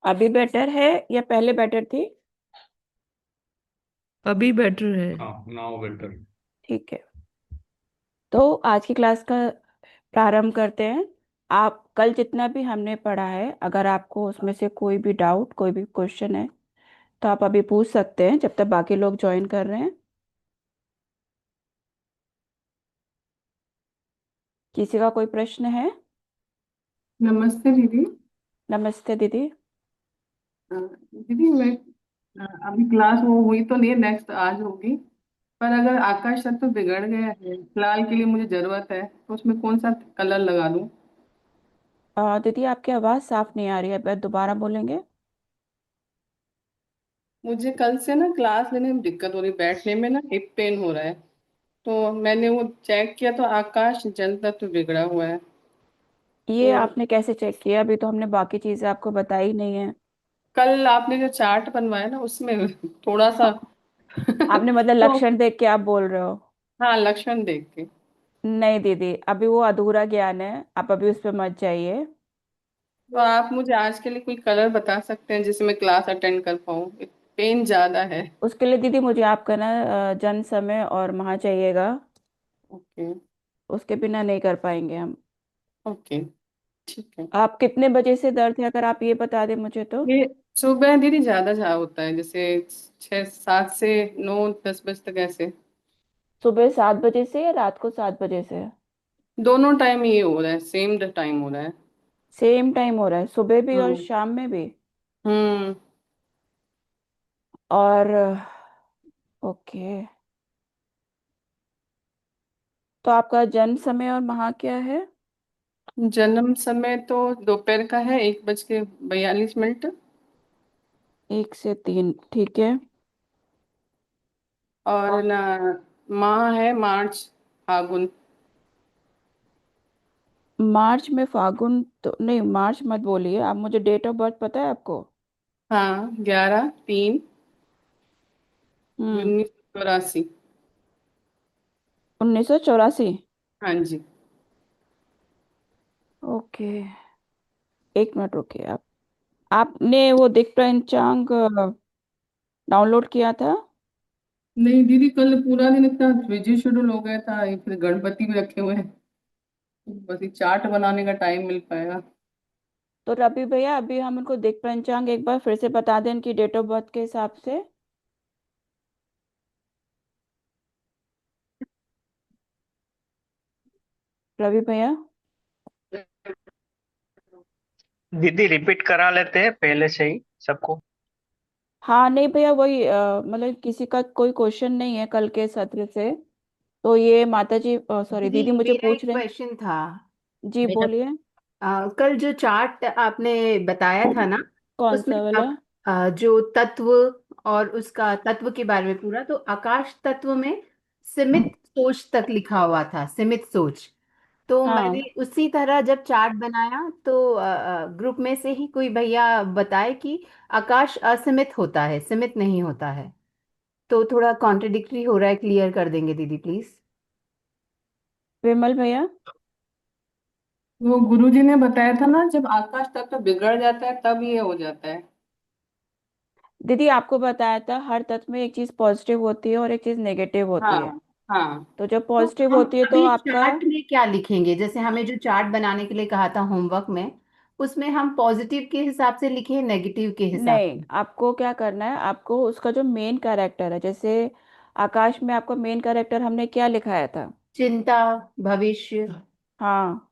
अभी बेटर है या पहले बेटर थी? अभी बेटर है। हाँ, नाउ बेटर। ठीक है। तो आज की क्लास का प्रारंभ करते हैं। आप कल जितना भी हमने पढ़ा है, अगर आपको उसमें से कोई भी डाउट, कोई भी क्वेश्चन है, तो आप अभी पूछ सकते हैं जब तक बाकी लोग ज्वाइन कर रहे हैं। किसी का कोई प्रश्न है? नमस्ते दीदी। नमस्ते दीदी। दीदी मैं अभी क्लास वो हुई तो नहीं है, नेक्स्ट आज होगी। पर अगर आकाश तत्व तो बिगड़ गया है, फिलहाल के लिए मुझे जरूरत है, तो उसमें कौन सा कलर लगा दूं? दीदी आपकी आवाज़ साफ नहीं आ रही है, आप दोबारा बोलेंगे? मुझे कल से ना क्लास लेने में दिक्कत हो रही, बैठने में ना हिप पेन हो रहा है। तो मैंने वो चेक किया तो आकाश जल तत्व बिगड़ा हुआ है। ये तो आपने कैसे चेक किया? अभी तो हमने बाकी चीज़ें आपको बताई नहीं है। कल आपने जो चार्ट बनवाया ना उसमें थोड़ा सा आपने मतलब तो लक्षण देख के आप बोल रहे हो? हाँ, लक्षण देख के। नहीं दीदी, अभी वो अधूरा ज्ञान है, आप अभी उस पर मत जाइए। तो आप मुझे आज के लिए कोई कलर बता सकते हैं जिससे मैं क्लास अटेंड कर पाऊँ? पेन ज्यादा है। उसके लिए दीदी मुझे आपका ना जन्म समय और माह चाहिएगा। ओके। उसके बिना नहीं कर पाएंगे हम। ओके, ठीक है। आप कितने बजे से दर्द है, अगर आप ये बता दें मुझे तो। ये सुबह दीदी ज्यादा होता है, जैसे 6, 7 से 9, 10 बजे तक ऐसे। सुबह 7 बजे से या रात को 7 बजे से? दोनों टाइम ये हो रहा है, सेम टाइम हो रहा है। सेम टाइम हो रहा है, सुबह भी और हम्म। शाम में भी? हम्म। और ओके, तो आपका जन्म समय और माह क्या है? जन्म समय तो दोपहर का है, 1 बज के 42 मिनट। 1 से 3, ठीक है। और ना, माह है मार्च, फागुन। मार्च में फागुन तो नहीं, मार्च मत बोलिए आप, मुझे डेट ऑफ बर्थ पता है आपको? हाँ, 11/3, हम्म। 1984। 1984? हाँ जी। ओके, एक मिनट रुकिए आप। आपने वो दिक पंचांग डाउनलोड किया था? नहीं दीदी, कल पूरा दिन इतना बिजी शेड्यूल हो गया था, ये फिर गणपति भी रखे हुए हैं, बस ये चार्ट बनाने का टाइम मिल पाएगा। तो रवि भैया, अभी हम उनको दिक पंचांग एक बार फिर से बता दें इनकी डेट ऑफ बर्थ के हिसाब से। रवि भैया। दीदी रिपीट करा लेते हैं पहले से ही सबको। हाँ नहीं भैया, वही मतलब किसी का कोई क्वेश्चन नहीं है कल के सत्र से। तो ये माता जी, सॉरी दीदी दीदी मुझे मेरा पूछ एक रहे। क्वेश्चन था। जी मेरा बोलिए। कल जो चार्ट आपने बताया था ना, कौन उसमें सा वाला? जो तत्व और उसका तत्व के बारे में पूरा, तो आकाश तत्व में सीमित सोच तक लिखा हुआ था, सीमित सोच। तो मैंने हाँ, उसी तरह जब चार्ट बनाया तो ग्रुप में से ही कोई भैया बताए कि आकाश असीमित होता है, सीमित नहीं होता है। तो थोड़ा कॉन्ट्रडिक्टरी हो रहा है, क्लियर कर देंगे दीदी प्लीज? विमल भैया। वो गुरुजी ने बताया था ना, जब आकाश तत्व बिगड़ जाता है तब ये हो जाता है। दीदी आपको बताया था हर तत्व में एक चीज पॉजिटिव होती है और एक चीज नेगेटिव होती है। हाँ। हाँ। तो जब तो पॉजिटिव हम होती है तो अभी आपका। चार्ट में क्या लिखेंगे? जैसे हमें जो चार्ट बनाने के लिए कहा था होमवर्क में, उसमें हम पॉजिटिव के हिसाब से लिखे, नेगेटिव के हिसाब नहीं, से? आपको क्या करना है, आपको उसका जो मेन कैरेक्टर है, जैसे आकाश में आपका मेन कैरेक्टर हमने क्या लिखाया था? चिंता, भविष्य। हाँ।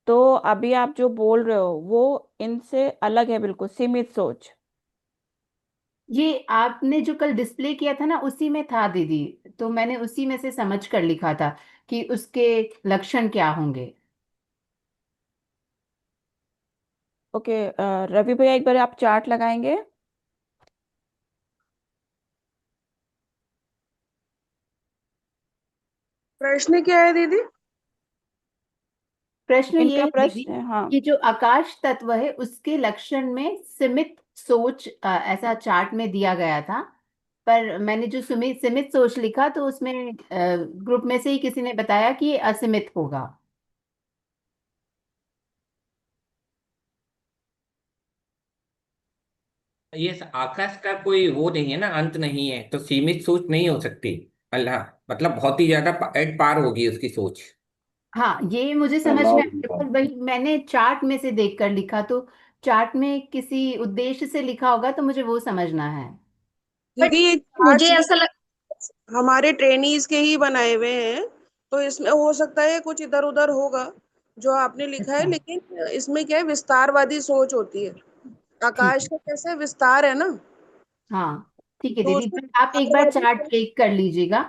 तो अभी आप जो बोल रहे हो वो इनसे अलग है, बिल्कुल सीमित सोच। ये आपने जो कल डिस्प्ले किया था ना, उसी में था दीदी। तो मैंने उसी में से समझ कर लिखा था कि उसके लक्षण क्या होंगे। ओके, रवि भैया एक बार आप चार्ट लगाएंगे? प्रश्न क्या है दीदी? प्रश्न ये इनका है दीदी प्रश्न है, हाँ। कि जो आकाश तत्व है उसके लक्षण में सीमित सोच, ऐसा चार्ट में दिया गया था। पर मैंने जो सीमित सीमित सोच लिखा, तो उसमें ग्रुप में से ही किसी ने बताया कि ये असीमित होगा। ये आकाश का कोई वो नहीं है ना, अंत नहीं है, तो सीमित सोच नहीं हो सकती। अल्लाह, मतलब बहुत ही ज्यादा एट पार होगी उसकी सोच। हाँ, ये मुझे समझ में आया, पर वही मैंने चार्ट में से देख कर लिखा, तो चार्ट में किसी उद्देश्य से लिखा होगा, तो मुझे वो समझना है। दीदी ये मुझे चार्ट्स भी ऐसा लग हमारे ट्रेनीज के ही बनाए हुए हैं, तो इसमें हो सकता है कुछ इधर उधर होगा जो आपने लिखा है, अच्छा, लेकिन इसमें क्या है, विस्तारवादी सोच होती है। ठीक आकाश है। का कैसे विस्तार है ना, हाँ, ठीक है तो दीदी, उसमें पर आप एक बार विस्तारवादी चार्ट सोच, चेक कर लीजिएगा।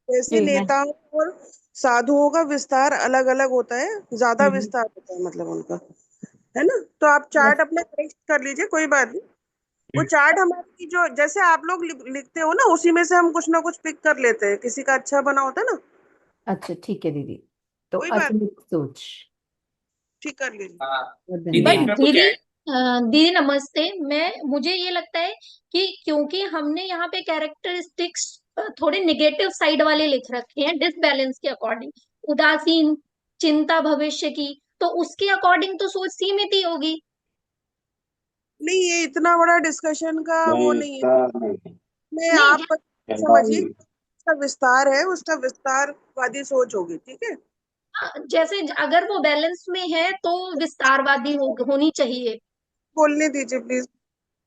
जैसे जी, मैं। नेताओं और साधुओं का विस्तार अलग अलग होता है, ज्यादा हम्म। विस्तार होता है मतलब उनका, है ना। तो आप चार्ट अपना करेक्ट कर लीजिए, कोई बात नहीं। वो चार्ट हमारी जो जैसे आप लोग लिखते हो ना, उसी में से हम कुछ ना कुछ पिक कर लेते हैं, किसी का अच्छा बना होता है ना, अच्छा, ठीक है दीदी। तो कोई बात, असीमित सोच। ठीक कर लीजिए। हाँ। बहुत दीदी बट धन्यवाद। इसमें कुछ दीदी, ऐड। दीदी नमस्ते। मुझे ये लगता है कि क्योंकि हमने यहाँ पे कैरेक्टरिस्टिक्स थोड़े निगेटिव साइड वाले लिख रखे हैं डिसबैलेंस के अकॉर्डिंग, उदासीन, चिंता भविष्य की, तो उसके अकॉर्डिंग तो सोच सीमित ही होगी। नहीं, ये इतना बड़ा डिस्कशन का वो नहीं है, मैं नहीं, आप बस समझिए, उसका विस्तार है, उसका विस्तारवादी सोच होगी, ठीक है। जैसे अगर वो बैलेंस में है तो विस्तारवादी होनी चाहिए। बोलने दीजिए प्लीज।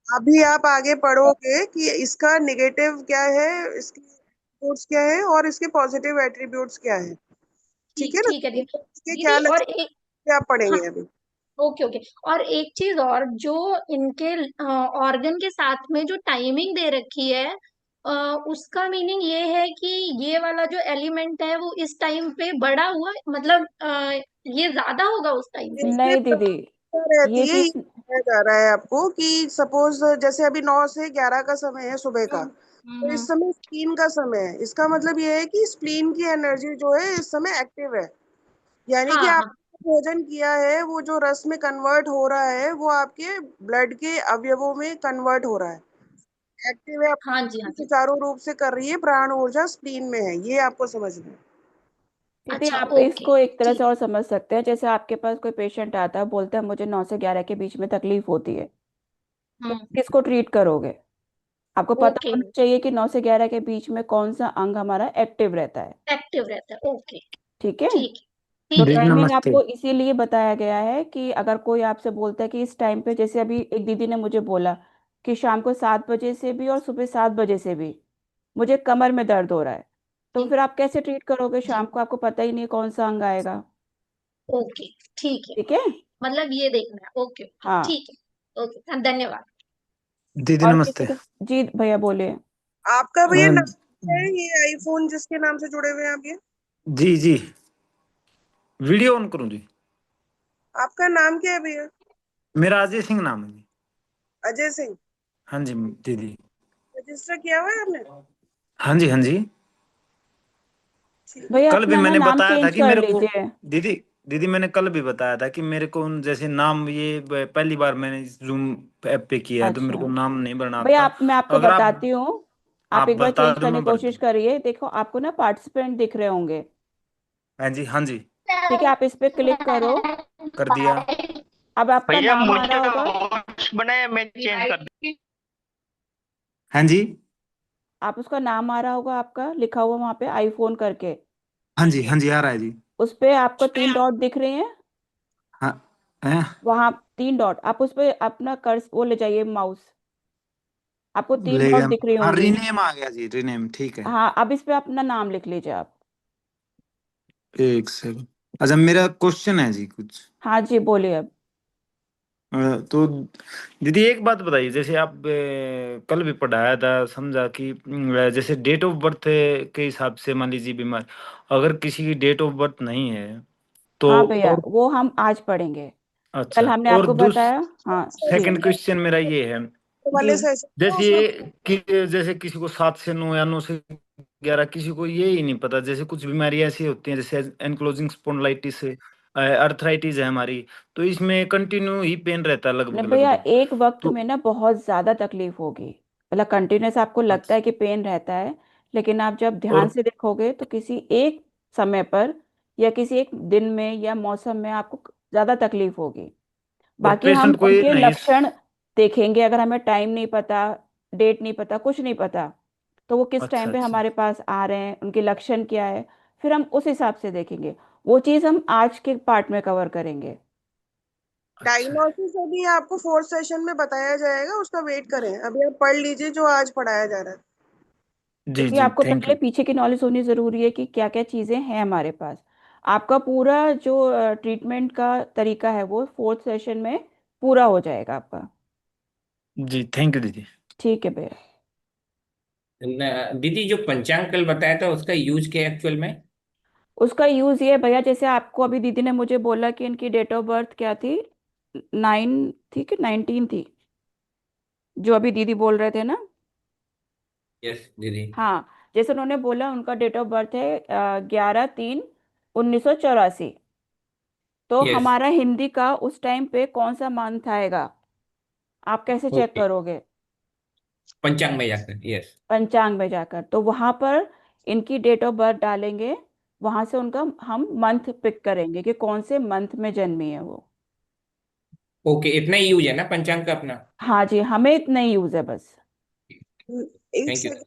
अभी आप आगे पढ़ोगे कि इसका निगेटिव क्या है, इसके एट्रीब्यूट्स क्या है और इसके पॉजिटिव एट्रीब्यूट्स क्या है, ठीक है ठीक ना। ठीक है दीदी। इसके क्या दीदी और लक्षण एक, क्या आप हाँ, पढ़ेंगे अभी। ओके ओके, और एक चीज और, जो इनके ऑर्गन के साथ में जो टाइमिंग दे रखी है, अ, उसका मीनिंग ये है कि ये वाला जो एलिमेंट है वो इस टाइम पे बड़ा हुआ, मतलब ये ज्यादा होगा उस टाइम पे। इसमें नहीं दीदी, क्या रहती ये है, ये चीज। बताया जा रहा है आपको कि सपोज जैसे अभी 9 से 11 का समय है सुबह का, हम्म तो हम्म, इस समय स्प्लीन का समय है। इसका मतलब ये है कि स्प्लीन की एनर्जी जो है इस समय एक्टिव है, यानी कि हाँ हाँ आपने भोजन किया है, वो जो रस में कन्वर्ट हो रहा है वो आपके ब्लड के अवयवों में कन्वर्ट हो रहा है, एक्टिव है, हाँ जी हाँ जी। सुचारू रूप से कर रही है, प्राण ऊर्जा स्प्लीन में है, ये आपको समझना है। दीदी, अच्छा, आप ओके, इसको एक तरह से ठीक। और समझ सकते हैं, जैसे आपके पास कोई पेशेंट आता है, बोलता है मुझे 9 से 11 के बीच में तकलीफ होती है, तो हम्म, किसको ट्रीट करोगे? आपको पता ओके, होना चाहिए कि 9 से 11 के बीच में कौन सा अंग हमारा एक्टिव रहता है। एक्टिव रहता है, ओके, ठीक है। ठीक तो ठीक है दीदी दीदी। टाइमिंग नमस्ते। आपको इसीलिए बताया गया है कि अगर कोई आपसे बोलता है कि इस टाइम पे, जैसे अभी एक दीदी ने मुझे बोला कि शाम को 7 बजे से भी और सुबह 7 बजे से भी मुझे कमर में दर्द हो रहा है, तो जी फिर आप कैसे ट्रीट करोगे? जी, शाम को आपको पता ही नहीं है कौन सा अंग आएगा। ओके, ठीक है, ठीक है। मतलब ये देखना है, ओके ओके, हाँ। ठीक है, ओके, हाँ, धन्यवाद। दीदी और किसी नमस्ते। का? जी भैया बोलिए। आपका भैया अ, नाम क्या है, ये आईफोन जिसके नाम से जुड़े हुए हैं आप ये, जी जी, वीडियो ऑन करूं जी? आपका नाम क्या है भैया? मेरा अजय सिंह नाम है जी। अजय सिंह। हाँ जी दीदी। रजिस्टर किया हुआ है आपने? हाँ जी हाँ जी। ठीक है। भैया कल भी अपना ना मैंने नाम बताया था चेंज कि कर मेरे को, लीजिए। दीदी दीदी मैंने कल भी बताया था कि मेरे को जैसे नाम ये पहली बार मैंने जूम ऐप पे किया है, तो मेरे अच्छा को नाम नहीं भरना भैया, आता। मैं आपको अगर आप बताती हूँ। आप आप एक बार बता चेंज दो, करने की मैं भर कोशिश दूँ। करिए, देखो आपको ना पार्टिसिपेंट दिख रहे होंगे। हाँ जी हाँ जी, ठीक है, आप इस पे क्लिक करो। कर दिया। अब आपका भैया नाम आ रहा मुझे होगा। होस्ट बनाया, मैं चेंज कर दूं? हाँ जी आप उसका नाम आ रहा होगा, आपका लिखा हुआ वहां पे आईफोन करके। हाँ जी हाँ जी, आ रहा है जी। उस पे आपको 3 डॉट दिख रहे हैं। हाँ हैं? वहां 3 डॉट, आप उस पे अपना कर्स वो ले जाइए माउस। आपको तीन ले डॉट गया। दिख रही हाँ, होंगी। रीनेम आ गया जी, रीनेम, ठीक है। हाँ, अब इस पे अपना नाम लिख लीजिए आप। एक सेकंड। अच्छा, मेरा क्वेश्चन है जी कुछ। हाँ जी, बोलिए अब। तो दीदी एक बात बताइए, जैसे आप कल भी पढ़ाया था, समझा कि जैसे डेट ऑफ बर्थ के हिसाब से मान लीजिए बीमार, अगर किसी की डेट ऑफ बर्थ नहीं है तो, हाँ भैया, और वो हम आज पढ़ेंगे। कल अच्छा, हमने और आपको दूस बताया। हाँ जी। सेकंड क्वेश्चन मेरा ये है जी। वाले सेशन में जैसे उसमें जैसे किसी को 7 से 9 या 9 से 11, किसी को ये ही नहीं पता, जैसे कुछ बीमारियां ऐसी होती हैं जैसे एनक्लोजिंग स्पॉन्डिलाइटिस है, अर्थराइटिस है हमारी, तो इसमें कंटिन्यू ही पेन रहता है लगभग नहीं भैया, लगभग। एक वक्त तो में ना बहुत ज्यादा तकलीफ होगी, मतलब कंटिन्यूस आपको लगता है अच्छा, कि पेन रहता है, लेकिन आप जब ध्यान और से देखोगे तो किसी एक समय पर या किसी एक दिन में या मौसम में आपको ज्यादा तकलीफ होगी। और बाकी हम पेशेंट को ये उनके नहीं। लक्षण देखेंगे। अगर हमें टाइम नहीं पता, डेट नहीं पता, कुछ नहीं पता, तो वो किस अच्छा टाइम पे अच्छा। हमारे पास आ रहे हैं, उनके लक्षण क्या है, फिर हम उस हिसाब से देखेंगे। वो चीज़ हम आज के पार्ट में कवर करेंगे। अच्छा। डायग्नोसिस अभी आपको फोर्थ सेशन में बताया जाएगा, उसका वेट करें, अभी आप पढ़ लीजिए जो आज पढ़ाया जा रहा है। जी क्योंकि जी आपको थैंक पहले यू। पीछे की नॉलेज होनी ज़रूरी है कि क्या क्या चीज़ें हैं हमारे पास। आपका पूरा जो ट्रीटमेंट का तरीका है वो फोर्थ सेशन में पूरा हो जाएगा आपका। जी थैंक यू दीदी। ठीक है भैया। दीदी जो पंचांग कल बताया था उसका यूज क्या है एक्चुअल में? उसका यूज़ ये है भैया, जैसे आपको अभी दीदी ने मुझे बोला कि इनकी डेट ऑफ बर्थ क्या थी, 9 थी कि 19 थी, जो अभी दीदी बोल रहे थे ना। यस दीदी। हाँ, जैसे उन्होंने बोला उनका डेट ऑफ बर्थ है 11/3/1984। तो यस। हमारा हिंदी का उस टाइम पे कौन सा मंथ आएगा, आप कैसे चेक ओके। करोगे? पंचांग में जाकर, यस। पंचांग में जाकर, तो वहां पर इनकी डेट ऑफ बर्थ डालेंगे, वहां से उनका हम मंथ पिक करेंगे कि कौन से मंथ में जन्मी है वो। ओके, इतना ही यूज है ना पंचांग का अपना? हाँ जी, हमें इतना ही यूज है बस। एक थैंक यू। सेकंड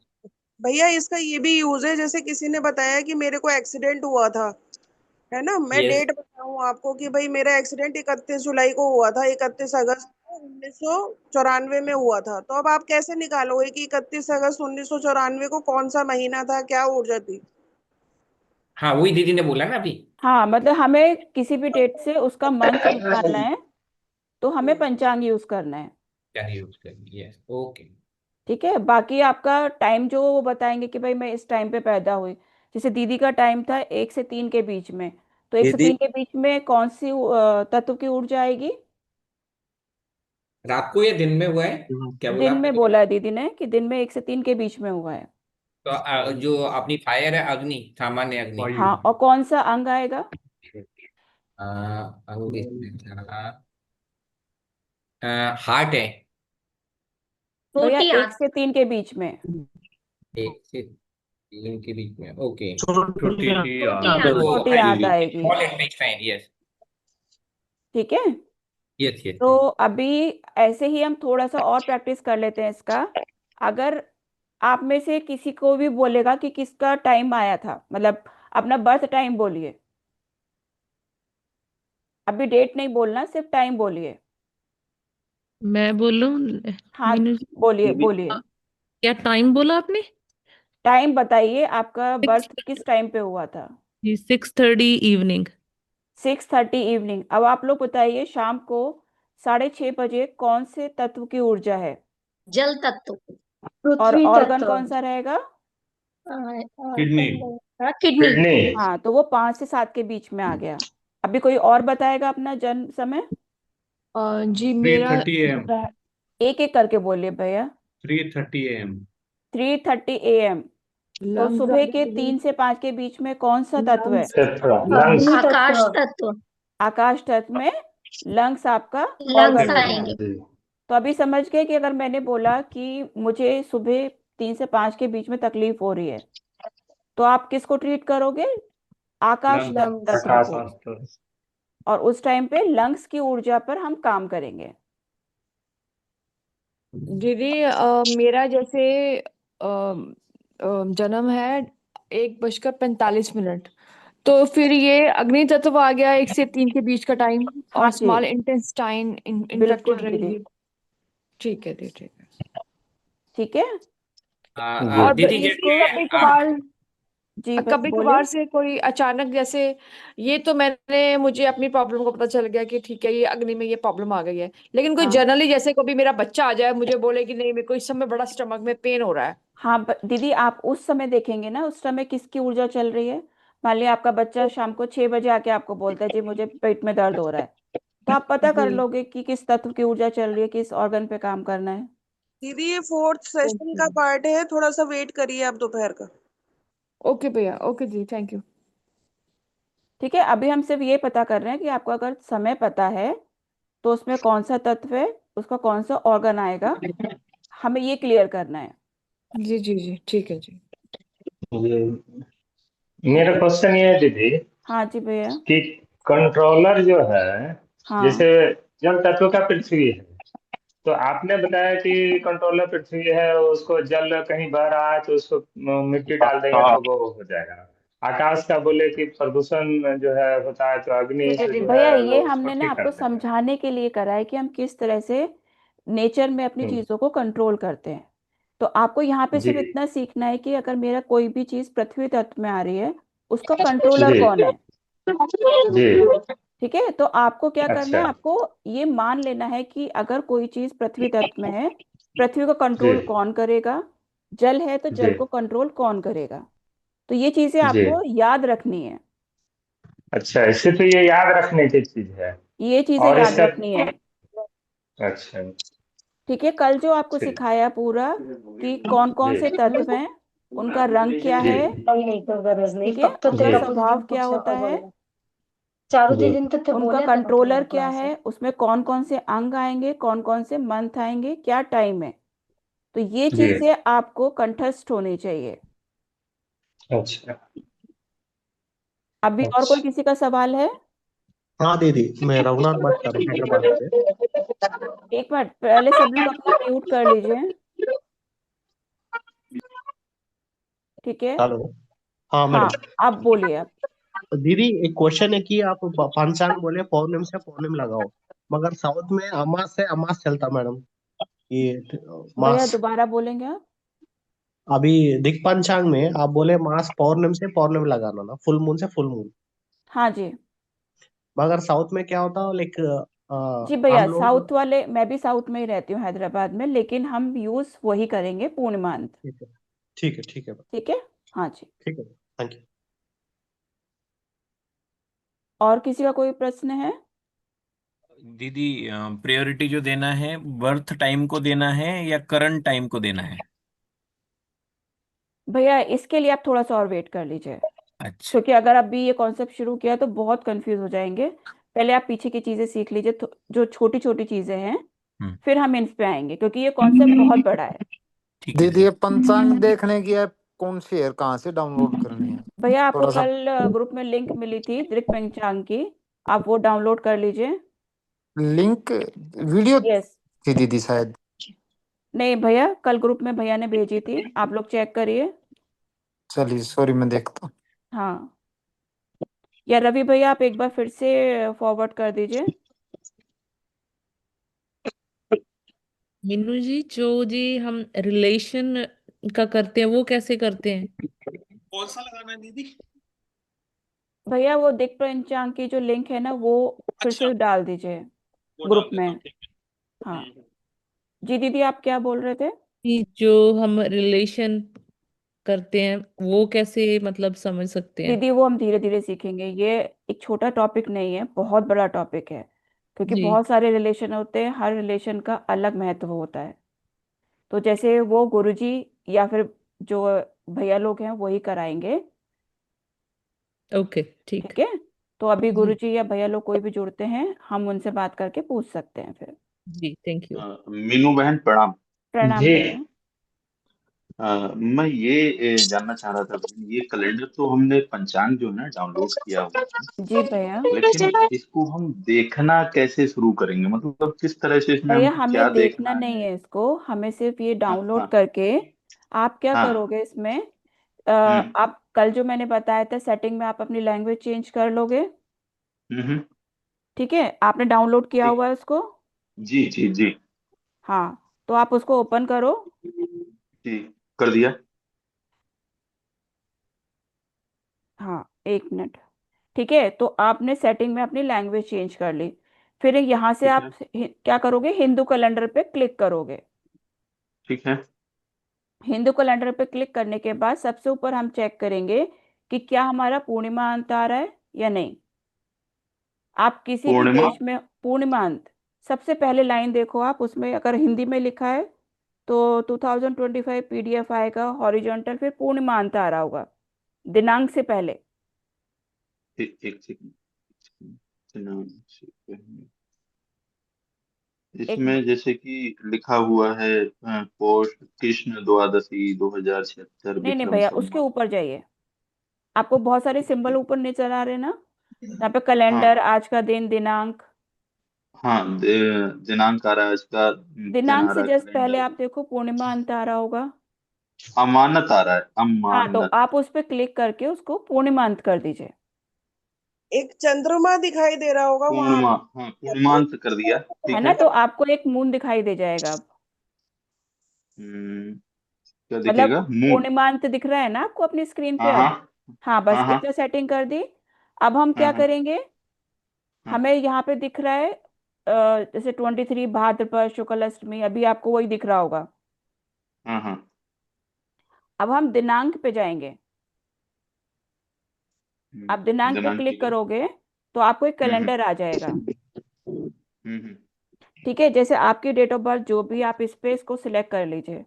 भैया, इसका ये भी यूज है, जैसे किसी ने बताया कि मेरे को एक्सीडेंट हुआ था, है ना, मैं यस। डेट बताऊं आपको कि भाई मेरा एक्सीडेंट 31 जुलाई को हुआ था, 31 अगस्त 1994 में हुआ था, तो अब आप कैसे निकालोगे कि 31 अगस्त 1994 को कौन सा महीना था, क्या ऊर्जा थी? हाँ, वही दीदी ने बोला ना अभी। हाँ, मतलब हमें किसी भी डेट से उसका मंथ निकालना है, तो हमें पंचांग यूज करना है। क्या यूज करेंगे, यस ओके। ठीक है, बाकी आपका टाइम जो वो बताएंगे कि भाई मैं इस टाइम पे पैदा हुई, जैसे दीदी का टाइम था 1 से 3 के बीच में, तो एक से दीदी तीन के बीच में कौन सी तत्व की ऊर्जा आएगी? रात को या दिन में हुआ है? क्या बोला दिन आपने में दोबारा? बोला है दीदी ने कि दिन में 1 से 3 के बीच में हुआ है। तो जो अपनी फायर है, अग्नि, सामान्य अग्नि। हाँ, और कौन सा अंग आएगा? आ, अंग इसमें था, हार्ट है। भैया छोटी एक आंत। से तीन के बीच में। 1 से 3 के बीच में, ओके। छोटी छोटी आंत। आंत। वो छोटी आंत आएगी। Small intestine, yes. ठीक है, यस यस तो यस। अभी ऐसे ही हम थोड़ा सा और प्रैक्टिस कर लेते हैं इसका। अगर आप में से किसी को भी बोलेगा कि किसका टाइम आया था, मतलब अपना बर्थ टाइम बोलिए, अभी डेट नहीं बोलना, सिर्फ टाइम बोलिए। मैं बोलूं? हाँ, मीनू जी, बोलिए बोलिए। क्या टाइम बोला आपने? टाइम बताइए, आपका सिक्स बर्थ किस टाइम पे हुआ था? 6:30 इवनिंग। 6:30 इवनिंग। अब आप लोग बताइए, शाम को 6:30 बजे कौन से तत्व की ऊर्जा है? जल तत्व। और पृथ्वी ऑर्गन तत्व। कौन सा रहेगा? किडनी। किडनी। किडनी। हाँ, तो वो 5 से 7 के बीच में आ गया। अभी कोई और बताएगा अपना जन्म समय? जी थ्री मेरा थर्टी एम एक एक करके बोलिए भैया। 3:30 AM। 3:30 AM। तो लंग्स सुबह के आएगी। 3 से 5 के बीच में कौन सा तत्व है? लंग्स। फेफड़ा, लंग्स। अग्नि आकाश तत्व। तत्व। आकाश तत्व में लंग्स आपका लंग्स ऑर्गन हो गया। आएंगे। तो अभी समझ गए कि अगर मैंने बोला कि मुझे सुबह 3 से 5 के बीच में तकलीफ हो रही है, तो आप किसको ट्रीट करोगे? आकाश लंग्स। तत्व आकाश को। अस्त्र। और उस टाइम पे लंग्स की ऊर्जा पर हम काम करेंगे। दीदी मेरा जैसे जन्म है 1:45 तो फिर ये अग्नि तत्व आ गया 1 से 3 के बीच का टाइम। हाँ और जी, स्मॉल इंटेस्टाइन बिल्कुल इन्फेक्टेड दीदी। रहेगी। ठीक है दी, ठीक है। ठीक है। जी। और दीदी ये जैसे कभी आप, कभार जी कभी बोलिए। कभार से कोई अचानक जैसे ये तो मुझे अपनी प्रॉब्लम को पता चल गया कि ठीक है ये अग्नि में ये प्रॉब्लम आ गई है। लेकिन कोई हाँ जनरली जैसे कभी मेरा बच्चा आ जाए मुझे बोले कि नहीं मेरे को इस समय बड़ा स्टमक में पेन हो रहा है। हाँ, दीदी आप उस समय देखेंगे ना, उस समय किसकी ऊर्जा चल रही है। मान लिया आपका बच्चा शाम को 6 बजे आके आपको बोलता है जी मुझे पेट में दर्द हो रहा है, तो आप पता कर जी। लोगे कि किस तत्व की ऊर्जा चल रही है, किस ऑर्गन पे काम करना है। दीदी ये फोर्थ सेशन ओके। का पार्ट है, थोड़ा सा वेट करिए आप दोपहर का। ओके भैया, ओके जी, थैंक यू। ठीक है, अभी हम सिर्फ ये पता कर रहे हैं कि आपको अगर समय पता है तो उसमें कौन सा तत्व है, उसका कौन सा ऑर्गन आएगा, हमें ये क्लियर करना है। जी जी जी, ठीक है जी। ये ठीक मेरा है। क्वेश्चन ये है दीदी हाँ जी भैया। कि कंट्रोलर जो है, हाँ जैसे जल तत्व का पृथ्वी है, तो आपने बताया कि कंट्रोलर पृथ्वी है, उसको जल कहीं बह रहा है तो उसको मिट्टी डाल देंगे तो वो हो जाएगा। आकाश का बोले कि प्रदूषण जो है होता है तो अग्नि से जो भैया है ये वो उसको हमने ना ठीक आपको कर देंगे। समझाने के लिए करा है कि हम किस तरह से नेचर में अपनी हम्म, चीजों को कंट्रोल करते हैं। तो आपको यहाँ पे जी सिर्फ इतना सीखना है कि अगर मेरा कोई भी चीज पृथ्वी तत्व में आ रही है, उसका कंट्रोलर जी कौन है। जी। ठीक है, तो आपको क्या करना अच्छा। है, आपको ये मान लेना है कि अगर कोई चीज पृथ्वी तत्व में है, पृथ्वी को जी कंट्रोल कौन करेगा। जल है तो जी जल को कंट्रोल कौन करेगा। तो ये चीजें जी। आपको याद रखनी है। अच्छा, इससे तो ये याद रखने की चीज है। ये चीजें और याद इसका रखनी है। अच्छा। ठीक है, कल जो आपको ठीक। सिखाया पूरा कि कौन कौन जी से तत्व हैं, उनका रंग क्या जी है, ठीक है, उनका स्वभाव क्या होता है, जी उनका कंट्रोलर क्या है, उसमें कौन कौन से अंग आएंगे, कौन कौन से मंथ आएंगे, क्या टाइम है। तो ये जी। चीजें आपको कंठस्थ होनी चाहिए। अच्छा अभी और कोई अच्छा। किसी का सवाल है। हाँ दीदी, मैं रघुनाथ बात कर रहा हूँ हैदराबाद से। एक मिनट, पहले सब लोग अपना म्यूट कर लीजिए। ठीक है। हेलो। हाँ हाँ, मैडम। आप बोलिए अब। दीदी एक क्वेश्चन है कि आप पंचांग बोले पौर्णिम से पौर्णिम लगाओ, मगर साउथ में अमास से अमास चलता मैडम, ये भैया मास। दोबारा बोलेंगे आप। अभी दिक पंचांग में आप बोले मास पौर्णिम से पौर्णिम लगाना ना, फुल मून से फुल मून। हाँ जी। मगर साउथ में क्या होता है लाइक जी भैया, हम लोग। साउथ वाले, मैं भी साउथ में ही रहती हूँ हैदराबाद में, लेकिन हम यूज वही करेंगे पूर्णिमांत। ठीक है ठीक है ठीक है ठीक है। हाँ जी। ठीक है। Thank you. और किसी का कोई प्रश्न है। दीदी प्रायोरिटी जो देना है बर्थ टाइम को देना है या करंट टाइम को देना है? भैया इसके लिए आप थोड़ा सा और वेट कर लीजिए, अच्छा। क्योंकि अगर अभी ये कॉन्सेप्ट शुरू किया तो बहुत कंफ्यूज हो जाएंगे। पहले आप पीछे की चीजें सीख लीजिए, जो छोटी छोटी चीजें हैं, हम्म। फिर हम इन पे आएंगे, क्योंकि ये कॉन्सेप्ट बहुत बड़ा है। ठीक है दीदी जी। ये पंचांग देखने की ऐप कौन सी है, कहाँ से डाउनलोड करनी है? भैया आपको थोड़ा सा कल ग्रुप में लिंक मिली थी दृक पंचांग की, आप वो डाउनलोड कर लीजिए। Link, video yes. थी दीदी शायद। नहीं भैया, कल ग्रुप में भैया ने भेजी थी, आप लोग चेक करिए। चलिए सॉरी, मैं देखता हूँ। हाँ, या रवि भैया आप एक बार फिर से फॉरवर्ड कर दीजिए। मीनू जी, जो जी हम रिलेशन का करते हैं वो कैसे करते हैं? कौन सा लगाना है दीदी? भैया वो दिक पंचांग की जो लिंक है ना, वो फिर अच्छा, से डाल दीजिए वो ग्रुप डाल देता में। हूँ, ठीक है। हाँ जी, दीदी आप क्या बोल रहे थे। कि जो हम रिलेशन करते हैं वो कैसे मतलब समझ सकते हैं? दीदी वो हम धीरे धीरे सीखेंगे, ये एक छोटा टॉपिक नहीं है, बहुत बड़ा टॉपिक है, क्योंकि जी। बहुत सारे रिलेशन होते हैं, हर रिलेशन का अलग महत्व होता है। तो जैसे वो गुरुजी या फिर जो भैया लोग हैं वही कराएंगे। ओके, ठीक। ठीक है, तो अभी जी गुरुजी या भैया लोग कोई भी जुड़ते हैं, हम उनसे बात करके पूछ सकते हैं फिर। जी, थैंक यू। मीनू बहन प्रणाम। प्रणाम जी। भैया। मैं ये जानना चाह रहा था बहन, ये कैलेंडर तो हमने पंचांग जो है ना डाउनलोड किया हुआ जी है, भैया। लेकिन इसको हम देखना कैसे शुरू करेंगे? मतलब किस तरह से इसमें भैया हमको क्या हमें देखना देखना नहीं है? है इसको, हमें सिर्फ ये हाँ डाउनलोड हाँ करके, आप क्या हाँ। करोगे इसमें, हम्म आप कल जो मैंने बताया था सेटिंग में, आप अपनी लैंग्वेज चेंज कर लोगे। हम्म। ठीक है, आपने डाउनलोड किया ठीक। हुआ है उसको। जी जी जी हाँ, तो आप उसको ओपन करो। जी। कर दिया। हाँ, एक मिनट। ठीक है, तो आपने सेटिंग में अपनी लैंग्वेज चेंज कर ली, फिर यहाँ से ठीक आप है क्या करोगे, हिंदू कैलेंडर पे क्लिक करोगे। ठीक है। हिंदू कैलेंडर पे क्लिक करने के बाद सबसे ऊपर हम चेक करेंगे कि क्या हमारा पूर्णिमा अंत आ रहा है या नहीं। आप किसी भी पूर्णिमा। देश में पूर्णिमा अंत, सबसे पहले लाइन देखो आप, उसमें अगर हिंदी में लिखा है तो 2025 पीडीएफ आएगा हॉरिजॉन्टल, फिर पूर्णिमा अंत आ रहा होगा दिनांक से पहले। एक सेकंड। एक इसमें जैसे कि लिखा हुआ है पोस्ट कृष्ण द्वादशी 2076 नहीं नहीं विक्रम भैया, उसके संवत। ऊपर जाइए, आपको बहुत सारे सिंबल ऊपर नजर आ रहे हैं ना, यहाँ पे हाँ कैलेंडर, आज का दिन, दिनांक। हाँ, दिनांक आ रहा है, इसका दिन दिनांक आ से रहा है जस्ट पहले कैलेंडर। आप देखो पूर्णिमा अंत आ रहा होगा। अमानत आ रहा है, हाँ, तो अमानत। आप उस पर क्लिक करके उसको पूर्णिमा अंत कर दीजिए। एक चंद्रमा दिखाई दे रहा होगा वहां पूर्णिमा, हाँ पूर्णमांत कर दिया, है ठीक ना, है। तो आपको एक मून दिखाई दे जाएगा अब। क्या मतलब दिखेगा, मून? पूर्णिमांत दिख रहा है ना आपको अपनी स्क्रीन पे हाँ हाँ अब। हाँ, बस हाँ हाँ इतना सेटिंग कर दी। अब हम हाँ क्या हाँ करेंगे, हाँ हमें यहाँ पे दिख रहा है जैसे 23 भाद्रपद शुक्ल अष्टमी, अभी आपको वही दिख रहा होगा। हाँ हाँ। अब हम दिनांक पे जाएंगे। आप दिनांक पे दिनांक क्लिक ठीक है। करोगे तो आपको एक हम्म कैलेंडर आ जाएगा। हम्म। ठीक है, जैसे आपकी डेट ऑफ बर्थ जो भी, आप इस पे इसको सिलेक्ट कर लीजिए।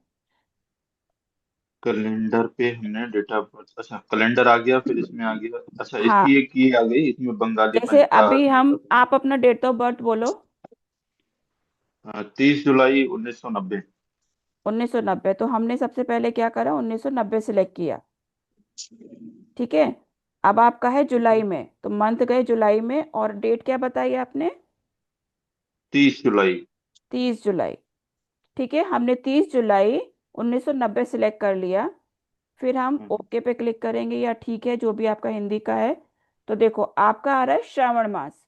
कैलेंडर पे हमने डेटा बर्थ, अच्छा कैलेंडर आ गया, फिर इसमें आ गया, अच्छा हाँ, इसकी एक ये आ गई, इसमें बंगाली जैसे पंजिका अभी डेट हम, ऑफ आप अपना डेट ऑफ बर्थ बोलो। 30 जुलाई 1990। 1990, तो हमने सबसे पहले क्या करा, 1990 सिलेक्ट किया। ठीक है, अब आपका है ठीक है, जुलाई में, तो मंथ गए जुलाई में, और डेट क्या बताई आपने? 30 जुलाई। 30 जुलाई। ठीक है, हमने 30 जुलाई 1990 सिलेक्ट कर लिया। फिर हम हम्म, ओके पे क्लिक करेंगे, या ठीक है जो भी आपका हिंदी का है। तो देखो आपका आ रहा है श्रावण मास,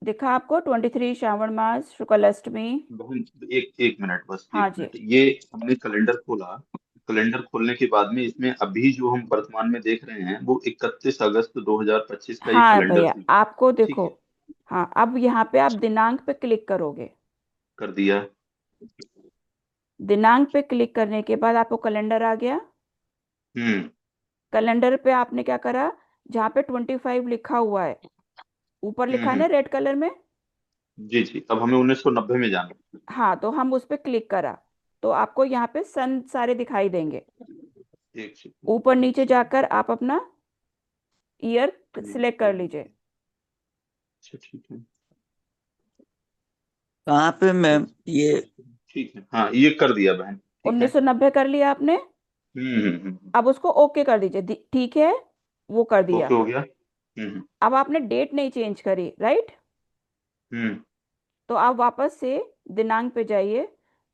दिखा आपको 23 श्रावण मास शुक्ल अष्टमी। बहन एक एक मिनट, बस हाँ एक जी। मिनट, ये हमने कैलेंडर खोला। कैलेंडर खोलने के बाद में इसमें अभी जो हम वर्तमान में देख रहे हैं वो 31 अगस्त 2025 का ही हाँ कैलेंडर भैया, है। आपको ठीक देखो। है, हाँ, अब यहाँ पे आप दिनांक पे क्लिक करोगे। कर दिया। दिनांक पे क्लिक करने के बाद आपको कैलेंडर आ गया। हम्म कैलेंडर पे आपने क्या करा, जहाँ पे 25 लिखा हुआ है, ऊपर लिखा है ना हम्म। रेड कलर में। जी जी, अब हमें 1990 में जाना है। हाँ, तो हम उस पे क्लिक करा, तो आपको यहाँ पे सन सारे दिखाई देंगे। एक सेकंड। ऊपर नीचे जाकर आप अपना ईयर सिलेक्ट कर लीजिए। अच्छा ठीक है। कहाँ पे मैम ये? ठीक है, हाँ ये कर दिया बहन, ठीक है। 1990 कर लिया आपने। हम्म। अब उसको ओके कर दीजिए, ठीक है, वो कर दिया। ओके हो गया। अब आपने डेट नहीं चेंज करी, राइट? हम्म। तो आप वापस से दिनांक पे जाइए।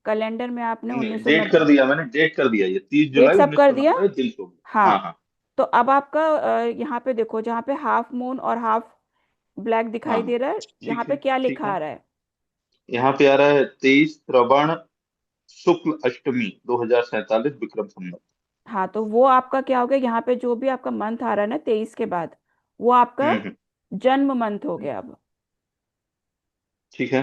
कैलेंडर में आपने नहीं नहीं, उन्नीस सौ डेट कर नब्बे दिया मैंने, डेट कर दिया, ये तीस डेट जुलाई सब उन्नीस कर सौ दिया। नब्बे दिन हो गया, हाँ, हाँ हाँ। तो अब आपका यहाँ पे देखो, जहाँ पे हाफ मून और हाफ ब्लैक हाँ दिखाई दे रहा है, यहाँ ठीक पे है, क्या ठीक लिखा है। आ रहा है? यहाँ पे आ रहा है 23 श्रवण शुक्ल अष्टमी 2047 विक्रम संवत। हाँ, तो वो आपका क्या हो गया, यहाँ पे जो भी आपका मंथ आ रहा है ना 23 के बाद, वो आपका हम्म। जन्म मंथ हो गया अब। ठीक है।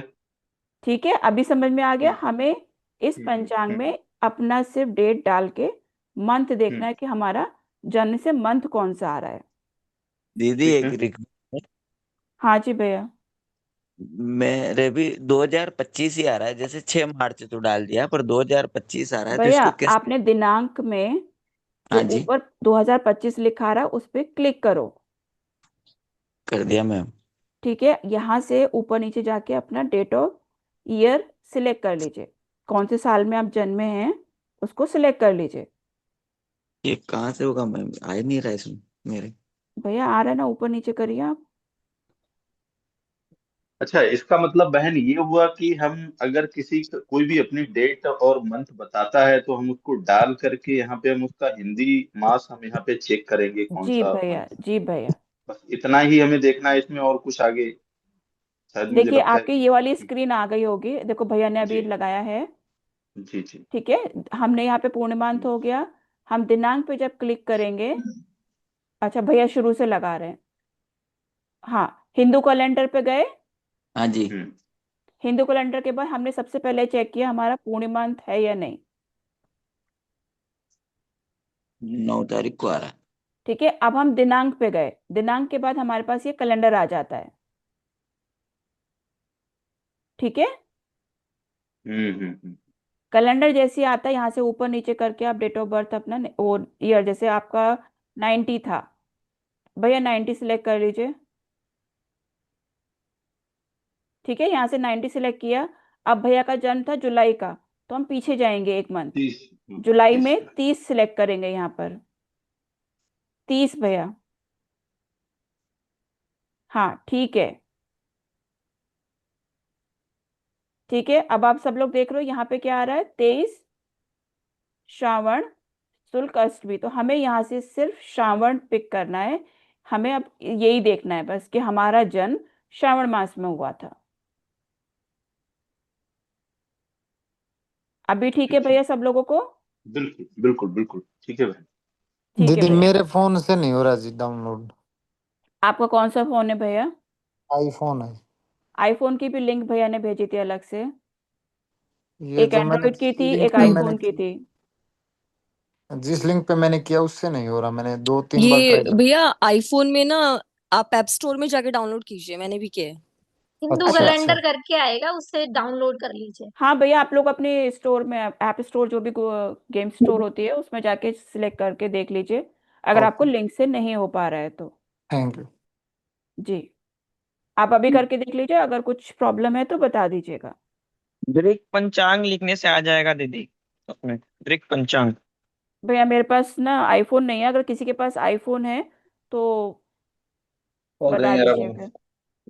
ठीक है, अभी समझ में आ गया हम्म हमें। इस पंचांग हम्म में अपना सिर्फ डेट डाल के मंथ देखना हम्म। है कि हमारा जन्म से मंथ कौन सा आ रहा है। दीदी ठीक एक है। रिक्वेस्ट। हाँ जी भैया। मेरे भी 2025 ही आ रहा है, जैसे 6 मार्च तो डाल दिया पर 2025 आ रहा है तो भैया, इसको कैसे? आपने दिनांक में जो हाँ जी, ऊपर 2025 लिखा रहा है उस पर क्लिक करो। कर दिया मैम। ठीक है, यहाँ से ऊपर नीचे जाके अपना डेट ऑफ ईयर सिलेक्ट कर लीजिए, कौन से साल में आप जन्मे हैं उसको सिलेक्ट कर लीजिए। ये कहाँ से होगा मैम, आ ही नहीं रहा है इसमें मेरे। भैया आ रहा है ना, ऊपर नीचे करिए आप। अच्छा, इसका मतलब बहन ये हुआ कि हम अगर कोई भी अपनी डेट और मंथ बताता है तो हम उसको डाल करके यहाँ पे हम उसका हिंदी मास हम यहाँ पे चेक करेंगे कौन जी सा भैया, मंथ। जी भैया। बस इतना ही हमें देखना है, इसमें और कुछ आगे शायद मुझे देखिए लगता है आपकी ये वाली स्क्रीन आ गई होगी, देखो भैया ने जी अभी लगाया है। जी जी। ठीक है, हमने यहाँ पे पूर्णिमांत हो गया। हम दिनांक पे जब क्लिक करेंगे, अच्छा भैया शुरू से लगा रहे हैं। हाँ, हिंदू कैलेंडर पे गए। हाँ जी, हिंदू कैलेंडर के बाद हमने सबसे पहले चेक किया हमारा पूर्णिमांत है या नहीं। 9 तारीख को आ रहा है। ठीक है, अब हम दिनांक पे गए, दिनांक के बाद हमारे पास ये कैलेंडर आ जाता है। ठीक है, हम्म। कैलेंडर जैसे ही आता है, यहाँ से ऊपर नीचे करके आप डेट ऑफ बर्थ अपना और ईयर, जैसे आपका 90 था, भैया 90 सिलेक्ट कर लीजिए। ठीक है, यहाँ से 90 सिलेक्ट किया। अब भैया का जन्म था जुलाई का, तो हम पीछे जाएंगे एक मंथ। 30। जुलाई 30 में जुलाई 30 सिलेक्ट करेंगे यहाँ पर। 30 भैया। हाँ ठीक है। ठीक है, अब आप सब लोग देख रहे हो यहाँ पे क्या आ रहा है, 23 श्रावण शुक्ल अष्टमी। तो हमें यहाँ से सिर्फ श्रावण पिक करना है। हमें अब यही देखना है बस कि हमारा जन्म श्रावण मास में हुआ था। अभी ठीक है ठीक है, भैया सब लोगों को? बिल्कुल बिल्कुल बिल्कुल ठीक है बहन। ठीक है दीदी भैया। मेरे फोन से नहीं हो रहा जी डाउनलोड। आपका कौन सा फोन है भैया? आईफोन है। आईफोन की भी लिंक भैया ने भेजी थी अलग से। ये एक जो मैंने एंड्रॉइड की थी, लिंक एक पे आईफोन की थी। जिस लिंक पे मैंने किया उससे नहीं हो रहा, मैंने 2-3 बार ये ट्राई किया। भैया आईफोन में ना आप ऐप स्टोर में जाके डाउनलोड कीजिए, मैंने भी किया है। हिंदू अच्छा अच्छा। कैलेंडर करके आएगा, उससे डाउनलोड कर लीजिए। हाँ भैया, आप लोग अपने स्टोर में, ऐप स्टोर जो भी गेम स्टोर होती है उसमें जाके सिलेक्ट करके देख लीजिए, अगर आपको ओके, लिंक से नहीं हो पा रहा है तो। Thank you. जी, आप अभी करके देख लीजिए, अगर कुछ प्रॉब्लम है तो बता दीजिएगा। दृक पंचांग लिखने से आ जाएगा दीदी उसमें, दृक पंचांग। भैया मेरे पास ना आईफोन नहीं है, अगर किसी के पास आईफोन है तो खोल बता देंगे दीजिए रब। फिर।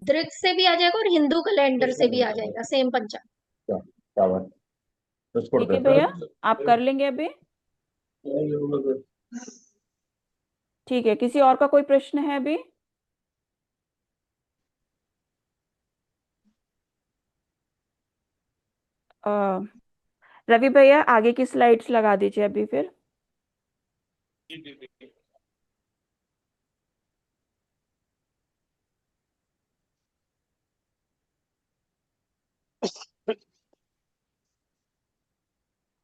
दृक से भी आ जाएगा और हिंदू कैलेंडर से भी आ जाएगा, सेम पंचांग। क्या बात, ठीक है भैया, आप कर लेंगे अभी? ठीक है, किसी और का कोई प्रश्न है अभी? अ, रवि भैया आगे की स्लाइड्स लगा दीजिए अभी फिर।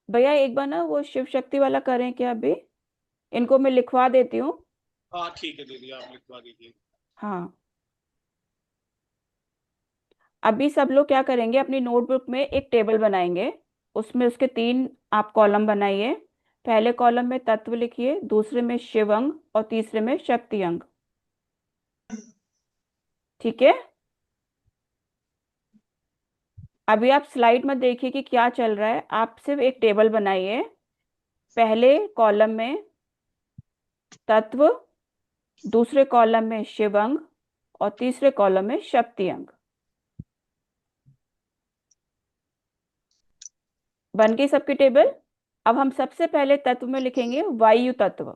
भैया एक बार ना वो शिव शक्ति वाला करें क्या अभी? इनको मैं लिखवा देती हूँ। हाँ ठीक है दीदी, आप लिखवा दीजिए। हाँ, अभी सब लोग क्या करेंगे, अपनी नोटबुक में एक टेबल बनाएंगे, उसमें उसके 3 आप कॉलम बनाइए। पहले कॉलम में तत्व लिखिए, दूसरे में शिव अंग और तीसरे में शक्ति अंग। ठीक है, अभी आप स्लाइड में देखिए कि क्या चल रहा है। आप सिर्फ एक टेबल बनाइए, पहले कॉलम में तत्व, दूसरे कॉलम में शिव अंग और तीसरे कॉलम में शक्ति अंग। बन गई सबकी टेबल? अब हम सबसे पहले तत्व में लिखेंगे वायु तत्व।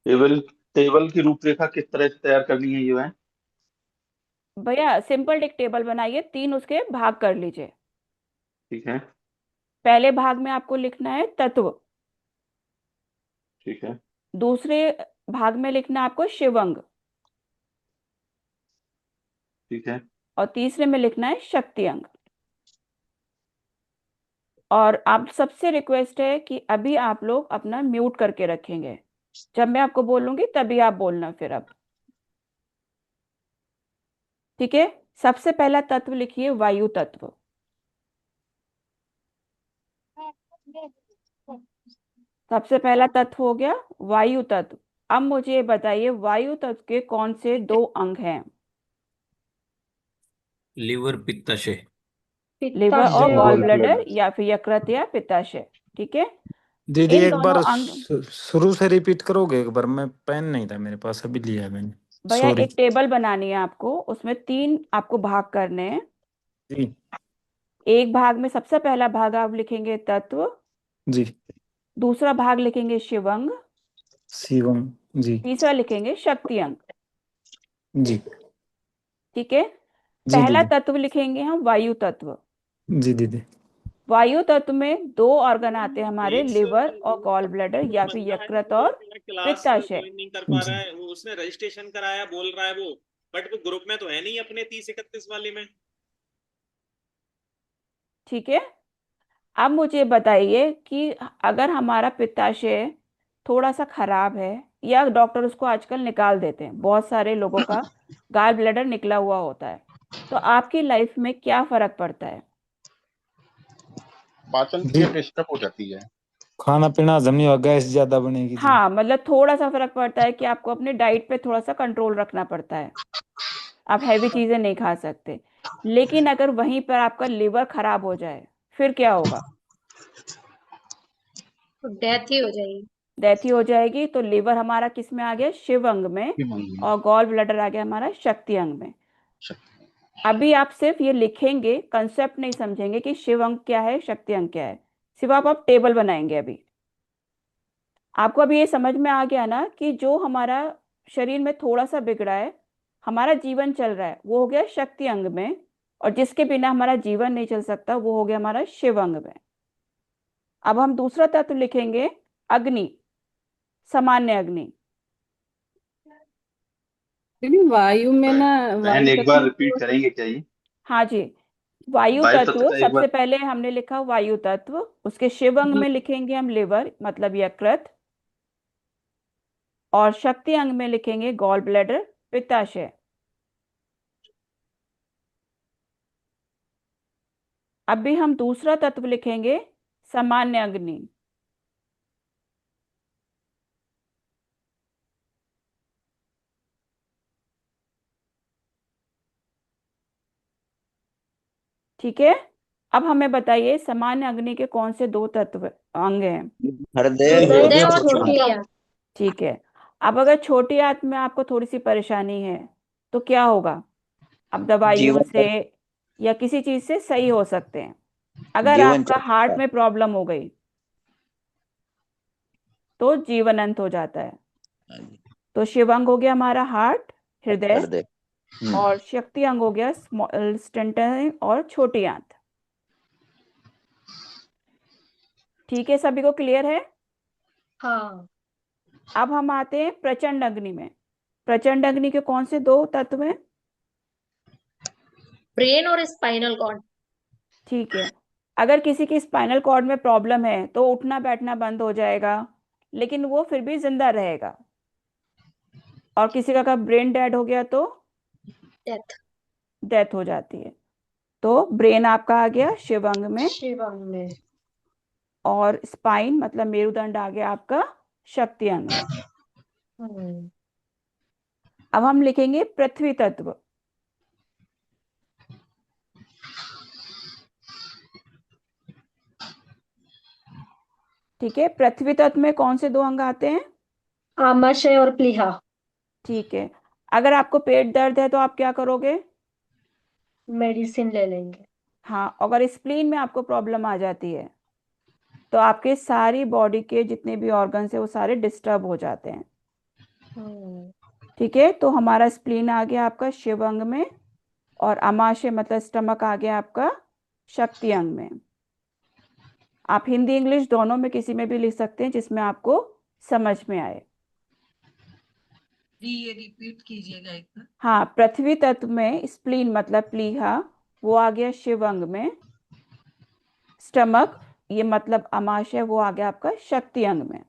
टेबल टेबल की रूपरेखा किस तरह से तैयार करनी है ये है? भैया सिंपल एक टेबल बनाइए, 3 उसके भाग कर लीजिए। ठीक है। पहले भाग में आपको लिखना है तत्व, ठीक है। दूसरे भाग में लिखना है आपको शिव अंग ठीक है। और तीसरे में लिखना है शक्ति अंग। और आप सबसे रिक्वेस्ट है कि अभी आप लोग अपना म्यूट करके रखेंगे, जब मैं आपको बोलूंगी तभी आप बोलना फिर अब। ठीक है, सबसे पहला तत्व लिखिए वायु तत्व। सबसे पहला तत्व हो गया वायु तत्व। अब मुझे ये बताइए वायु तत्व के कौन से 2 अंग हैं? लिवर पित्ताशय। लिवर और पित्ताशय गॉल और ब्लैडर या फिर यकृत या पित्ताशय। ठीक है, दीदी इन एक बार दोनों अंग। शुरू से रिपीट करोगे एक बार? मैं पेन नहीं था मेरे पास, अभी लिया है मैंने। भैया सॉरी एक टेबल बनानी है आपको, उसमें 3 आपको भाग करने हैं। जी। एक भाग में सबसे पहला भाग आप लिखेंगे तत्व, जी। दूसरा भाग लिखेंगे शिवंग, शिवम। जी। तीसरा लिखेंगे शक्ति अंग। जी। ठीक है, जी पहला दीदी। तत्व लिखेंगे हम वायु तत्व। जी दीदी। वायु तत्व में 2 ऑर्गन आते हैं हमारे, एक लिवर सर, और गॉल ब्लैडर वो या फिर बंदा है ना, यकृत वो और अपना क्लास पित्ताशय। ज्वाइन नहीं कर पा रहा जी। है, वो उसने रजिस्ट्रेशन कराया, बोल रहा है वो, बट वो ग्रुप में तो है नहीं अपने 30-31 वाले में। ठीक है, अब मुझे बताइए कि अगर हमारा पित्ताशय थोड़ा सा खराब है, या डॉक्टर उसको आजकल निकाल देते हैं, बहुत सारे लोगों का गॉल ब्लैडर निकला हुआ होता है, तो आपकी लाइफ में क्या फर्क पड़ता है? पाचन जी, क्रिया डिस्टर्ब हो जाती है। खाना पीना हजम नहीं होगा, गैस ज्यादा बनेगी जी। हाँ, मतलब थोड़ा सा फर्क पड़ता है कि आपको अपने डाइट पे थोड़ा सा कंट्रोल रखना पड़ता है, आप हैवी चीजें नहीं खा सकते। लेकिन अगर वहीं पर आपका लिवर खराब हो जाए फिर क्या होगा? तो डेथ ही हो जाएगी। डेथ ही हो जाएगी। तो लिवर हमारा किस में आ गया? शिव अंग में। और गॉल ब्लैडर आ गया हमारा शक्ति अंग में। अभी आप सिर्फ ये लिखेंगे, कंसेप्ट नहीं समझेंगे कि शिव अंग क्या है, शक्ति अंग क्या है। सिर्फ आप टेबल बनाएंगे। अभी आपको अभी ये समझ में आ गया ना कि जो हमारा शरीर में थोड़ा सा बिगड़ा है, हमारा जीवन चल रहा है, वो हो गया शक्ति अंग में। और जिसके बिना हमारा जीवन नहीं चल सकता, वो हो गया हमारा शिव अंग में। अब हम दूसरा तत्व लिखेंगे, अग्नि, सामान्य अग्नि। दीदी वायु में ना, बहन वायु एक तत्व बार रिपीट तो करेंगे क्या ये? हाँ जी, वायु वायु तत्व तत्व का एक सबसे बार। पहले हमने लिखा वायु तत्व। उसके शिव अंग में लिखेंगे हम लिवर, मतलब यकृत। और शक्ति अंग में लिखेंगे गॉल ब्लैडर, पित्ताशय। अभी हम दूसरा तत्व लिखेंगे, सामान्य अग्नि। ठीक है। अब हमें बताइए, सामान्य अग्नि के कौन से दो तत्व अंग हैं? हृदय हृदय और और छोटी छोटी आंत। आंत। ठीक है। अब अगर छोटी आंत में आपको थोड़ी सी परेशानी है तो क्या होगा? अब दवाइयों जीवन से या किसी चीज से सही हो सकते हैं। अगर जीवन आपका चक्र। हार्ट में प्रॉब्लम हो गई तो जीवन अंत हो जाता है। तो शिव अंग हो गया हमारा हार्ट, हृदय। हृदय। और शक्ति अंग हो गया स्मॉल स्टेंटन और छोटी आंत। ठीक है, सभी को क्लियर है? हाँ। अब हम आते हैं प्रचंड अग्नि में। प्रचंड अग्नि के कौन से दो तत्व हैं? ब्रेन और स्पाइनल कॉर्ड। ठीक है। अगर किसी की स्पाइनल कॉर्ड में प्रॉब्लम है तो उठना बैठना बंद हो जाएगा, लेकिन वो फिर भी जिंदा रहेगा। और किसी का ब्रेन डेड हो गया तो डेथ। डेथ हो जाती है। तो ब्रेन आपका आ गया शिव अंग में। शिव अंग में। और स्पाइन मतलब मेरुदंड आ गया आपका शक्ति अंग में। हम्म। अब हम लिखेंगे पृथ्वी तत्व। ठीक है, पृथ्वी तत्व में कौन से दो अंग आते हैं? आमाशय और प्लीहा। ठीक है। अगर आपको पेट दर्द है तो आप क्या करोगे? मेडिसिन ले लेंगे। हाँ, अगर स्प्लीन में आपको प्रॉब्लम आ जाती है तो आपके सारी बॉडी के जितने भी ऑर्गन्स है वो सारे डिस्टर्ब हो जाते हैं। हम्म। ठीक है, तो हमारा स्प्लीन आ गया आपका शिव अंग में। और अमाशय मतलब स्टमक आ गया आपका शक्ति अंग में। आप हिंदी इंग्लिश दोनों में किसी में भी लिख सकते हैं जिसमें आपको समझ में आए। ये रिपीट कीजिएगा एक बार। हाँ, पृथ्वी तत्व में स्प्लीन मतलब प्लीहा, वो आ गया शिव अंग में। स्टमक ये मतलब अमाशय, वो आ गया आपका शक्ति अंग में।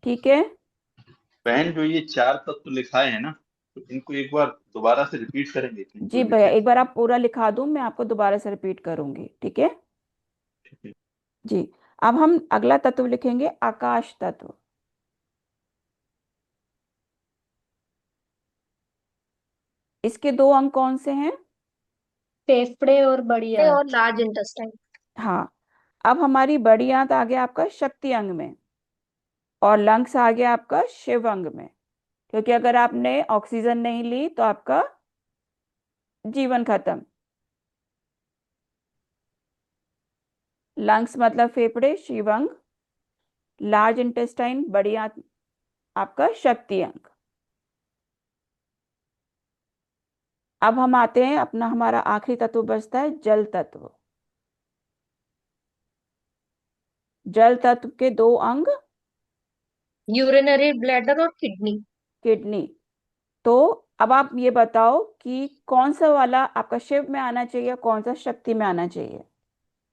ठीक है। बहन जो ये चार तत्व लिखाए हैं ना, तो इनको एक बार दोबारा से रिपीट करेंगे, इनको जी भैया, लिखे। एक बार आप पूरा लिखा दूं, मैं आपको दोबारा से रिपीट करूंगी। ठीक है ठीक है। जी। अब हम अगला तत्व लिखेंगे, आकाश तत्व। इसके दो अंग कौन से हैं? फेफड़े और बड़ी आंत और लार्ज इंटेस्टाइन। हाँ। अब हमारी बड़ी आंत आ गया आपका शक्ति अंग में। और लंग्स आ गया आपका शिव अंग में। क्योंकि अगर आपने ऑक्सीजन नहीं ली तो आपका जीवन खत्म। लंग्स मतलब फेफड़े, शिव अंग। लार्ज इंटेस्टाइन बड़ी आंत आपका शक्ति अंग। अब हम आते हैं अपना, हमारा आखिरी तत्व बचता है जल तत्व। जल तत्व के दो अंग, यूरिनरी ब्लैडर और किडनी। किडनी। तो अब आप ये बताओ कि कौन सा वाला आपका शिव में आना चाहिए, कौन सा शक्ति में आना चाहिए?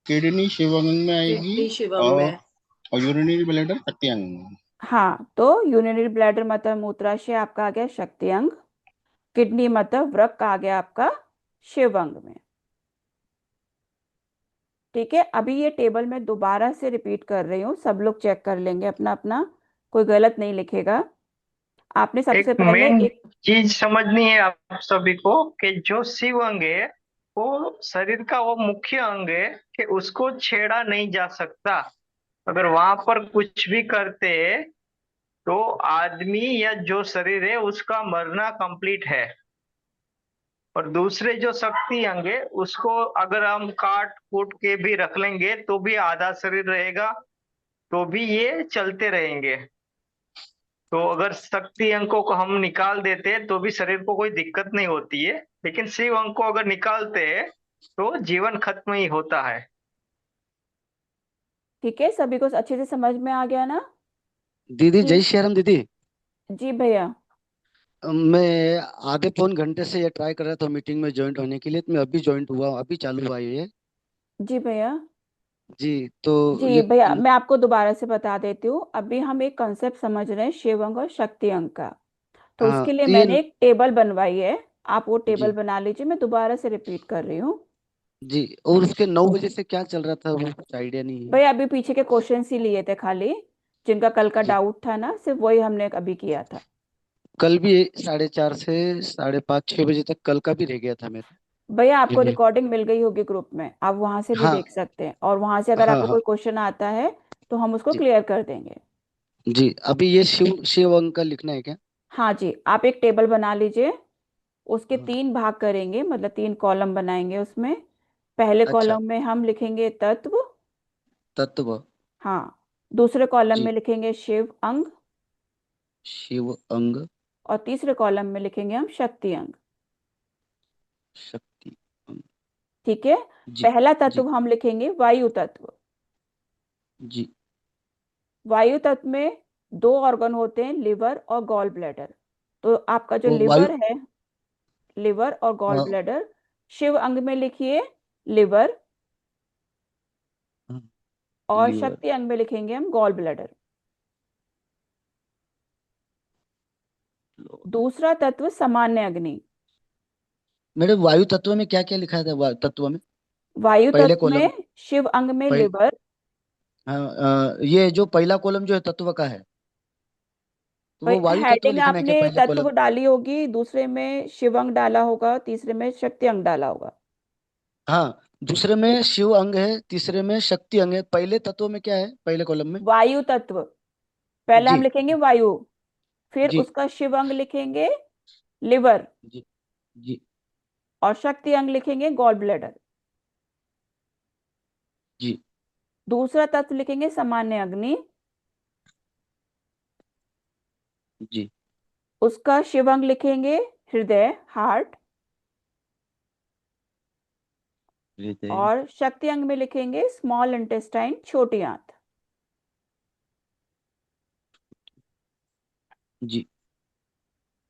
किडनी शिवांग में आएगी। किडनी शिवम में। और यूरिनरी ब्लैडर शक्ति अंग में। हाँ, तो यूरिनरी ब्लैडर मतलब मूत्राशय आपका आ गया शक्ति अंग। किडनी मतलब वृक्क आ गया आपका शिव अंग में। ठीक है, अभी ये टेबल मैं दोबारा से रिपीट कर रही हूँ, सब लोग चेक कर लेंगे अपना अपना, कोई गलत नहीं लिखेगा। आपने सबसे एक पहले मेन एक चीज समझनी है आप सभी को कि जो शिव अंग है वो शरीर का वो मुख्य अंग है कि उसको छेड़ा नहीं जा सकता। अगर वहां पर कुछ भी करते हैं तो आदमी या जो शरीर है उसका मरना कंप्लीट है। और दूसरे जो शक्ति अंग है उसको अगर हम काट कूट के भी रख लेंगे तो भी आधा शरीर रहेगा, तो भी ये चलते रहेंगे। तो अगर शक्ति अंकों को हम निकाल देते हैं तो भी शरीर को कोई दिक्कत नहीं होती है, लेकिन शिव अंक को अगर निकालते हैं तो जीवन खत्म ही होता है। ठीक है, सभी को अच्छे से समझ में आ गया ना? दीदी जी। जय श्री राम दीदी। जी भैया। मैं आधे पौन घंटे से ये ट्राई कर रहा था मीटिंग में ज्वाइंट होने के लिए, तो मैं अभी ज्वाइंट हुआ, अभी चालू हुआ ये। जी भैया। जी तो जी ये भैया, मैं आपको दोबारा से बता देती हूँ। अभी हम एक कंसेप्ट समझ रहे हैं शिव अंग और शक्ति अंग का। तो हाँ उसके लिए मैंने तीन। एक टेबल बनवाई है, आप वो टेबल जी बना लीजिए। मैं दोबारा से रिपीट कर रही हूँ। जी। और उसके 9 बजे से क्या चल रहा था वो कुछ आइडिया नहीं है। भैया अभी पीछे के क्वेश्चंस ही लिए थे खाली, जिनका कल का जी डाउट था ना, सिर्फ वही हमने अभी किया था। कल भी 4:30 से 5:30 6 बजे तक कल का भी रह गया था मेरा। भैया आपको इवनिंग। रिकॉर्डिंग मिल गई होगी ग्रुप में, आप वहां से भी हाँ देख सकते हैं। और वहां से अगर हाँ आपको हाँ। कोई क्वेश्चन आता है तो हम उसको जी क्लियर कर देंगे। जी। अभी ये शिव शिव अंक का लिखना है क्या। हाँ जी, आप एक टेबल बना लीजिए। उसके हाँ, 3 भाग करेंगे, मतलब 3 कॉलम बनाएंगे उसमें। पहले अच्छा। कॉलम में हम लिखेंगे तत्व। तत्व। हाँ। दूसरे कॉलम जी में लिखेंगे शिव अंग। शिव अंग। और तीसरे कॉलम में लिखेंगे हम शक्ति अंग। शक्ति अंग। ठीक है। जी पहला जी तत्व हम लिखेंगे वायु तत्व। जी। वायु तत्व में 2 ऑर्गन होते हैं, लिवर और गॉल ब्लैडर। तो आपका जो वो वायु। लिवर है, लिवर और गॉल हाँ, ब्लैडर, शिव अंग में लिखिए लिवर। हाँ, और लीवर। शक्ति अंग में लिखेंगे हम गॉल ब्लैडर। दूसरा तत्व सामान्य अग्नि। मेरे वायु तत्व में क्या क्या लिखा था वायु तत्व में। वायु पहले तत्व कॉलम। में शिव अंग में पहले। लिवर। हाँ ये जो पहला कॉलम जो है तत्व का है, तो वो वायु तत्व हेडिंग लिखना है क्या आपने पहले तत्व कॉलम। डाली होगी, दूसरे में शिव अंग डाला होगा, तीसरे में शक्ति अंग डाला होगा। हाँ दूसरे में शिव अंग है, तीसरे में शक्ति अंग है, पहले तत्व में क्या है पहले कॉलम में। वायु तत्व पहले हम जी लिखेंगे वायु, फिर जी उसका शिव अंग लिखेंगे लिवर। जी जी और शक्ति अंग लिखेंगे गॉल ब्लैडर। जी दूसरा तत्व लिखेंगे सामान्य अग्नि। जी। उसका शिव अंग लिखेंगे हृदय, हार्ट। हृदय। और शक्ति अंग में लिखेंगे स्मॉल इंटेस्टाइन, छोटी आंत। जी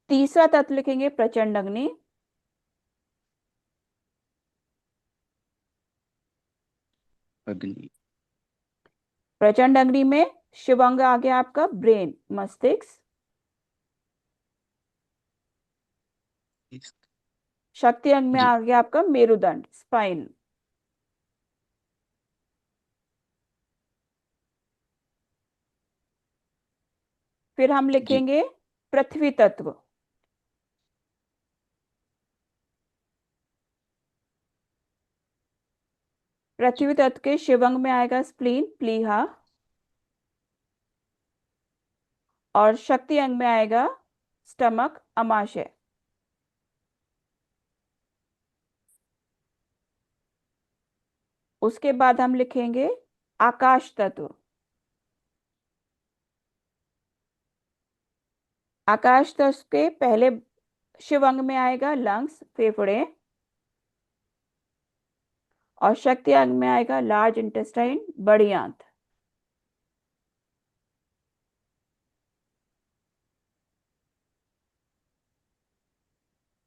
तीसरा तत्व लिखेंगे प्रचंड अग्नि। अग्नि। प्रचंड अग्नि में शिव अंग आ गया आपका ब्रेन, मस्तिष्क। शक्ति अंग में जी आ गया आपका मेरुदंड, स्पाइन। फिर हम जी लिखेंगे पृथ्वी तत्व। पृथ्वी तत्व के शिव अंग में आएगा स्प्लीन, प्लीहा। और शक्ति अंग में आएगा स्टमक, अमाशय। उसके बाद हम लिखेंगे आकाश तत्व। आकाश तत्व के पहले शिव अंग में आएगा लंग्स, फेफड़े। और शक्ति अंग में आएगा लार्ज इंटेस्टाइन, बड़ी आंत।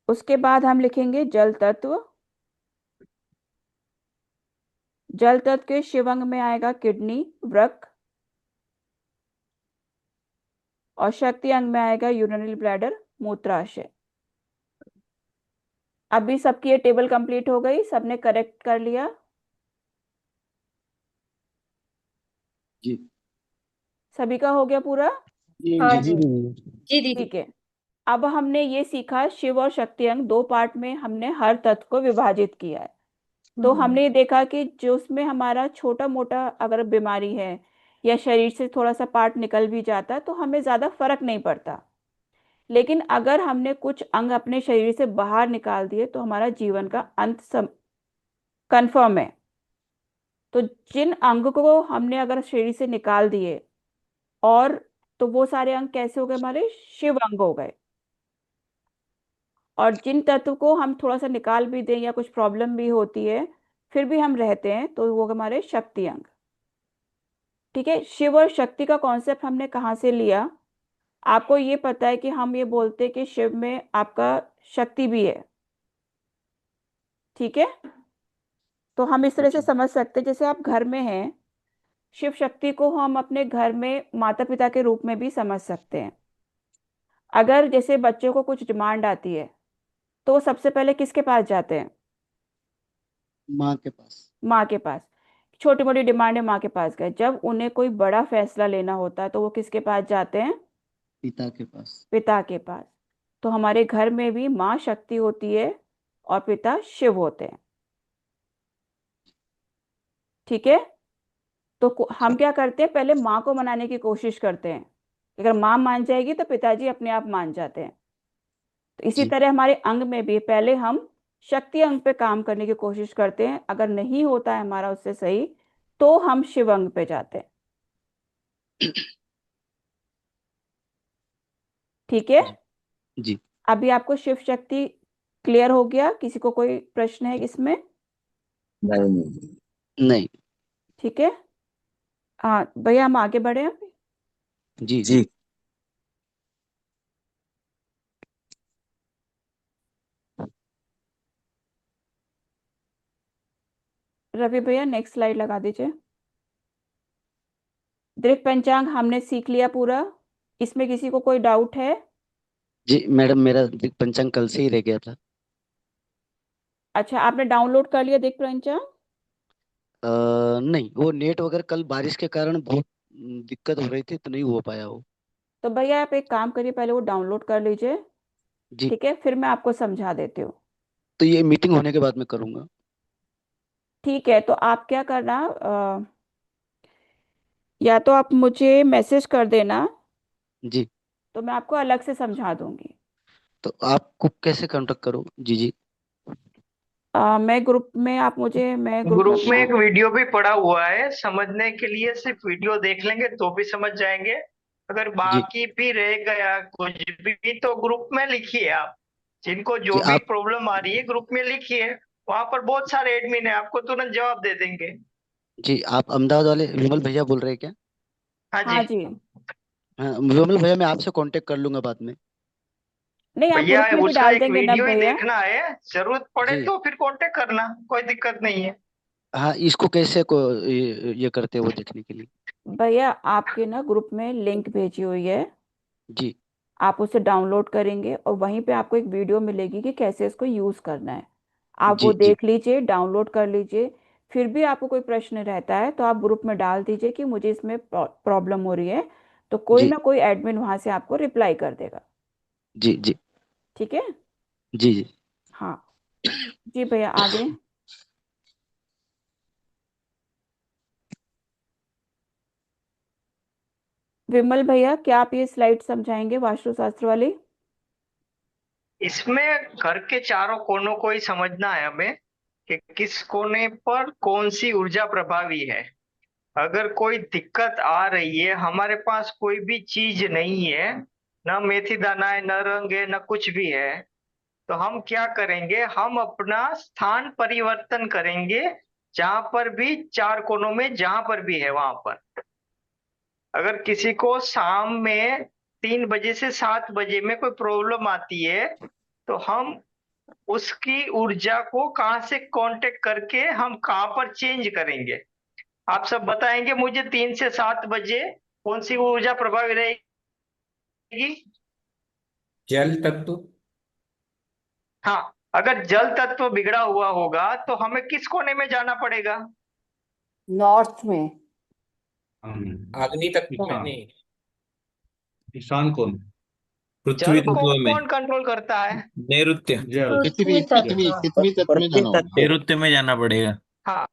उसके बाद हम लिखेंगे जल तत्व। जल तत्व के शिव अंग में आएगा किडनी, वृक्क। और शक्ति अंग में आएगा यूरिनरी ब्लैडर, मूत्राशय। अभी सबकी ये टेबल कंप्लीट हो गई, सबने करेक्ट कर लिया। जी। सभी का हो गया पूरा। हाँ जी जी जी दीदी। ठीक है। अब हमने ये सीखा शिव और शक्ति अंग दो पार्ट में हमने हर तत्व को विभाजित किया है। तो हमने ये देखा कि जो उसमें हमारा छोटा मोटा अगर बीमारी है या शरीर से थोड़ा सा पार्ट निकल भी जाता है तो हमें ज्यादा फर्क नहीं पड़ता। लेकिन अगर हमने कुछ अंग अपने शरीर से बाहर निकाल दिए तो हमारा जीवन का अंत कंफर्म है। तो जिन अंग को हमने अगर शरीर से निकाल दिए और तो वो सारे अंग कैसे हो गए हमारे शिव अंग हो गए। और जिन तत्व को हम थोड़ा सा निकाल भी दें या कुछ प्रॉब्लम भी होती है फिर भी हम रहते हैं तो वो हमारे शक्ति अंग। ठीक है। शिव और शक्ति का कॉन्सेप्ट हमने कहाँ से लिया। आपको ये पता है कि हम ये बोलते हैं कि शिव में आपका शक्ति भी है। ठीक है। तो हम इस तरह से समझ सकते हैं जैसे आप घर में हैं, शिव शक्ति को हम अपने घर में माता पिता के रूप में भी समझ सकते हैं। अगर जैसे बच्चों को कुछ डिमांड आती है तो वो सबसे पहले किसके पास जाते हैं? माँ के पास। माँ के पास। छोटी मोटी डिमांड है माँ के पास गए। जब उन्हें कोई बड़ा फैसला लेना होता है तो वो किसके पास जाते हैं? पिता के पास। पिता के पास। तो हमारे घर में भी माँ शक्ति होती है और पिता शिव होते हैं। ठीक है। तो हम क्या करते हैं पहले माँ को मनाने की कोशिश करते हैं। अगर माँ मान जाएगी तो पिताजी अपने आप मान जाते हैं। तो इसी जी तरह हमारे अंग में भी पहले हम शक्ति अंग पे काम करने की कोशिश करते हैं। अगर नहीं होता है हमारा उससे सही तो हम शिव अंग पे जाते हैं। ठीक है। जी अभी आपको शिव शक्ति क्लियर हो गया? किसी को कोई प्रश्न है इसमें? नहीं। ठीक है। हाँ भैया हम आगे बढ़े अभी। जी जी रवि भैया नेक्स्ट स्लाइड लगा दीजिए। दृक पंचांग हमने सीख लिया पूरा। इसमें किसी को कोई डाउट है? जी मैडम, मेरा पंचांग कल से ही रह गया था। अच्छा आपने डाउनलोड कर लिया दृक पंचांग? नहीं, वो नेट वगैरह कल बारिश के कारण बहुत दिक्कत हो रही थी तो नहीं हो पाया वो। तो भैया आप एक काम करिए पहले वो डाउनलोड कर लीजिए। जी, ठीक है फिर मैं आपको समझा देती हूँ। तो ये मीटिंग होने के बाद मैं करूँगा। ठीक है। तो आप क्या करना या तो आप मुझे मैसेज कर देना जी, तो मैं आपको अलग से समझा दूंगी। तो आपको कैसे कांटेक्ट करूँ? जी जी मैं ग्रुप में आप मुझे मैं ग्रुप में ग्रुप में अपना एक वीडियो भी पड़ा हुआ है, समझने के लिए सिर्फ वीडियो देख लेंगे तो भी समझ जाएंगे। अगर जी बाकी भी रह गया कुछ भी तो ग्रुप में लिखिए आप, जिनको जी जो भी आप प्रॉब्लम आ रही है ग्रुप में लिखिए। वहां पर बहुत सारे एडमिन है, आपको तुरंत जवाब दे देंगे। जी आप अहमदाबाद वाले विमल भैया बोल रहे हैं क्या? हाँ जी। हाँ जी। हाँ विमल भैया, मैं आपसे कांटेक्ट कर लूंगा बाद में। नहीं आप भैया ग्रुप में भी उसका डाल एक देंगे ना वीडियो ही भैया। देखना है, जरूरत पड़े जी तो फिर कांटेक्ट करना, कोई दिक्कत नहीं है। हाँ, इसको कैसे ये करते हैं वो देखने के लिए। भैया आपके ना ग्रुप में लिंक भेजी हुई है। जी आप उसे डाउनलोड करेंगे और वहीं पे आपको एक वीडियो मिलेगी कि कैसे इसको यूज़ करना है। आप वो जी जी देख लीजिए डाउनलोड कर लीजिए। फिर भी आपको कोई प्रश्न रहता है तो आप ग्रुप में डाल दीजिए कि मुझे इसमें प्रॉब्लम हो रही है। तो कोई जी ना कोई एडमिन वहां से आपको रिप्लाई कर देगा। जी जी ठीक है। जी जी हाँ जी भैया आगे। विमल भैया क्या आप ये स्लाइड समझाएंगे वास्तुशास्त्र वाली? इसमें घर के चारों कोनों को ही समझना है हमें कि किस कोने पर कौन सी ऊर्जा प्रभावी है। अगर कोई दिक्कत आ रही है, हमारे पास कोई भी चीज नहीं है, न मेथी दाना है, न रंग है, न कुछ भी है, तो हम क्या करेंगे, हम अपना स्थान परिवर्तन करेंगे। जहां पर भी चार कोनों में जहां पर भी है वहां पर, अगर किसी को शाम में 3 बजे से 7 बजे में कोई प्रॉब्लम आती है तो हम उसकी ऊर्जा को कहाँ से कांटेक्ट करके हम कहाँ पर चेंज करेंगे। आप सब बताएंगे मुझे 3 से 7 बजे कौन सी ऊर्जा प्रभावी रहेगी। जल तत्व। हाँ, अगर जल तत्व बिगड़ा हुआ होगा तो हमें किस कोने में जाना पड़ेगा। नॉर्थ में। अग्नि तत्व में नहीं। ईशान कौन? पृथ्वी जल को तत्व में कौन कंट्रोल करता है? नैऋत्य। जल। पृथ्वी तत्व। पृथ्वी तत्व। नैऋत्य में जाना पड़ेगा। हाँ,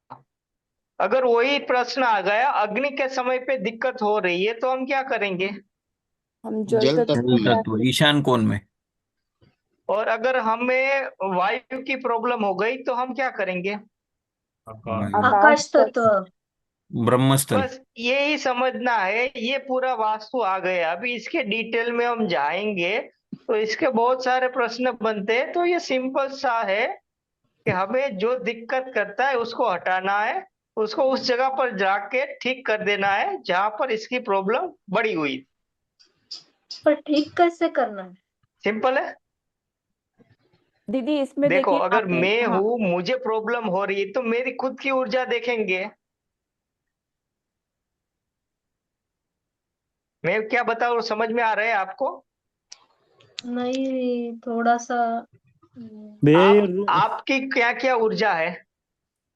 अगर वही प्रश्न आ गया अग्नि के समय पे दिक्कत हो रही है तो हम क्या करेंगे? हम जल जल तत्व तत्व जल में तत्व ईशान कोण में। और अगर हमें वायु की प्रॉब्लम हो गई तो हम क्या करेंगे? आकाश तत्व। ब्रह्मस्थल। बस यही समझना है, ये पूरा वास्तु आ गया। अभी इसके डिटेल में हम जाएंगे तो इसके बहुत सारे प्रश्न बनते हैं। तो ये सिंपल सा है कि हमें जो दिक्कत करता है उसको हटाना है, उसको उस जगह पर जाके ठीक कर देना है जहां पर इसकी प्रॉब्लम बड़ी हुई। पर ठीक कैसे करना है? सिंपल है। दीदी इसमें देखो, देखिए अगर आपने, मैं हाँ, हूं, मुझे प्रॉब्लम हो रही है तो मेरी खुद की ऊर्जा देखेंगे। मैं क्या बताऊं, समझ में आ रहा है आपको? नहीं, थोड़ा सा। भैया आपकी क्या क्या ऊर्जा है?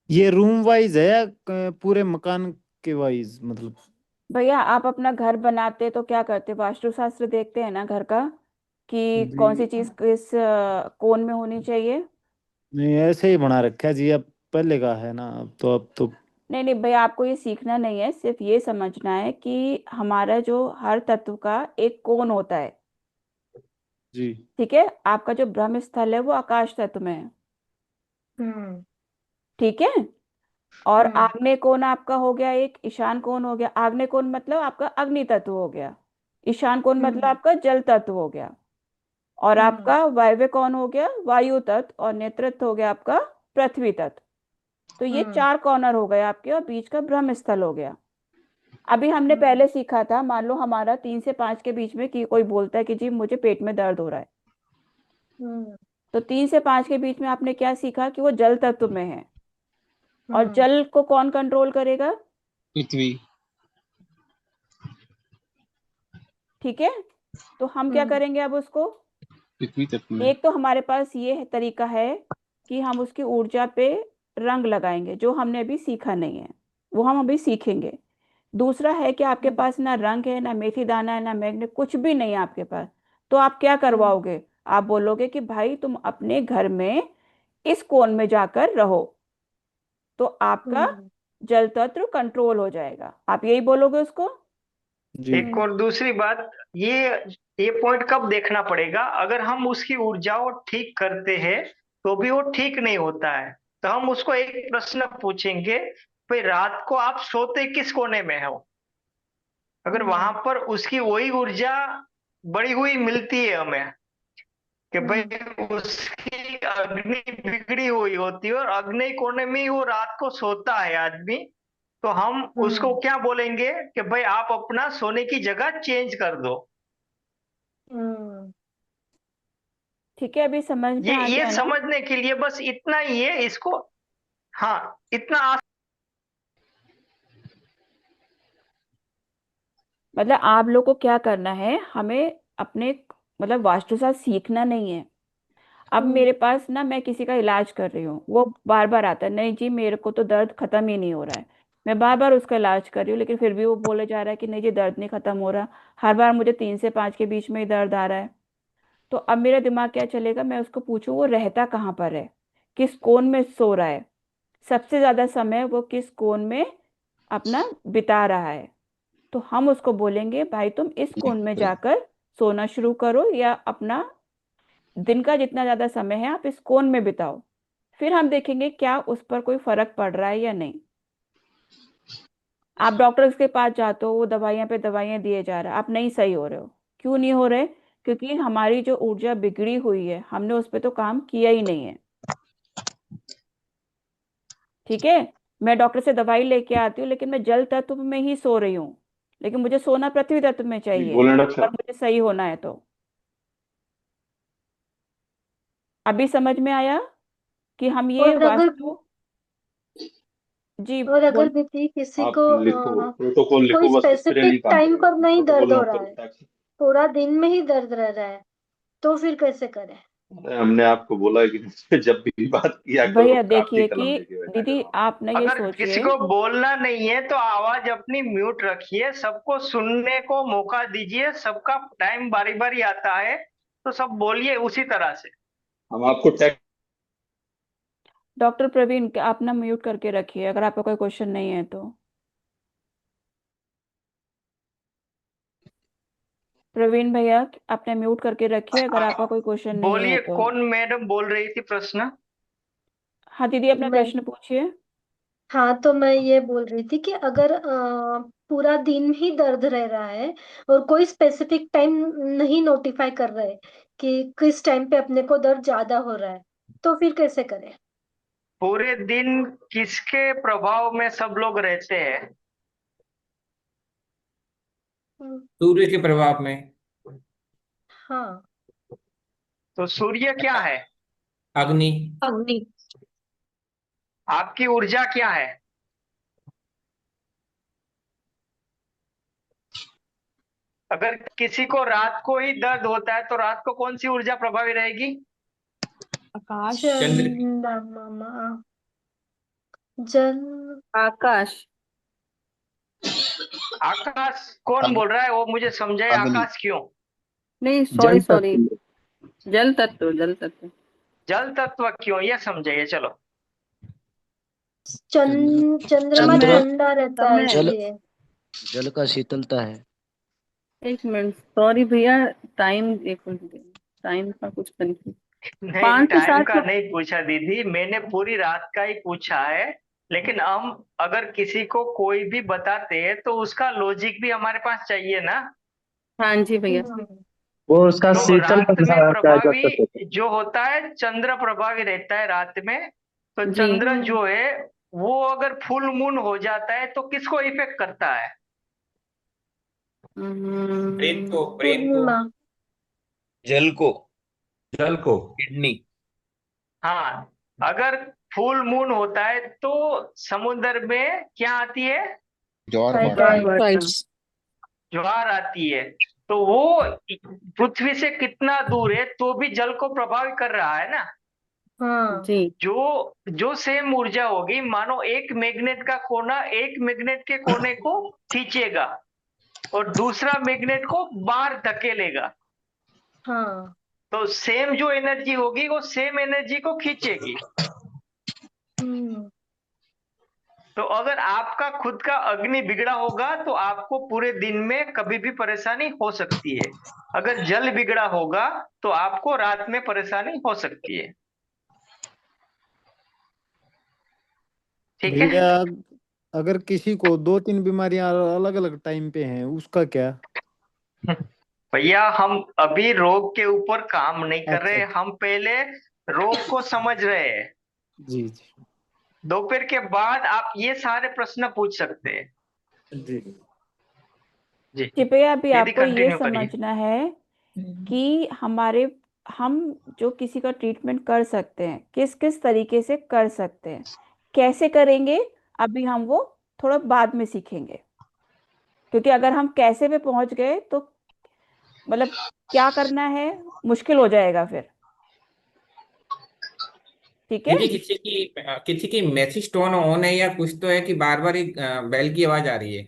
ये रूम वाइज है या पूरे मकान के वाइज मतलब? भैया आप अपना घर बनाते तो क्या करते, वास्तुशास्त्र देखते हैं ना घर का, कि कौन सी जी चीज किस कोण में होनी चाहिए। नहीं, ऐसे ही बना रखा है जी, अब पहले का है ना, अब तो नहीं नहीं भैया, आपको ये सीखना नहीं है, सिर्फ ये समझना है कि हमारा जो हर तत्व का एक कोण होता है। जी। ठीक है, आपका जो ब्रह्म स्थल है वो आकाश तत्व में है। हम्म। ठीक है, और हम्म। आग्नेय कोण आपका हो गया, एक ईशान कोण हो गया। आग्नेय कोण मतलब आपका अग्नि तत्व हो गया, ईशान कोण मतलब हम्म। आपका जल तत्व हो गया, और हम्म। आपका वायव्य कोण हो गया वायु तत्व, और नेतृत्व हो गया आपका पृथ्वी तत्व। तो ये हम्म। 4 कॉर्नर हो गए आपके, और बीच का ब्रह्म स्थल हो गया। अभी हमने पहले सीखा था, मान लो हमारा 3 से 5 के बीच में कि कोई बोलता है कि जी मुझे पेट में दर्द हो रहा है, हम्म। तो 3 से 5 के बीच में आपने क्या सीखा कि वो जल तत्व में है। और हम्म। जल को कौन कंट्रोल करेगा? पृथ्वी। ठीक है, तो हम क्या करेंगे अब उसको, पृथ्वी तत्व में। एक तो हमारे पास ये तरीका है कि हम उसकी ऊर्जा पे रंग लगाएंगे, जो हमने अभी सीखा नहीं है, वो हम अभी सीखेंगे। दूसरा है कि आपके पास ना रंग है, ना मेथी दाना है, ना मैग्नेट, कुछ भी नहीं है आपके पास। तो आप क्या करवाओगे, आप बोलोगे कि भाई तुम अपने घर में इस कोण में जाकर रहो, तो आपका जल तत्व कंट्रोल हो जाएगा। आप यही बोलोगे उसको। जी एक और दूसरी बात, ये पॉइंट कब देखना पड़ेगा? अगर हम उसकी ऊर्जा को ठीक करते हैं तो भी वो ठीक नहीं होता है, तो हम उसको एक प्रश्न पूछेंगे, भाई रात को आप सोते किस कोने में हो? अगर वहां पर उसकी वही ऊर्जा बढ़ी हुई मिलती है हमें कि भाई उसकी अग्नि बिगड़ी हुई होती है और अग्नि कोने में ही वो रात को सोता है आदमी, तो हम उसको क्या बोलेंगे कि भाई आप अपना सोने की जगह चेंज कर दो। ठीक है, अभी समझ में आ ये गया ना? समझने के लिए बस इतना ही है इसको। हाँ, इतना मतलब आप लोग को क्या करना है, हमें अपने मतलब वास्तुशास्त्र सीखना नहीं है। अब मेरे पास ना, मैं किसी का इलाज कर रही हूँ, वो बार बार आता है, नहीं जी मेरे को तो दर्द खत्म ही नहीं हो रहा है। मैं बार बार उसका इलाज कर रही हूँ, लेकिन फिर भी वो बोले जा रहा है कि नहीं जी दर्द नहीं खत्म हो रहा, हर बार मुझे 3 से 5 के बीच में ही दर्द आ रहा है। तो अब मेरा दिमाग क्या चलेगा, मैं उसको पूछूं वो रहता कहाँ पर है, किस कोण में सो रहा है, सबसे ज्यादा समय वो किस कोण में अपना बिता रहा है। तो हम उसको बोलेंगे भाई तुम इस कोण में जाकर सोना शुरू करो, या अपना दिन का जितना ज्यादा समय है आप इस कोण में बिताओ। फिर हम देखेंगे क्या उस पर कोई फर्क पड़ रहा है या नहीं। आप डॉक्टर्स के पास जाते हो, वो दवाइयां पे दवाइयां दिए जा रहा है, आप नहीं सही हो रहे हो। क्यों नहीं हो रहे? क्योंकि हमारी जो ऊर्जा बिगड़ी हुई है, हमने उस पर तो काम किया ही नहीं है। ठीक है, मैं डॉक्टर से दवाई लेके आती हूँ, लेकिन मैं जल तत्व में ही सो रही हूँ, लेकिन मुझे सोना पृथ्वी तत्व में जी चाहिए बोलें डॉक्टर अगर साहब। मुझे सही होना है तो। अभी समझ में आया कि हम ये और अगर वास्तु, जी और अगर बोल, दीदी किसी आप को लिखो, प्रोटोकॉल कोई लिखो, बस इस पर नहीं स्पेसिफिक काम टाइम पर करेगा, नहीं दर्द प्रोटोकॉल हो नोट रहा करो है, ताकि। पूरा दिन में ही दर्द रह रहा है, तो फिर कैसे करें? अरे हमने आपको बोला कि मुझसे जब भी बात किया करो भैया कापी देखिए कलम कि लेके बैठा दीदी करो। आप ना ये अगर किसी सोचिए। को बोलना नहीं है तो आवाज अपनी म्यूट रखिए, सबको सुनने को मौका दीजिए, सबका टाइम बारी बारी आता है तो सब बोलिए उसी तरह से। हम आपको टैग डॉक्टर प्रवीण आप ना म्यूट करके रखिए अगर आपका कोई क्वेश्चन नहीं है तो। प्रवीण भैया आपने म्यूट करके रखिए अगर आपका कोई क्वेश्चन नहीं है बोलिए, तो। कौन मैडम बोल रही थी प्रश्न? हाँ दीदी अपना मैं प्रश्न पूछिए। हाँ, तो मैं ये बोल रही थी कि अगर पूरा दिन ही दर्द रह रहा है और कोई स्पेसिफिक टाइम नहीं नोटिफाई कर रहा है कि किस टाइम पे अपने को दर्द ज्यादा हो रहा है, तो फिर कैसे करें? पूरे दिन किसके प्रभाव में सब लोग रहते हैं? हम्म, सूर्य के प्रभाव में। हाँ। तो सूर्य क्या है? अग्नि। अग्नि। आपकी ऊर्जा क्या है? अगर किसी को रात को ही दर्द होता है तो रात को कौन सी ऊर्जा प्रभावी रहेगी? आकाश। चंद्र की। चंद्रमा। जल। आकाश। आकाश कौन बोल रहा है वो मुझे समझाए, अग्नि। आकाश क्यों? नहीं जल सॉरी सॉरी, तत्व। जल तत्व जल तत्व। जल तत्व क्यों, ये समझाइए चलो। चंद्रमा समय। चंद्र ठंडा रहता है समय। जल इसलिए। जल का शीतलता है। एक मिनट सॉरी भैया, टाइम एक मिनट, टाइम का कुछ कंफ्यूज। नहीं, 5 से 7 टाइम का तो। नहीं पूछा दीदी, मैंने पूरी रात का ही पूछा है। लेकिन हम अगर किसी को कोई भी बताते हैं तो उसका लॉजिक भी हमारे पास चाहिए ना। हाँ जी भैया। वो उसका तो शीतल रात में रहता है जब तक। प्रभावी जो होता है, चंद्र प्रभावी रहता है रात में। तो जी। चंद्र जो है वो अगर फुल मून हो जाता है तो किसको इफेक्ट करता है? ब्रेन को, ब्रेन को। पूर्णिमा। जल को। जल को। किडनी। हाँ, अगर फुल मून होता है तो समुद्र में क्या आती है? ज्वार भाटा। टाइटानिक। राइट्स। ज्वार आती है। तो वो पृथ्वी से कितना दूर है तो भी जल को प्रभावित कर रहा है ना। हाँ। जी। जो जो सेम ऊर्जा होगी, मानो एक मैग्नेट का कोना एक मैग्नेट के कोने को खींचेगा और दूसरा मैग्नेट को बाहर धकेलेगा। हाँ। तो सेम जो एनर्जी होगी वो सेम एनर्जी को खींचेगी। हम्म। तो अगर आपका खुद का अग्नि बिगड़ा होगा तो आपको पूरे दिन में कभी भी परेशानी हो सकती है। अगर जल बिगड़ा होगा तो आपको रात में परेशानी हो सकती है। ठीक है। भैया अगर किसी को 2-3 बीमारियां अलग अलग टाइम पे हैं उसका क्या? भैया हम अभी रोग के ऊपर काम नहीं कर अच्छा रहे, अच्छा। हम पहले रोग को समझ रहे हैं। जी जी। दोपहर के बाद आप ये सारे प्रश्न पूछ सकते हैं। जी जी जी भैया अभी दीदी आपको ये कंटिन्यू करिए। समझना है कि हम जो किसी का ट्रीटमेंट कर सकते हैं किस किस तरीके से कर सकते हैं, कैसे करेंगे, अभी हम वो थोड़ा बाद में सीखेंगे। क्योंकि अगर हम कैसे पे पहुंच गए तो मतलब क्या करना है मुश्किल हो जाएगा फिर। ठीक है। दीदी किसी की मैसेज टोन ऑन है या कुछ तो है कि बार बार बेल की आवाज आ रही है।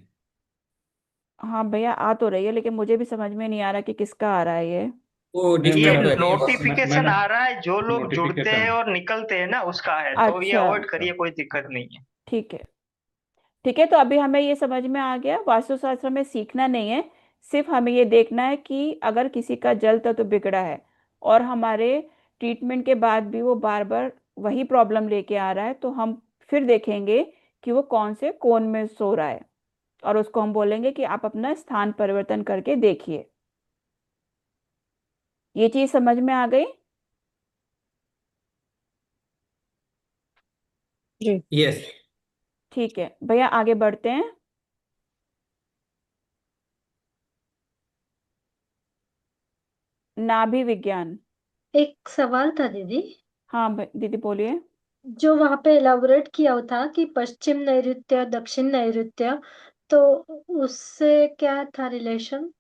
हाँ भैया आ तो रही है लेकिन मुझे भी समझ में नहीं आ रहा कि किसका आ रहा है ये। वो ये डिस्टर्ब कर रही है नोटिफिकेशन आ रहा है, जो लोग जुड़ते हैं नोटिफिकेशन। और निकलते हैं ना उसका है, तो ये अच्छा अवॉइड करिए, कोई दिक्कत नहीं है। ठीक है। ठीक है तो अभी हमें ये समझ में आ गया वास्तुशास्त्र में सीखना नहीं है, सिर्फ हमें ये देखना है कि अगर किसी का जल तत्व बिगड़ा है और हमारे ट्रीटमेंट के बाद भी वो बार बार वही प्रॉब्लम लेके आ रहा है तो हम फिर देखेंगे कि वो कौन से कोण में सो रहा है और उसको हम बोलेंगे कि आप अपना स्थान परिवर्तन करके देखिए। ये चीज समझ में आ गई। जी। यस। ठीक है भैया आगे बढ़ते हैं। नाभि विज्ञान। एक सवाल था दीदी, हाँ दीदी बोलिए। जो वहां पे एलाबोरेट किया हुआ था कि पश्चिम नैऋत्य दक्षिण नैऋत्य, तो उससे क्या था रिलेशन?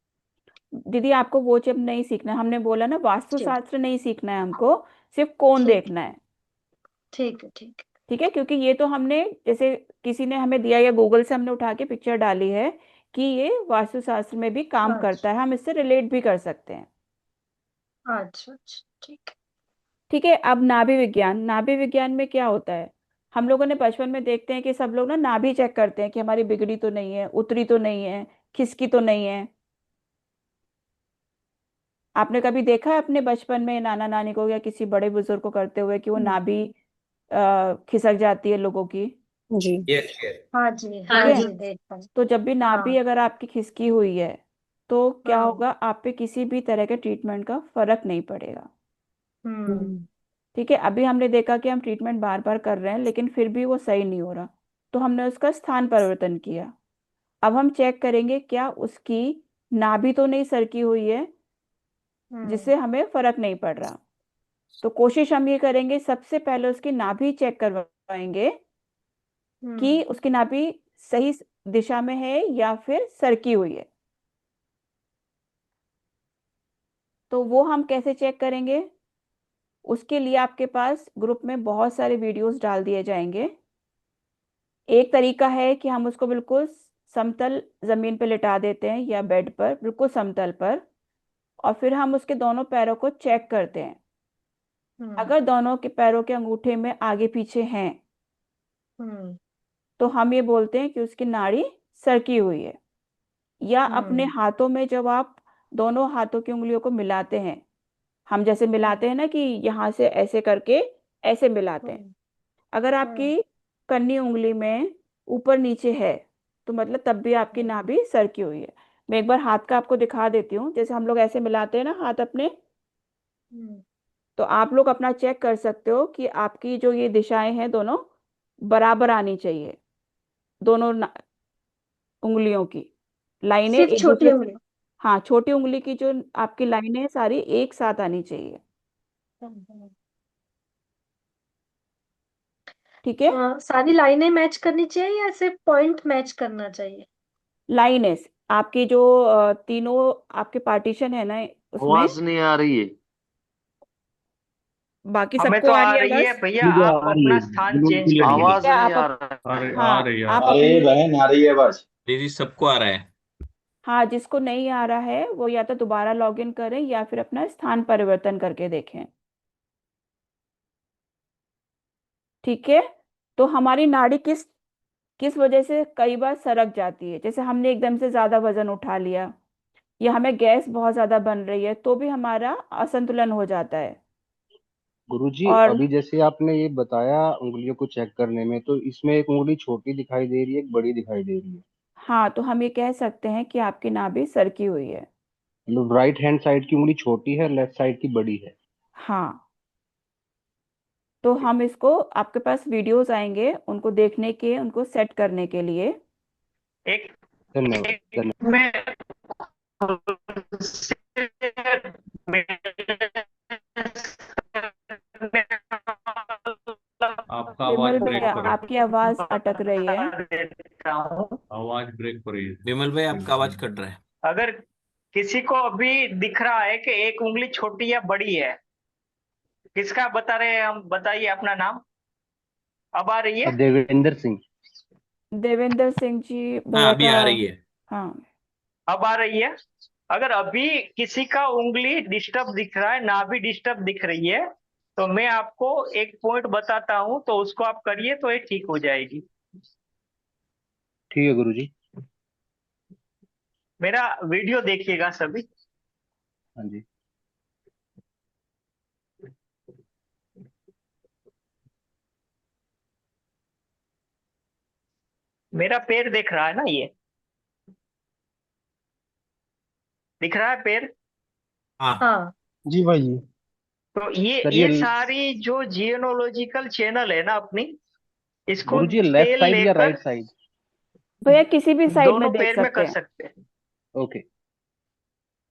दीदी आपको वो जब नहीं सीखना, हमने बोला ना ठीक वास्तुशास्त्र नहीं सीखना है हमको, सिर्फ कोण ठीक देखना है। ठीक है ठीक है। ठीक है, क्योंकि ये तो हमने जैसे किसी ने हमें दिया या गूगल से हमने उठा के पिक्चर डाली है कि ये वास्तुशास्त्र में भी काम करता अच्छा है, हम इससे रिलेट भी कर सकते हैं। अच्छा अच्छा ठीक है। ठीक है, अब नाभि विज्ञान, नाभि विज्ञान में क्या होता है, हम लोगों ने बचपन में देखते हैं कि सब लोग ना नाभि चेक करते हैं कि हमारी बिगड़ी तो नहीं है, उतरी तो नहीं है, खिसकी तो नहीं है। आपने कभी देखा है अपने बचपन में नाना नानी को या किसी बड़े बुजुर्ग को करते हुए कि वो नाभि खिसक जाती है लोगों की? जी। Yes yes. ठीक हाँ है, जी देख पाए। तो जब भी नाभि हाँ अगर आपकी खिसकी हुई है तो क्या हाँ। होगा, आप पे किसी भी तरह के ट्रीटमेंट का फर्क नहीं पड़ेगा। हम्म ठीक है, अभी हमने देखा कि हम ट्रीटमेंट बार बार कर रहे हैं लेकिन फिर भी वो सही नहीं हो रहा, तो हमने उसका स्थान परिवर्तन किया। अब हम चेक करेंगे क्या उसकी नाभि तो नहीं सरकी हुई है हम्म जिससे हमें फर्क नहीं पड़ रहा। तो कोशिश हम ये करेंगे, सबसे पहले उसकी नाभि चेक करवाएंगे हम्म कि उसकी नाभि सही दिशा में है या फिर सरकी हुई है। तो वो हम कैसे चेक करेंगे, उसके लिए आपके पास ग्रुप में बहुत सारे वीडियोस डाल दिए जाएंगे। एक तरीका है कि हम उसको बिल्कुल समतल जमीन पर लिटा देते हैं या बेड पर बिल्कुल समतल पर, और फिर हम उसके दोनों पैरों को चेक करते हैं। हम्म अगर दोनों के पैरों के अंगूठे में आगे पीछे हैं हम्म तो हम ये बोलते हैं कि उसकी नाड़ी सरकी हुई है। या अपने हम्म हाथों में जब आप दोनों हाथों की उंगलियों को मिलाते हैं, हम जैसे मिलाते हैं ना कि यहाँ से ऐसे करके ऐसे मिलाते हैं, हम्म अगर हम्म आपकी कन्नी उंगली में ऊपर नीचे है तो मतलब तब भी आपकी नाभि सरकी हुई है। मैं एक बार हाथ का आपको दिखा देती हूँ, जैसे हम लोग ऐसे मिलाते हैं ना हाथ अपने, हम्म तो आप लोग अपना चेक कर सकते हो कि आपकी जो ये दिशाएं हैं दोनों बराबर आनी चाहिए, दोनों उंगलियों की लाइनें सिर्फ एक छोटी दूसरे से, उंगली। हाँ छोटी उंगली की जो आपकी लाइनें हैं सारी एक साथ आनी चाहिए। हम्म। ठीक है, सारी लाइनें मैच करनी चाहिए या सिर्फ पॉइंट मैच करना चाहिए? लाइनें आपकी जो तीनों आपके पार्टीशन है ना उसमें, आवाज नहीं आ रही है। बाकी हमें सबको तो आ आ रही है रही है बस? भैया, मुझे आप आ रही अपना है, स्थान बिल्कुल चेंज क्लियर करिए। नहीं ठीक है, आप आ हाँ रही आप अरे अपनी, बहन आ रही है बस। दीदी सबको आ रहा है। हाँ जिसको नहीं आ रहा है वो या तो दोबारा लॉगिन करें या फिर अपना स्थान परिवर्तन करके देखें। ठीक है, तो हमारी नाड़ी किस किस वजह से कई बार सरक जाती है, जैसे हमने एकदम से ज्यादा वजन उठा लिया या हमें गैस बहुत ज्यादा बन रही है तो भी हमारा असंतुलन हो जाता है। गुरुजी, और अभी जैसे आपने ये बताया उंगलियों को चेक करने में, तो इसमें एक उंगली छोटी दिखाई दे रही है, एक बड़ी दिखाई दे रही है। हाँ, तो हम ये कह सकते हैं कि आपकी नाभि सरकी हुई है। मतलब राइट हैंड साइड की उंगली छोटी है, लेफ्ट साइड की बड़ी है। हाँ, तो हम इसको, आपके पास वीडियोस आएंगे उनको देखने के, उनको सेट करने के लिए। एक धन्यवाद धन्यवाद। में आपका आवाज विमल ब्रेक भैया हो रहा आपकी आवाज अटक रही है। देता हूँ। है, आवाज ब्रेक हो रही है विमल भाई, आपका आवाज कट रहा है। अगर किसी को अभी दिख रहा है कि एक उंगली छोटी या बड़ी है, किसका बता रहे हैं हम, बताइए अपना नाम। अब आ रही है? देवेंद्र सिंह। देवेंद्र सिंह जी हाँ भैया अभी का। आ रही है। हाँ, अब आ रही है? अगर अभी किसी का उंगली डिस्टर्ब दिख रहा है, नाभि डिस्टर्ब दिख रही है, तो मैं आपको एक पॉइंट बताता हूं, तो उसको आप करिए तो ये ठीक हो जाएगी। ठीक है गुरुजी। मेरा वीडियो देखिएगा सभी। हाँ जी। मेरा पैर देख रहा है ना, ये दिख रहा है पैर? हाँ हाँ जी भाई जी। तो ये सर ये सारी जो जियोनोलॉजिकल चैनल है ना अपनी, इसको गुरुजी, लेफ्ट तेल साइड या राइट लेकर साइड? भैया किसी भी साइड में दोनों देख पैर में सकते कर हैं। सकते हैं। ओके।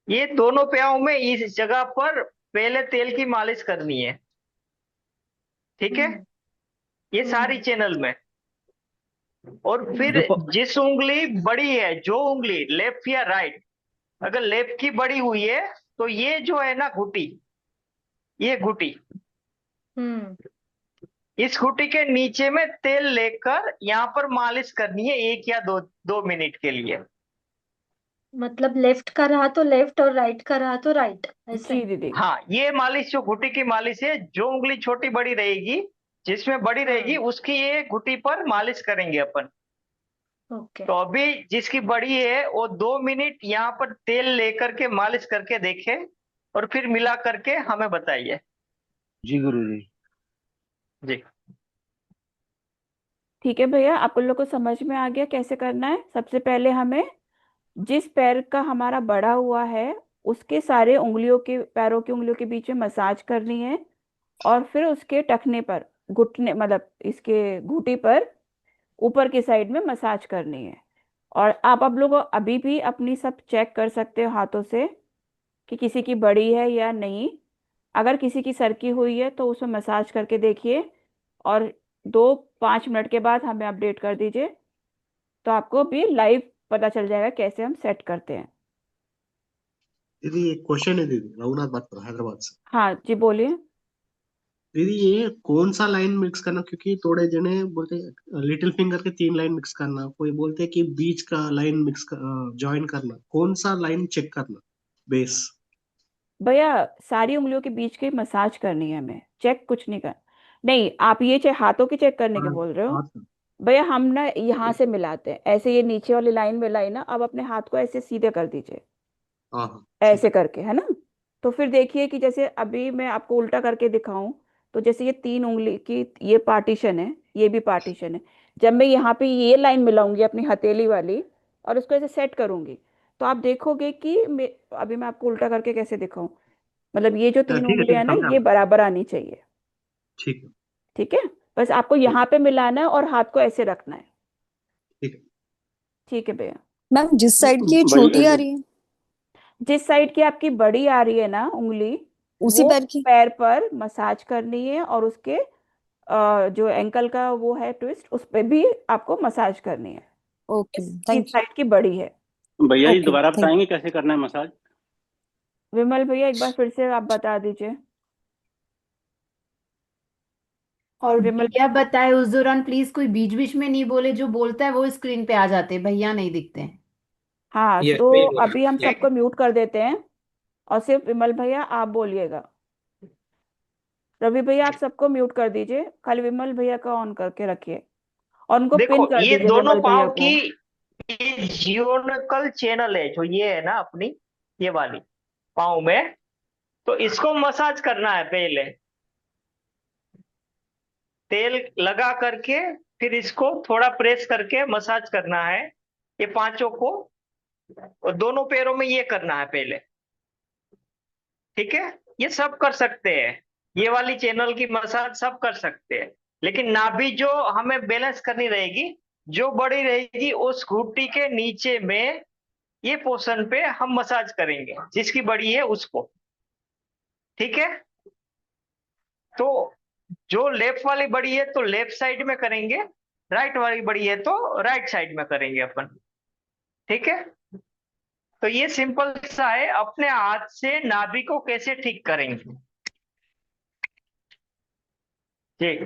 ये दोनों पैरों में इस जगह पर पहले तेल की मालिश करनी है, ठीक है? हम्म ये सारी चैनल में। और फिर जो प... जिस उंगली बड़ी है, जो उंगली लेफ्ट या राइट, अगर लेफ्ट की बड़ी हुई है तो ये जो है ना घुटी, ये घुटी, इस घुटी के नीचे में तेल लेकर यहाँ पर मालिश करनी है 1 या 2 मिनट के लिए। मतलब लेफ्ट का रहा तो लेफ्ट और राइट का रहा तो राइट, ऐसे। जी दीदी। हाँ, ये मालिश जो घुटी की मालिश है, जो उंगली छोटी बड़ी रहेगी, जिसमें बड़ी रहेगी उसकी ये घुटी पर मालिश करेंगे अपन। ओके। तो अभी जिसकी बड़ी है वो 2 मिनट यहाँ पर तेल लेकर के मालिश करके देखे और फिर मिला करके हमें बताइए। जी गुरु जी। जी ठीक है भैया, आप लोग को समझ में आ गया कैसे करना है। सबसे पहले हमें जिस पैर का हमारा बड़ा हुआ है उसके सारे उंगलियों के, पैरों की उंगलियों के बीच में मसाज करनी है, और फिर उसके टखने पर, घुटने मतलब इसके घुटी पर ऊपर की साइड में मसाज करनी है। और आप लोग अभी भी अपनी सब चेक कर सकते हो हाथों से कि किसी की बड़ी है या नहीं। अगर किसी की सरकी हुई है तो उसमें मसाज करके देखिए, और 2-5 मिनट के बाद हमें अपडेट कर दीजिए, तो आपको भी लाइव पता चल जाएगा कैसे हम सेट करते हैं। दीदी एक क्वेश्चन है दीदी, रघुनाथ बात कर रहा हूं, हैदराबाद से। हाँ जी बोलिए। दीदी ये कौन सा लाइन मिक्स करना, क्योंकि थोड़े जने बोलते लिटिल फिंगर के 3 लाइन मिक्स करना, कोई बोलते हैं कि बीच का लाइन मिक्स ज्वाइन करना, कौन सा लाइन चेक करना बेस? भैया सारी उंगलियों के बीच की मसाज करनी है हमें, चेक कुछ नहीं कर। नहीं, आप ये हाथों की चेक करने के हाँ बोल रहे हो। हाँ सर। भैया हम ना यहाँ से मिलाते हैं ऐसे, ये नीचे वाली लाइन मिलाई ना, अब अपने हाथ को ऐसे सीधे कर दीजिए, हाँ हाँ ठीक ऐसे करके, है ना। तो फिर देखिए कि जैसे अभी मैं आपको उल्टा करके दिखाऊं, तो जैसे ये 3 उंगली की ये पार्टीशन है, ये भी पार्टीशन है। जब मैं यहाँ पे ये लाइन मिलाऊंगी अपनी हथेली वाली और उसको ऐसे सेट करूंगी, तो आप देखोगे कि अभी मैं आपको उल्टा करके कैसे दिखाऊं, मतलब ये जो है। तीन ठीक है ठीक उंगलियां है, ना समझा ये मैं। बराबर आनी चाहिए। ठीक है ठीक है, बस आपको ठीक यहाँ पे मिलाना है और हाथ को ऐसे रखना है। ठीक है। ठीक है भैया। मैम जिस साइड की छोटी आ रही है जिस साइड की आपकी बड़ी आ रही है ना उंगली, उसी वो पैर की। पैर पर मसाज करनी है, और उसके जो एंकल का वो है ट्विस्ट, उस पे भी आपको मसाज करनी है, ओके जिस थैंक साइड की बड़ी है। भैया जी ओके दोबारा थैंक बताएंगे कैसे करना है मसाज? विमल भैया एक बार फिर से आप बता दीजिए। और विमल भैया बताए उस दौरान प्लीज कोई बीच बीच में नहीं बोले, जो बोलता है वो स्क्रीन पे आ जाते हैं, भैया नहीं दिखते हैं। हाँ, ये तो सही बोल अभी हम रहे हैं। सबको म्यूट कर देते हैं, और सिर्फ विमल भैया आप बोलिएगा। रवि भैया आप सबको म्यूट कर दीजिए, खाली विमल भैया का ऑन करके रखिए, और उनको पिन देखो, कर ये दीजिए दोनों विमल भैया पाँव को। की ये जियोनकल चैनल है, जो ये है ना अपनी, ये वाली पाँव में, तो इसको मसाज करना है पहले, तेल लगा करके फिर इसको थोड़ा प्रेस करके मसाज करना है, ये पांचों को, और दोनों पैरों में ये करना है पहले। ठीक है, ये सब कर सकते हैं, ये वाली चैनल की मसाज सब कर सकते हैं, लेकिन नाभि जो हमें बैलेंस करनी रहेगी, जो बड़ी रहेगी उस घुट्टी के नीचे में, ये पोर्शन पे हम मसाज करेंगे, जिसकी बड़ी है उसको। ठीक है, तो जो लेफ्ट वाली बड़ी है तो लेफ्ट साइड में करेंगे, राइट वाली बड़ी है तो राइट साइड में करेंगे अपन। ठीक है, तो ये सिंपल सा है, अपने हाथ से नाभि को कैसे ठीक करेंगे। जी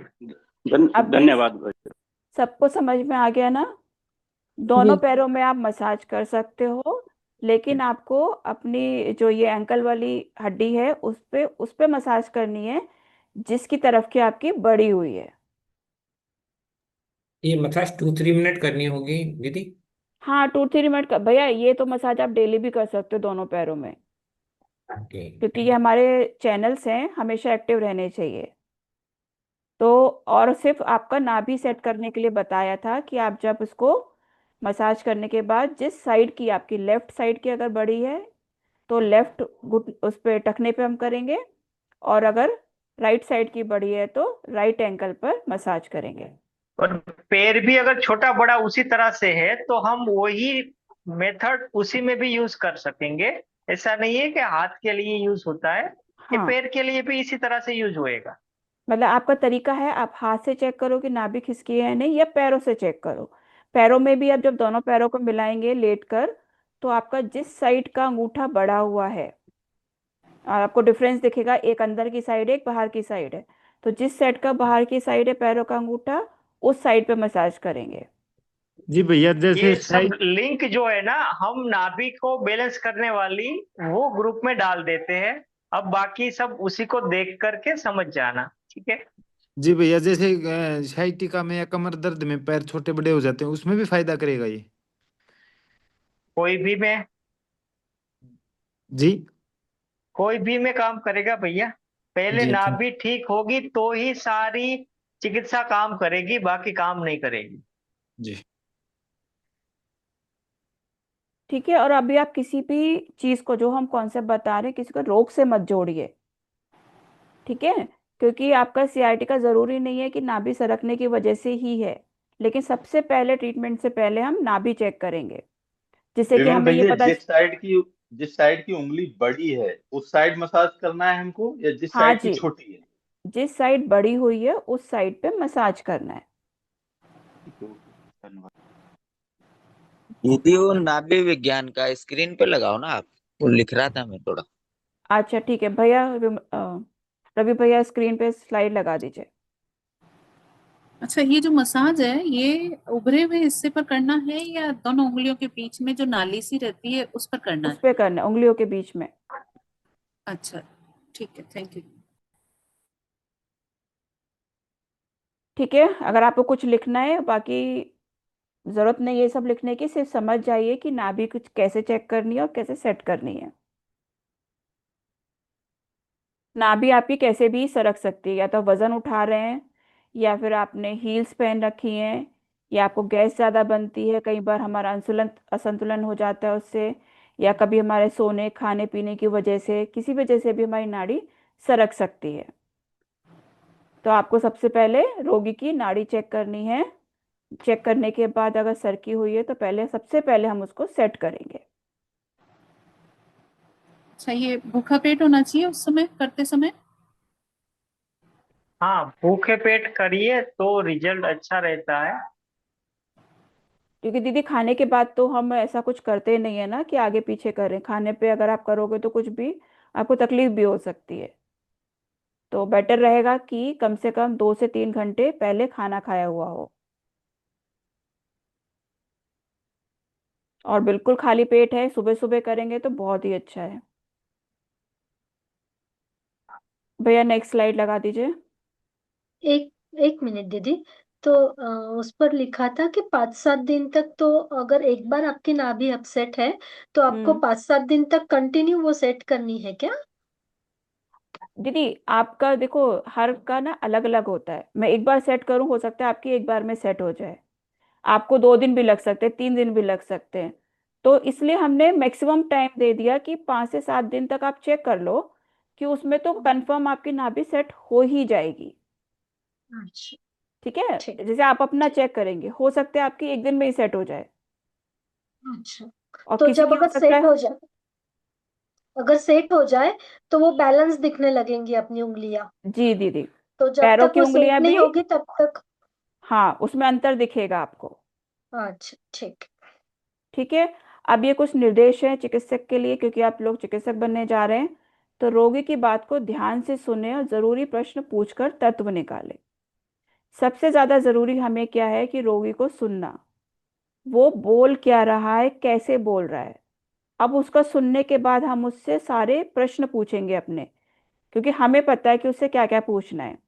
अभी धन्यवाद भैया। सबको समझ में आ गया ना। दोनों जी पैरों में आप मसाज कर सकते हो, लेकिन आपको अपनी जो ये एंकल वाली हड्डी है उस पे मसाज करनी है, जिसकी तरफ की आपकी बड़ी हुई है। ये मसाज 2-3 मिनट करनी होगी दीदी? हाँ, 2-3 मिनट का भैया, ये तो मसाज आप डेली भी कर सकते हो दोनों पैरों में, ओके। क्योंकि ये हमारे चैनल्स हैं, हमेशा एक्टिव रहने चाहिए। तो और सिर्फ आपका नाभि सेट करने के लिए बताया था कि आप जब इसको मसाज करने के बाद जिस साइड की आपकी लेफ्ट साइड की अगर बड़ी है तो लेफ्ट घुट उस पे टखने पे हम करेंगे, और अगर राइट साइड की बड़ी है तो राइट एंकल पर मसाज करेंगे। और पैर भी अगर छोटा बड़ा उसी तरह से है तो हम वही मेथड उसी में भी यूज कर सकेंगे। ऐसा नहीं है कि हाथ के लिए यूज होता है, ये हाँ, पैर के लिए भी इसी तरह से यूज होएगा। मतलब आपका तरीका है, आप हाथ से चेक करो कि नाभि खिसकी है या नहीं, या पैरों से चेक करो। पैरों में भी आप जब दोनों पैरों को मिलाएंगे लेट कर, तो आपका जिस साइड का अंगूठा बढ़ा हुआ है, और आपको डिफरेंस दिखेगा, एक अंदर की साइड है, एक बाहर की साइड है। तो जिस साइड का बाहर की साइड है पैरों का अंगूठा, उस साइड पे मसाज करेंगे। जी भैया, जैसे ये सब लिंक जो है ना, हम नाभि को बैलेंस करने वाली वो ग्रुप में डाल देते हैं। अब बाकी सब उसी को देख करके समझ जाना, ठीक है। जी भैया, जैसे sciatica में या कमर दर्द में पैर छोटे बड़े हो जाते हैं, उसमें भी फायदा करेगा ये? कोई भी में जी कोई भी में काम करेगा भैया। पहले जी नाभि ठीक होगी तो ही सारी चिकित्सा काम करेगी, बाकी काम नहीं करेगी। जी ठीक है। और अभी आप किसी भी चीज को, जो हम कॉन्सेप्ट बता रहे हैं, किसी को रोग से मत जोड़िए, ठीक है। क्योंकि आपका सियाटिका जरूरी नहीं है कि नाभि सरकने की वजह से ही है, लेकिन सबसे पहले ट्रीटमेंट से पहले हम नाभि चेक करेंगे, जिससे कि विमल हमें ये भैया, पता। जिस साइड की उंगली बड़ी है उस साइड मसाज करना है हमको, या जिस हाँ साइड की जी, छोटी है? जिस साइड बड़ी हुई है उस साइड पे मसाज करना है। ठीक है, ओके, धन्यवाद। दीदी वो नाभि विज्ञान का स्क्रीन पे लगाओ ना आप, वो लिख रहा था मैं थोड़ा। अच्छा ठीक है भैया, रवि भैया स्क्रीन पे स्लाइड लगा दीजिए। अच्छा, ये जो मसाज है ये उभरे हुए हिस्से पर करना है या दोनों उंगलियों के बीच में जो नाली सी रहती है उस पर करना उस है? पे करना है, उंगलियों के बीच में। अच्छा ठीक है, थैंक यू। ठीक है। अगर आपको कुछ लिखना है, बाकी जरूरत नहीं ये सब लिखने की, सिर्फ समझ जाइए कि नाभि कुछ कैसे चेक करनी है और कैसे सेट करनी है। नाभि आपकी कैसे भी सरक सकती है, या तो वजन उठा रहे हैं, या फिर आपने हील्स पहन रखी हैं, या आपको गैस ज़्यादा बनती है, कई बार हमारा अंसुलन असंतुलन हो जाता है उससे, या कभी हमारे सोने खाने पीने की वजह से, किसी वजह से भी हमारी नाड़ी सरक सकती है। तो आपको सबसे पहले रोगी की नाड़ी चेक करनी है। चेक करने के बाद अगर सरकी हुई है तो पहले, सबसे पहले हम उसको सेट करेंगे। अच्छा, ये भूखा पेट होना चाहिए उस समय करते समय? हाँ, भूखे पेट करिए तो रिजल्ट अच्छा रहता है। क्योंकि दीदी खाने के बाद तो हम ऐसा कुछ करते नहीं है ना कि आगे पीछे करें, खाने पे अगर आप करोगे तो कुछ भी आपको तकलीफ भी हो सकती है। तो बेटर रहेगा कि कम से कम 2 से 3 घंटे पहले खाना खाया हुआ हो, और बिल्कुल खाली पेट है, सुबह सुबह करेंगे तो बहुत ही अच्छा है। भैया नेक्स्ट स्लाइड लगा दीजिए। एक एक मिनट दीदी। तो उस पर लिखा था कि 5-7 दिन तक, तो अगर एक बार आपकी नाभि अपसेट है तो आपको हम्म 5-7 दिन तक कंटिन्यू वो सेट करनी है क्या? दीदी, आपका देखो, हर का ना अलग अलग होता है। मैं एक बार सेट करूं, हो सकता है आपकी एक बार में सेट हो जाए, आपको 2 दिन भी लग सकते हैं, 3 दिन भी लग सकते हैं। तो इसलिए हमने मैक्सिमम टाइम दे दिया कि 5 से 7 दिन तक आप चेक कर लो, कि उसमें तो कंफर्म आपकी नाभि सेट हो ही जाएगी। अच्छा ठीक है। ठीक। जैसे आप अपना चेक करेंगे, हो सकता है आपकी एक दिन में ही सेट हो जाए, अच्छा, और तो किसी जब की हो अगर सकता सेट है। हो जाए, अगर सेट हो जाए तो वो बैलेंस दिखने लगेंगी अपनी उंगलियां। जी दीदी, तो जब पैरों तक की वो सेट उंगलियां नहीं भी, होगी तब तक। हाँ उसमें अंतर दिखेगा आपको। अच्छा ठीक। ठीक है। अब ये कुछ निर्देश है चिकित्सक के लिए, क्योंकि आप लोग चिकित्सक बनने जा रहे हैं। तो रोगी की बात को ध्यान से सुने और जरूरी प्रश्न पूछकर तत्व निकालें। सबसे ज्यादा जरूरी हमें क्या है कि रोगी को सुनना, वो बोल क्या रहा है, कैसे बोल रहा है। अब उसका सुनने के बाद हम उससे सारे प्रश्न पूछेंगे अपने, क्योंकि हमें पता है कि उससे क्या क्या पूछना है।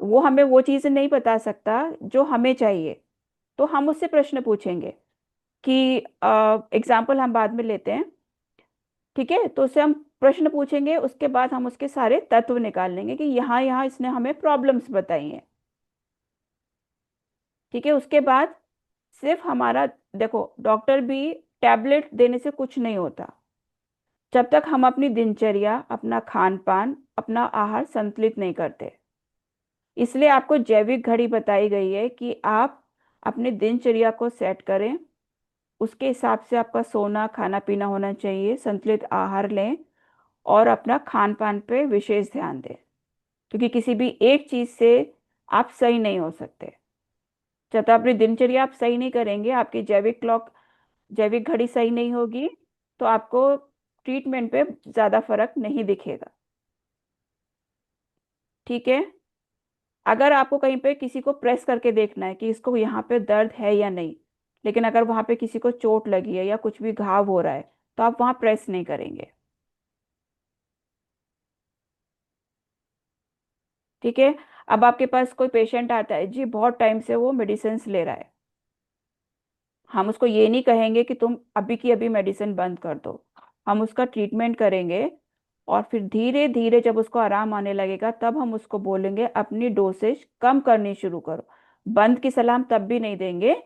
वो हमें वो चीज़ नहीं बता सकता जो हमें चाहिए, तो हम उससे प्रश्न पूछेंगे। कि एग्जाम्पल हम बाद में लेते हैं, ठीक है। तो उससे हम प्रश्न पूछेंगे, उसके बाद हम उसके सारे तत्व निकाल लेंगे कि यहाँ यहाँ इसने हमें प्रॉब्लम्स बताई हैं। ठीक है। उसके बाद सिर्फ हमारा, देखो डॉक्टर भी टैबलेट देने से कुछ नहीं होता, जब तक हम अपनी दिनचर्या, अपना खान पान, अपना आहार संतुलित नहीं करते। इसलिए आपको जैविक घड़ी बताई गई है कि आप अपनी दिनचर्या को सेट करें, उसके हिसाब से आपका सोना खाना पीना होना चाहिए, संतुलित आहार लें, और अपना खान पान पे विशेष ध्यान दें। क्योंकि किसी भी एक चीज़ से आप सही नहीं हो सकते। जब तक अपनी दिनचर्या आप सही नहीं करेंगे, आपकी जैविक क्लॉक जैविक घड़ी सही नहीं होगी तो आपको ट्रीटमेंट पे ज्यादा फर्क नहीं दिखेगा। ठीक है। अगर आपको कहीं पे किसी को प्रेस करके देखना है कि इसको यहाँ पे दर्द है या नहीं, लेकिन अगर वहां पे किसी को चोट लगी है या कुछ भी घाव हो रहा है तो आप वहां प्रेस नहीं करेंगे। ठीक है। अब आपके पास कोई पेशेंट आता है जी, बहुत टाइम से वो मेडिसिन ले रहा है, हम उसको ये नहीं कहेंगे कि तुम अभी की अभी मेडिसिन बंद कर दो, हम उसका ट्रीटमेंट करेंगे और फिर धीरे धीरे जब उसको आराम आने लगेगा तब हम उसको बोलेंगे अपनी डोसेज कम करनी शुरू करो। बंद की सलाह हम तब भी नहीं देंगे,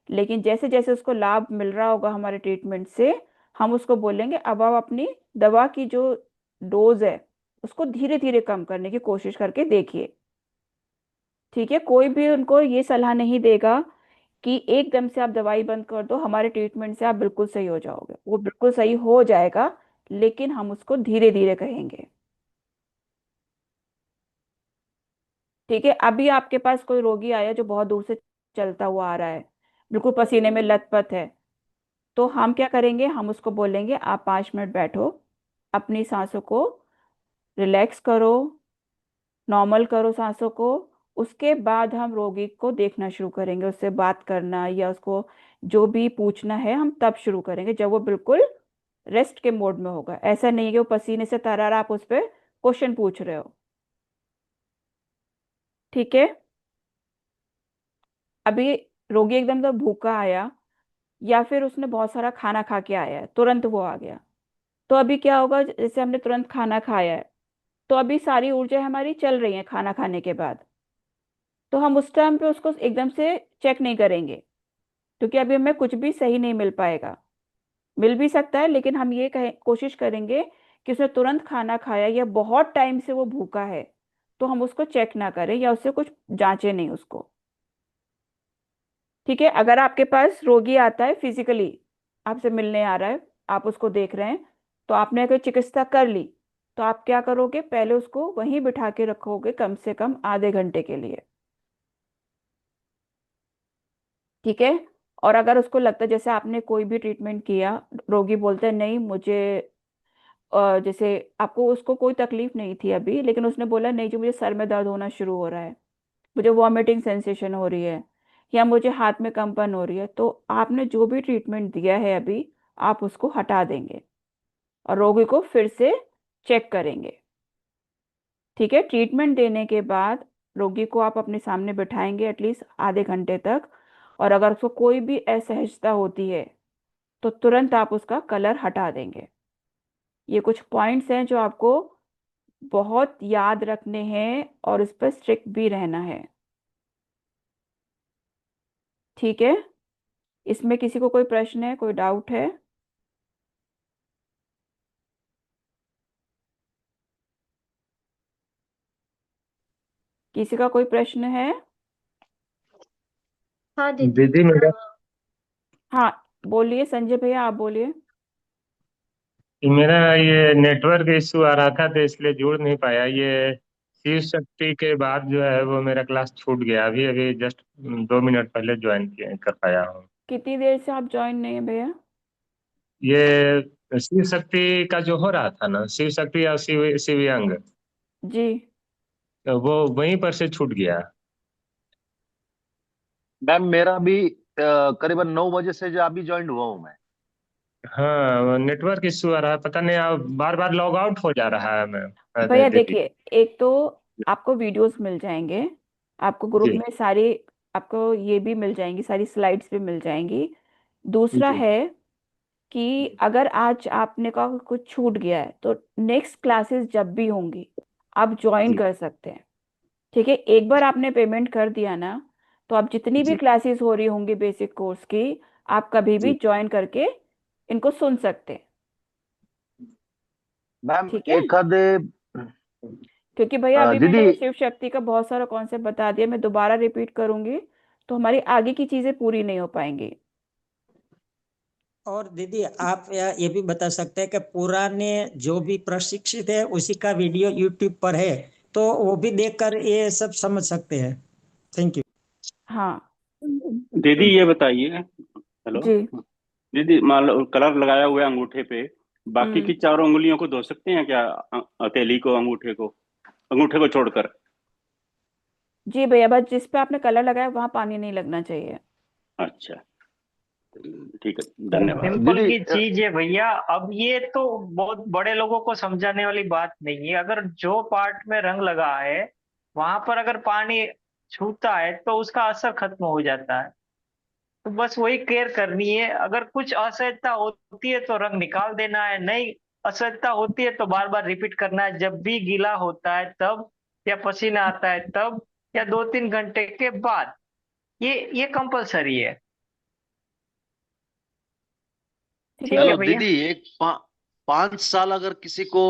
लेकिन जैसे जैसे उसको लाभ मिल रहा होगा हमारे ट्रीटमेंट से, हम उसको बोलेंगे अब आप अपनी दवा की जो डोज है उसको धीरे धीरे कम करने की कोशिश करके देखिए। ठीक है। कोई भी उनको ये सलाह नहीं देगा कि एकदम से आप दवाई बंद कर दो, हमारे ट्रीटमेंट से आप बिल्कुल सही हो जाओगे। वो बिल्कुल सही हो जाएगा, लेकिन हम उसको धीरे धीरे कहेंगे। ठीक है। अभी आपके पास कोई रोगी आया जो बहुत दूर से चलता हुआ आ रहा है, बिल्कुल पसीने में लथपथ है, तो हम क्या करेंगे, हम उसको बोलेंगे आप 5 मिनट बैठो, अपनी सांसों को रिलैक्स करो, नॉर्मल करो सांसों को। उसके बाद हम रोगी को देखना शुरू करेंगे, उससे बात करना या उसको जो भी पूछना है हम तब शुरू करेंगे जब वो बिल्कुल रेस्ट के मोड में होगा। ऐसा नहीं है कि वो पसीने से तरा रहा आप उस पर क्वेश्चन पूछ रहे हो। ठीक है। अभी रोगी एकदम से भूखा आया या फिर उसने बहुत सारा खाना खा के आया है, तुरंत वो आ गया, तो अभी क्या होगा, जैसे हमने तुरंत खाना खाया है तो अभी सारी ऊर्जा हमारी चल रही है खाना खाने के बाद, तो हम उस टाइम पे उसको एकदम से चेक नहीं करेंगे, क्योंकि अभी हमें कुछ भी सही नहीं मिल पाएगा। मिल भी सकता है, लेकिन हम ये कोशिश करेंगे कि उसने तुरंत खाना खाया या बहुत टाइम से वो भूखा है तो हम उसको चेक ना करें या उससे कुछ जांचे नहीं उसको। ठीक है। अगर आपके पास रोगी आता है फिजिकली, आपसे मिलने आ रहा है, आप उसको देख रहे हैं, तो आपने अगर चिकित्सा कर ली तो आप क्या करोगे, पहले उसको वहीं बिठा के रखोगे कम से कम आधे घंटे के लिए। ठीक है। और अगर उसको लगता है जैसे आपने कोई भी ट्रीटमेंट किया, रोगी बोलता है नहीं मुझे जैसे आपको उसको कोई तकलीफ नहीं थी अभी, लेकिन उसने बोला नहीं जो मुझे सर में दर्द होना शुरू हो रहा है, मुझे वॉमिटिंग सेंसेशन हो रही है या मुझे हाथ में कंपन हो रही है, तो आपने जो भी ट्रीटमेंट दिया है अभी आप उसको हटा देंगे और रोगी को फिर से चेक करेंगे। ठीक है। ट्रीटमेंट देने के बाद रोगी को आप अपने सामने बिठाएंगे एटलीस्ट आधे घंटे तक, और अगर उसको कोई भी असहजता होती है तो तुरंत आप उसका कलर हटा देंगे। ये कुछ पॉइंट्स हैं जो आपको बहुत याद रखने हैं और इस पर स्ट्रिक्ट भी रहना है। ठीक है। इसमें किसी को कोई प्रश्न है, कोई डाउट है? किसी का कोई प्रश्न है? हाँ दीदी। दीदी मेरा हाँ बोलिए संजय भैया, आप बोलिए। मेरा ये नेटवर्क इशू आ रहा था तो इसलिए जुड़ नहीं पाया। ये शिव शक्ति के बाद जो है वो मेरा क्लास छूट गया, अभी अभी जस्ट 2 मिनट पहले ज्वाइन किया कर पाया हूँ। कितनी देर से आप ज्वाइन नहीं है भैया? ये शिव शक्ति का जो हो रहा था ना, शिव शक्ति और शिव अंग, जी। तो वो वहीं पर से छूट गया। मैम मेरा भी करीबन 9 बजे से जो अभी ज्वाइन हुआ हूँ मैं। हाँ नेटवर्क इशू आ रहा है, पता नहीं अब बार बार लॉग आउट हो जा रहा है मैम। भैया दीदी देखिए, एक तो आपको वीडियोस मिल जाएंगे, आपको ग्रुप जी में सारी, आपको ये भी मिल जाएंगी, सारी स्लाइड्स भी मिल जाएंगी। दूसरा जी है कि अगर आज आपने का कुछ छूट गया है तो नेक्स्ट क्लासेस जब भी होंगी आप ज्वाइन जी कर सकते हैं। ठीक है। एक बार आपने पेमेंट कर दिया ना, तो आप जितनी भी जी क्लासेस हो रही होंगी बेसिक कोर्स की, आप कभी भी जी ज्वाइन करके इनको सुन सकते हैं। मैम ठीक है। एक आधे क्योंकि भैया अभी दीदी मैंने शिव शक्ति का बहुत सारा कॉन्सेप्ट बता दिया, मैं दोबारा रिपीट करूंगी तो हमारी आगे की चीजें पूरी नहीं हो पाएंगी। और दीदी आप ये भी बता सकते हैं कि पुराने जो भी प्रशिक्षित है उसी का वीडियो यूट्यूब पर है, तो वो भी देखकर ये सब समझ सकते हैं। Thank you. हाँ दीदी ये बताइए, हेलो, जी दीदी मान लो कलर लगाया हुआ है अंगूठे पे, बाकी की हम्म। चारों उंगलियों को धो सकते हैं क्या? अकेली को, अंगूठे को छोड़कर। जी भैया, बस जिस पे आपने कलर लगाया वहां पानी नहीं लगना चाहिए। अच्छा, ठीक है, धन्यवाद। सिंपल की चीज है भैया। अब ये तो बहुत बड़े लोगों को समझाने वाली बात नहीं है। अगर जो पार्ट में रंग लगा है वहां पर अगर पानी छूता है तो उसका असर खत्म हो जाता है। तो बस वही केयर करनी है। अगर कुछ असहजता होती है तो रंग निकाल देना है, नहीं असहजता होती है तो बार बार रिपीट करना है। जब भी गीला होता है तब, या पसीना आता है तब, या 2-3 घंटे के बाद, ये कंपलसरी है। ठीक ठीक है। है चलो भैया। दीदी, 5 साल अगर किसी को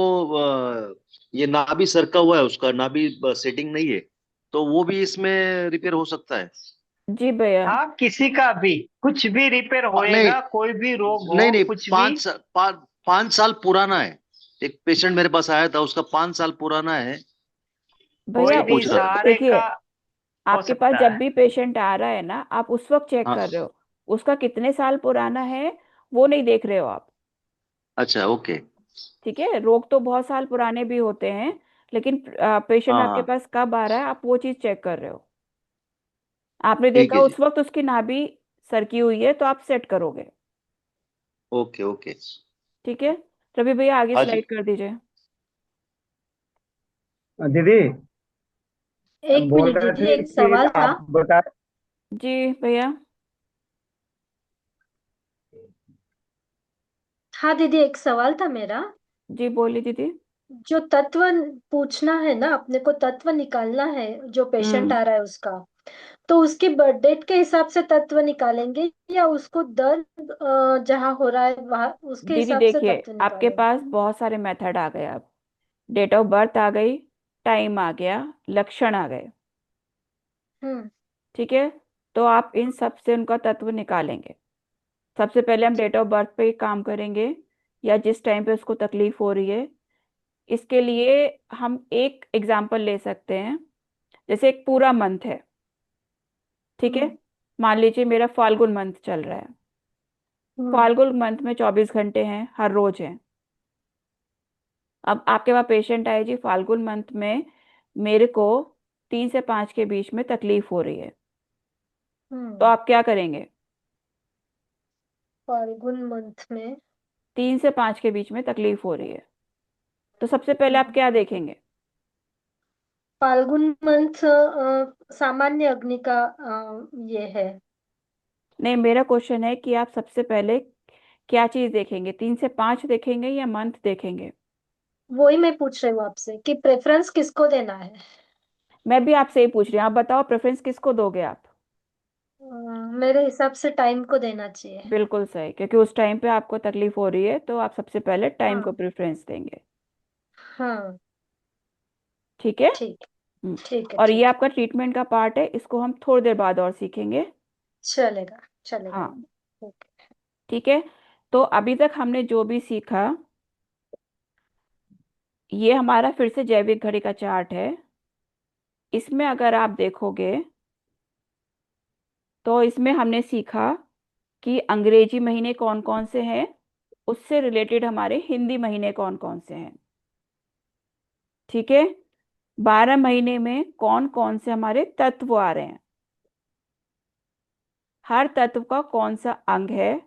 ये नाभि सरका हुआ है, उसका नाभि सेटिंग नहीं है, तो वो भी इसमें रिपेयर हो सकता है? जी भैया। हाँ, किसी का भी कुछ भी रिपेयर नहीं होएगा, कोई भी रोग हो, नहीं नहीं, कुछ भी। 5 साल पुराना है। एक पेशेंट मेरे पास आया था, उसका 5 साल पुराना है, भैया कोई उसका भी पूछ रहा था। सहारे देखिए, का हो आपके पास सकता जब है। भी पेशेंट आ रहा है ना, आप उस वक्त चेक हाँ, कर रहे हो। उसका कितने साल पुराना है वो नहीं देख रहे हो आप। अच्छा, ओके। ठीक है, रोग तो बहुत साल पुराने भी होते हैं, लेकिन पेशेंट हाँ आपके हाँ, पास कब आ रहा है आप वो चीज चेक कर रहे हो। आपने ठीक देखा है जी। उस वक्त उसकी नाभि सरकी हुई है तो आप सेट करोगे। Okay okay. ठीक है। रवि भैया आगे हाँ स्लाइड जी। कर दीजिए। दीदी, एक बोल मिनट रहे दीदी, थे एक कि सवाल था। आप बता। जी भैया। हाँ दीदी, एक सवाल था मेरा। जी बोलिए दीदी। जो तत्व पूछना है ना, अपने को तत्व निकालना है जो पेशेंट हम्म। आ रहा है उसका, तो उसकी बर्थ डेट के हिसाब से तत्व निकालेंगे या उसको दर्द जहाँ हो रहा है वहाँ उसके दीदी हिसाब से देखिए, तत्व आपके निकालेंगे? पास बहुत सारे मेथड आ गए अब। डेट ऑफ बर्थ आ गई, टाइम आ गया, लक्षण आ गए। हम्म। ठीक है। तो आप इन सब से उनका तत्व निकालेंगे। सबसे पहले हम ठीक। डेट ऑफ बर्थ पे ही काम करेंगे, या जिस टाइम पे उसको तकलीफ हो रही है। इसके लिए हम एक एग्जाम्पल ले सकते हैं। जैसे एक पूरा मंथ है, ठीक है। हम्म। मान लीजिए मेरा फाल्गुन मंथ चल रहा है। हम्म। फाल्गुन मंथ में 24 घंटे हैं, हर रोज है। अब आपके पास पेशेंट आए, जी फाल्गुन मंथ में मेरे को 3 से 5 के बीच में तकलीफ हो रही है। तो हम्म। आप क्या करेंगे? फाल्गुन मंथ में। 3 से 5 के बीच में तकलीफ हो रही है, तो सबसे पहले आप हम्म। क्या देखेंगे? फाल्गुन मंथ सामान्य अग्नि का ये है। नहीं, मेरा क्वेश्चन है कि आप सबसे पहले क्या चीज देखेंगे, 3 से 5 देखेंगे या मंथ देखेंगे? वही मैं पूछ रही हूँ आपसे कि प्रेफरेंस किसको देना है। मैं भी आपसे ही पूछ रही हूँ, आप बताओ प्रेफरेंस किसको दोगे आप? मेरे हिसाब से टाइम को देना चाहिए। बिल्कुल सही, क्योंकि उस टाइम पे आपको तकलीफ हो रही है, तो आप सबसे पहले टाइम को हाँ। प्रेफरेंस देंगे। हाँ। ठीक है। ठीक। हम्म। ठीक है। और ये ठीक है। आपका ट्रीटमेंट का पार्ट है, इसको हम थोड़ी देर बाद और सीखेंगे। चलेगा। चलेगा। हाँ। ठीक। ठीक है। तो अभी तक हमने जो भी सीखा, ये हमारा फिर से जैविक घड़ी का चार्ट है। इसमें अगर आप देखोगे तो इसमें हमने सीखा कि अंग्रेजी महीने कौन कौन से हैं, उससे रिलेटेड हमारे हिंदी महीने कौन कौन से हैं। ठीक है। 12 महीने में कौन कौन से हमारे तत्व आ रहे हैं, हर तत्व का कौन सा अंग है,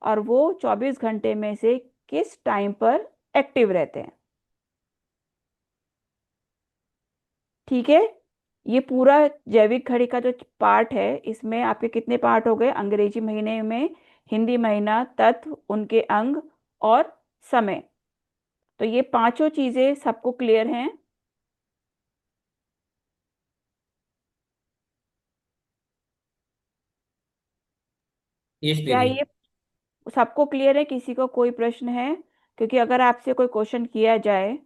और वो 24 घंटे में से किस टाइम पर एक्टिव रहते हैं। ठीक है। ये पूरा जैविक घड़ी का जो पार्ट है, इसमें आपके कितने पार्ट हो गए? अंग्रेजी महीने में हिंदी महीना, तत्व, उनके अंग और समय। तो ये पांचों चीजें सबको क्लियर हैं? यस क्या दीदी। ये सबको क्लियर है? किसी को कोई प्रश्न है? क्योंकि अगर आपसे कोई क्वेश्चन किया जाए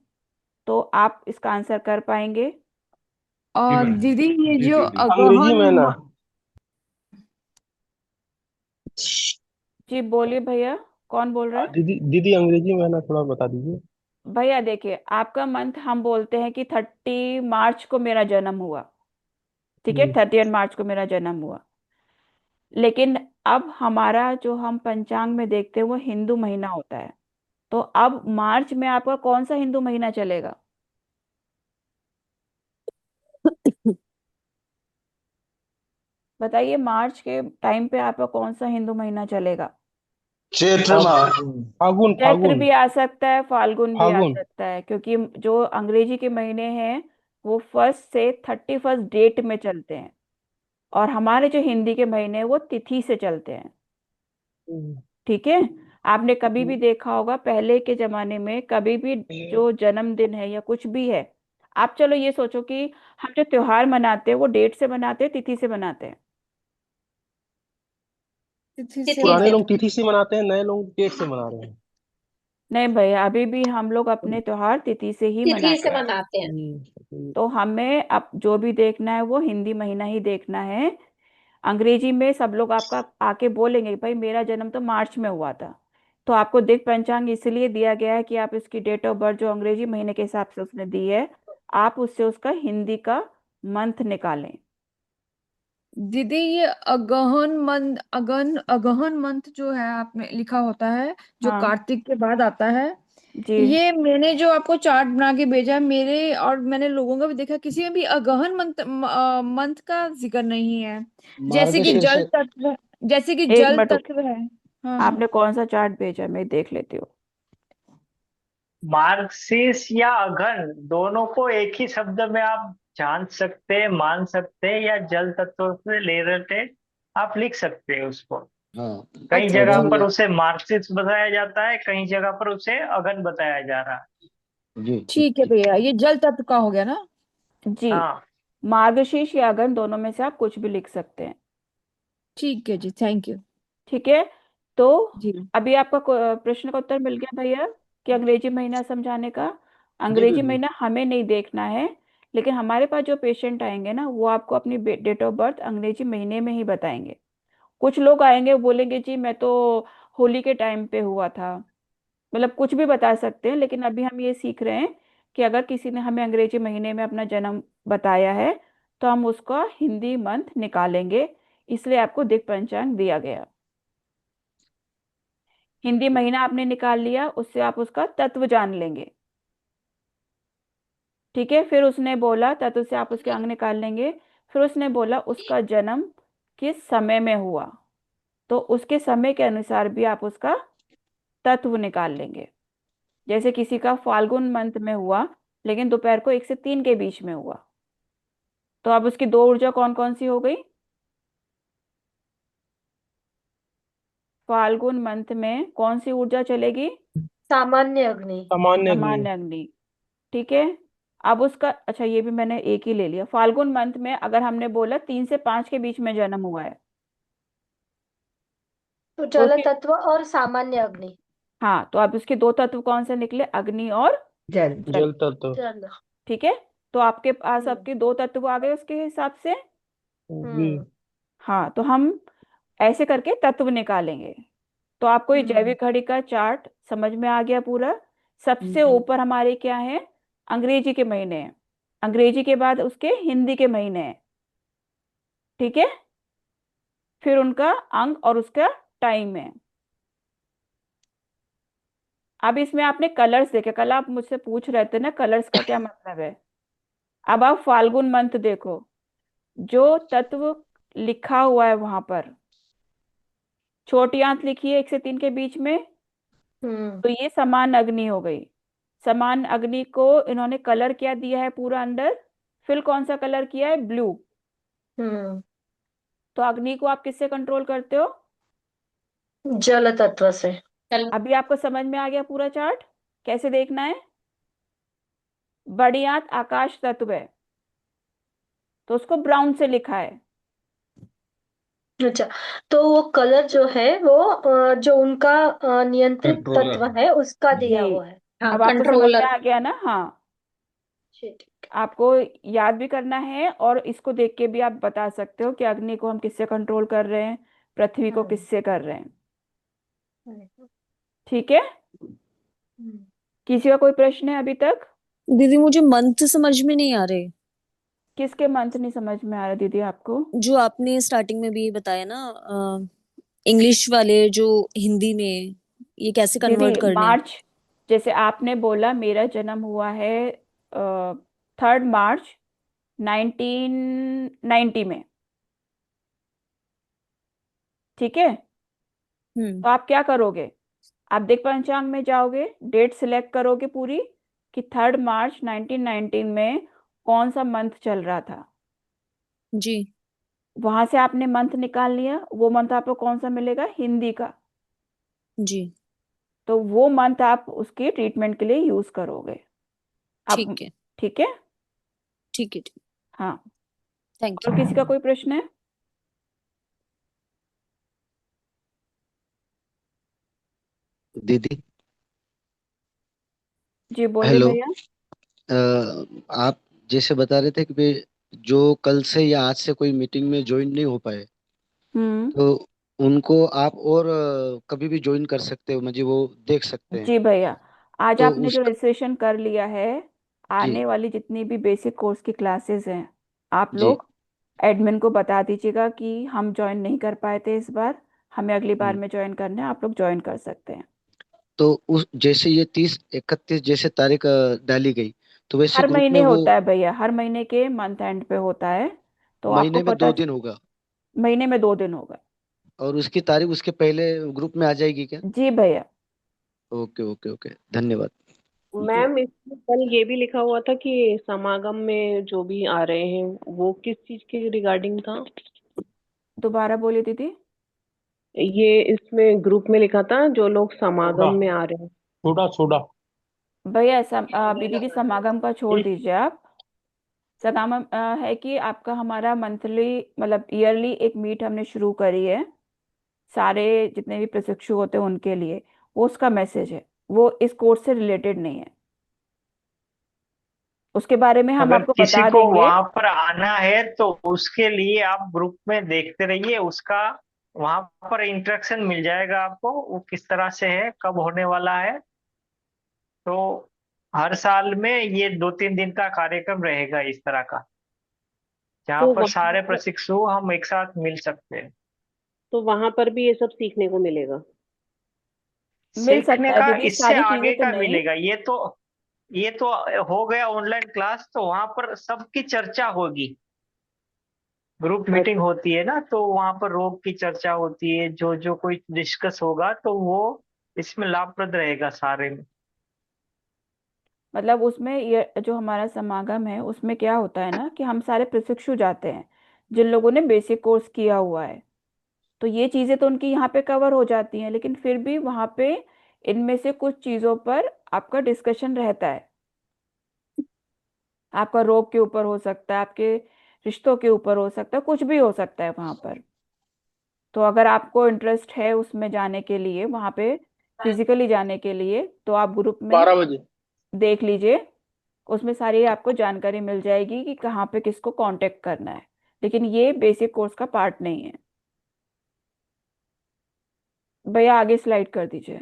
तो आप इसका आंसर कर पाएंगे। जी और मैम। दीदी ये जी जो दीदी। अंग्रेजी में ना। जी बोलिए भैया, कौन बोल रहा है? दीदी दीदी अंग्रेजी में ना, थोड़ा बता दीजिए। भैया देखिए, आपका मंथ हम बोलते हैं कि 30 मार्च को मेरा जन्म हुआ। ठीक है, हम्म। 30 मार्च को मेरा जन्म हुआ। लेकिन अब हमारा जो हम पंचांग में देखते हैं वो हिंदू महीना होता है। तो अब मार्च में आपका कौन सा हिंदू महीना चलेगा? बताइए, मार्च के टाइम पे आपका कौन सा हिंदू महीना चलेगा? चैत्र माह। फागुन चैत्र फागुन भी आ सकता है, फाल्गुन भी आ फागुन। सकता है, क्योंकि जो अंग्रेजी के महीने हैं वो 1 से 31 डेट में चलते हैं, और हमारे जो हिंदी के महीने हैं वो तिथि से चलते हैं। ठीक है। आपने कभी भी देखा होगा पहले के जमाने में, कभी भी जो जन्मदिन है या कुछ भी है, आप चलो ये सोचो कि हम जो त्योहार मनाते हैं वो डेट से मनाते हैं, तिथि से मनाते हैं? तिथि से पुराने मनाते लोग तिथि से मनाते हैं, नए लोग डेट से मना रहे हैं। नहीं भैया, अभी भी हम लोग अपने त्योहार तिथि से ही तिथि मनाते से हैं। मनाते हैं। तो हमें अब जो भी देखना है वो हिंदी महीना ही देखना है। अंग्रेजी में सब लोग आपका आके बोलेंगे कि भाई मेरा जन्म तो मार्च में हुआ था, तो आपको दिक पंचांग इसलिए दिया गया है कि आप इसकी डेट ऑफ बर्थ जो अंग्रेजी महीने के हिसाब से उसने दी है, आप उससे उसका हिंदी का मंथ निकालें। दीदी, ये अगहन मंथ जो है आपने लिखा होता है, जो हाँ कार्तिक के बाद आता है, जी। ये मैंने जो आपको चार्ट बना के भेजा है मेरे, और मैंने लोगों का भी देखा, किसी में भी अगहन मंथ का जिक्र नहीं है। जैसे कि मार्गशीर्ष। जल तत्व, जैसे कि एक जल मिनट, तत्व है। हाँ हाँ। आपने कौन सा चार्ट भेजा, मैं देख लेती हूँ। मार्क्सिस या अघन दोनों को एक ही शब्द में आप जान सकते हैं, मान सकते हैं, या जल तत्व से रिलेटेड आप लिख सकते हैं उसको। हाँ, कई अच्छा जगह जी। पर उसे मार्क्सिस बताया जाता है, कई जगह पर उसे अघन बताया जा रहा है। जी ठीक है भैया, ये जल तत्व का हो गया ना। जी, हाँ, मार्गशीर्ष या अगन दोनों में से आप कुछ भी लिख सकते हैं। ठीक है जी, थैंक यू। ठीक है। तो जी अभी आपका प्रश्न का उत्तर मिल गया भैया, कि अंग्रेजी महीना समझाने का। जी अंग्रेजी बिल्कुल। महीना हमें नहीं देखना है, लेकिन हमारे पास जो पेशेंट आएंगे ना वो आपको अपनी डेट ऑफ बर्थ अंग्रेजी महीने में ही बताएंगे। कुछ लोग आएंगे वो बोलेंगे जी मैं तो होली के टाइम पे हुआ था, मतलब कुछ भी बता सकते हैं, लेकिन अभी हम ये सीख रहे हैं कि अगर किसी ने हमें अंग्रेजी महीने में अपना जन्म बताया है तो हम उसका हिंदी मंथ निकालेंगे, इसलिए आपको दिक पंचांग दिया गया। हिंदी महीना आपने निकाल लिया, उससे आप उसका तत्व जान लेंगे। ठीक है। फिर उसने बोला तत्व से आप उसके अंग निकाल लेंगे। फिर उसने बोला उसका जन्म किस समय में हुआ, तो उसके समय के अनुसार भी आप उसका तत्व निकाल लेंगे। जैसे किसी का फाल्गुन मंथ में हुआ लेकिन दोपहर को 1 से 3 के बीच में हुआ, तो अब उसकी दो ऊर्जा कौन कौन सी हो गई? फाल्गुन मंथ में कौन सी ऊर्जा चलेगी? सामान्य अग्नि। सामान्य अग्नि। सामान्य अग्नि। ठीक है। अब उसका, अच्छा ये भी मैंने एक ही ले लिया। फाल्गुन मंथ में अगर हमने बोला 3 से 5 के बीच में जन्म हुआ है तो तो जल उसके, तत्व और सामान्य अग्नि। हाँ, तो अब उसके दो तत्व कौन से निकले? अग्नि और जल। जल। जल तत्व। जल। ठीक है। तो आपके पास हम्म आपके दो तत्व आ गए उसके हिसाब से। जी। हम्म हाँ, तो हम ऐसे करके तत्व निकालेंगे। तो आपको ये हम्म जैविक घड़ी का चार्ट समझ में आ गया पूरा। सबसे हम्म। ऊपर हमारे क्या है? अंग्रेजी के महीने हैं, अंग्रेजी के बाद उसके हिंदी के महीने हैं। ठीक है। फिर उनका अंक और उसका टाइम है। अब इसमें आपने कलर्स देखे, कल आप मुझसे पूछ रहे थे ना कलर्स का क्या मतलब है। अब आप फाल्गुन मंथ देखो, जो तत्व लिखा हुआ है वहां पर छोटी आंत लिखी है 1 से 3 के बीच में, हम्म तो ये समान अग्नि हो गई। समान अग्नि को इन्होंने कलर क्या दिया है पूरा अंदर? फिर कौन सा कलर किया है? ब्लू। हम्म। तो अग्नि को आप किससे कंट्रोल करते हो? जल तत्व से। अभी आपको समझ में आ गया पूरा चार्ट कैसे देखना है? बड़ी आंत आकाश तत्व है तो उसको ब्राउन से लिखा है। अच्छा, तो वो कलर जो है वो जो उनका नियंत्रित कंट्रोलर। तत्व है उसका जी, दिया हुआ है। हाँ, अब आपको समझ में कंट्रोलर। आ गया ना? हाँ, ठीक। आपको याद भी करना है और इसको देख के भी आप बता सकते हो कि अग्नि को हम किससे कंट्रोल कर रहे हैं, पृथ्वी को हम्म किससे कर रहे हैं। हम्म ठीक है। हम्म। किसी का कोई प्रश्न है अभी तक? दीदी मुझे मंथ समझ में नहीं आ रहे। किसके मंथ नहीं समझ में आ रहा दीदी आपको? जो आपने स्टार्टिंग में भी बताया ना, इंग्लिश वाले जो हिंदी में, ये कैसे दीदी कन्वर्ट करने हैं? मार्च, जैसे आपने बोला मेरा जन्म हुआ है 3 मार्च 1990 में, ठीक है? तो आप क्या करोगे? आप दिक पंचांग में जाओगे, डेट सिलेक्ट करोगे पूरी कि 3 मार्च 1919 में कौन सा मंथ चल रहा था। जी। वहां से आपने मंथ निकाल लिया, वो मंथ आपको कौन सा मिलेगा? हिंदी का। जी। तो वो मंथ आप उसके ट्रीटमेंट के लिए यूज करोगे आप। ठीक है। ठीक है। ठीक है। ठीक। हाँ, थैंक और यू। किसी का कोई प्रश्न है? दीदी जी बोलिए हेलो। भैया। आप जैसे बता रहे थे कि भाई जो कल से या आज से कोई मीटिंग में ज्वाइन नहीं हो पाए हम्म। तो उनको आप और कभी भी ज्वाइन कर सकते हो, मुझे वो देख सकते हैं। जी भैया, आज तो आपने उस जो रजिस्ट्रेशन कर लिया है, जी आने वाली जितनी भी बेसिक कोर्स की क्लासेस हैं, आप जी। लोग एडमिन को बता दीजिएगा कि हम ज्वाइन नहीं कर पाए थे इस बार, हमें अगली बार हम्म। में ज्वाइन करना है, आप लोग ज्वाइन कर सकते हैं। तो उस जैसे ये 30 31 जैसे तारीख डाली गई, तो वैसे हर ग्रुप में महीने वो होता है भैया, हर महीने के मंथ एंड पे होता है, तो आपको महीने में पता 2 दिन होगा महीने में 2 दिन होगा। और उसकी तारीख उसके पहले ग्रुप में आ जाएगी क्या? जी भैया। ओके ओके ओके, धन्यवाद। जी। मैम इसमें कल ये भी लिखा हुआ था कि समागम में जो भी आ रहे हैं वो किस चीज के रिगार्डिंग था? दोबारा बोलिए दीदी। ये इसमें ग्रुप में लिखा था जो लोग समागम छोड़ा में आ रहे हैं। छोड़ा छोड़ा। भैया अभी दीदी समागम का छोड़ दीजिए आप। समागम है कि आपका हमारा मंथली मतलब ईयरली एक मीट हमने शुरू करी है, सारे जितने भी प्रशिक्षु होते हैं उनके लिए, वो उसका मैसेज है, वो इस कोर्स से रिलेटेड नहीं है, उसके बारे में हम अगर आपको किसी बता को देंगे। वहां पर आना है तो उसके लिए आप ग्रुप में देखते रहिए, उसका वहां पर इंस्ट्रक्शन मिल जाएगा आपको, वो किस तरह से है, कब होने वाला है। तो हर साल में ये 2-3 दिन का कार्यक्रम रहेगा इस तरह का, जहाँ तो पर वहां सारे पर प्रशिक्षु हम एक साथ मिल सकते हैं। तो वहां पर भी ये सब सीखने को मिलेगा? मिल सीखने सकता है का दीदी, इससे सारी चीजें आगे तो का नहीं। मिलेगा। ये तो हो गया ऑनलाइन क्लास, तो वहां पर सबकी चर्चा होगी। ग्रुप मीटिंग होती है ना, तो वहां पर रोग की चर्चा होती है, जो जो कोई डिस्कस होगा तो वो इसमें लाभप्रद रहेगा सारे में। मतलब उसमें ये जो हमारा समागम है उसमें क्या होता है ना कि हम सारे प्रशिक्षु जाते हैं जिन लोगों ने बेसिक कोर्स किया हुआ है, तो ये चीजें तो उनकी यहाँ पे कवर हो जाती हैं, लेकिन फिर भी वहाँ पे इनमें से कुछ चीजों पर आपका डिस्कशन रहता है। आपका रोग के ऊपर हो सकता है, आपके रिश्तों के ऊपर हो सकता है, कुछ भी हो सकता है वहाँ पर। तो अगर आपको इंटरेस्ट है उसमें जाने के लिए, वहाँ पे फिजिकली जाने के लिए, तो आप ग्रुप में 12 बजे। देख लीजिए, उसमें सारी आपको जानकारी मिल जाएगी कि कहाँ पे किसको कांटेक्ट करना है, लेकिन ये बेसिक कोर्स का पार्ट नहीं है। भैया आगे स्लाइड कर दीजिए।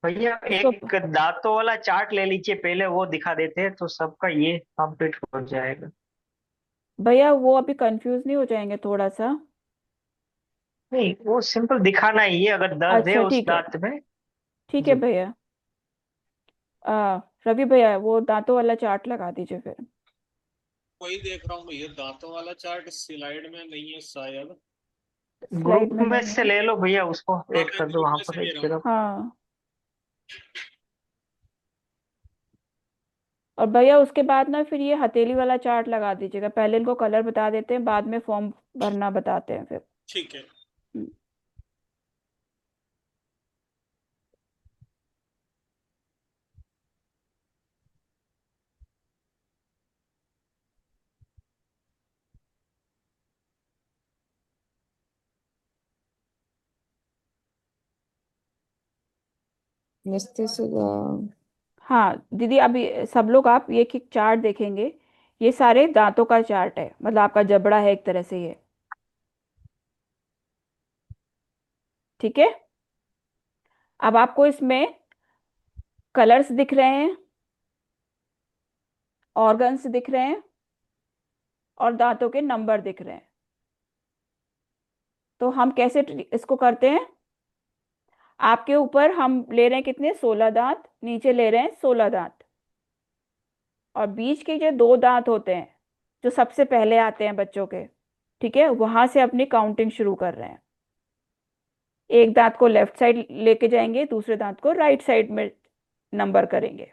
भैया इसको एक दांतों वाला चार्ट ले लीजिए, पहले वो दिखा देते हैं तो सबका ये कंप्लीट हो जाएगा। भैया वो अभी कंफ्यूज नहीं हो जाएंगे थोड़ा सा? नहीं, वो सिंपल दिखाना ही है अगर दर्द है अच्छा उस ठीक है। दांत में। ठीक है जी। भैया। रवि भैया वो दांतों वाला चार्ट लगा दीजिए फिर। वही देख रहा हूँ भैया, दांतों वाला चार्ट स्लाइड में नहीं है शायद। स्लाइड ग्रुप में में नहीं से है। ले लो भैया, उसको हाँ, ऐड मैं कर दो ग्रुप वहां में से पर ले एक रहा हूँ। तरफ। हाँ, और भैया उसके बाद ना फिर ये हथेली वाला चार्ट लगा दीजिएगा, पहले इनको कलर बता देते हैं, बाद में फॉर्म भरना बताते हैं फिर। ठीक है। हम्म। मस्तिष्क। हाँ दीदी, अभी सब लोग आप ये एक चार्ट देखेंगे, ये सारे दांतों का चार्ट है, मतलब आपका जबड़ा है एक तरह से ये। ठीक है। अब आपको इसमें कलर्स दिख रहे हैं, ऑर्गन्स दिख रहे हैं और दांतों के नंबर दिख रहे हैं। तो हम कैसे इसको करते हैं? आपके ऊपर हम ले रहे हैं कितने, 16 दांत, नीचे ले रहे हैं 16 दांत, और बीच के जो 2 दांत होते हैं जो सबसे पहले आते हैं बच्चों के, ठीक है, वहां से अपनी काउंटिंग शुरू कर रहे हैं। एक दांत को लेफ्ट साइड लेके जाएंगे, दूसरे दांत को राइट साइड में नंबर करेंगे।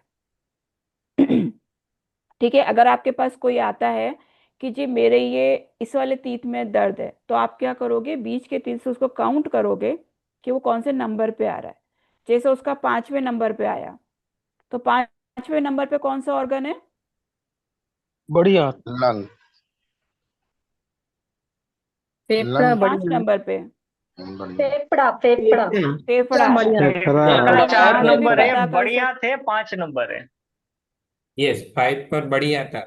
ठीक है। अगर आपके पास कोई आता है कि जी मेरे ये इस वाले तीत में दर्द है, तो आप क्या करोगे, बीच के तीत से उसको काउंट करोगे कि वो कौन से नंबर पे आ रहा है। जैसे उसका 5वें नंबर पे आया, तो 5वें नंबर पे कौन सा ऑर्गन है? बढ़िया। लंग। फेफड़ा लंग। 5 बढ़िया। नंबर पे बढ़िया। फेफड़ा फेफड़ा फेफड़ा है। बढ़िया। फेफड़ा तो 4 वहां से भी नंबर है, पता कर बढ़िया थे 5 नंबर है। यस, 5 पर बढ़िया था।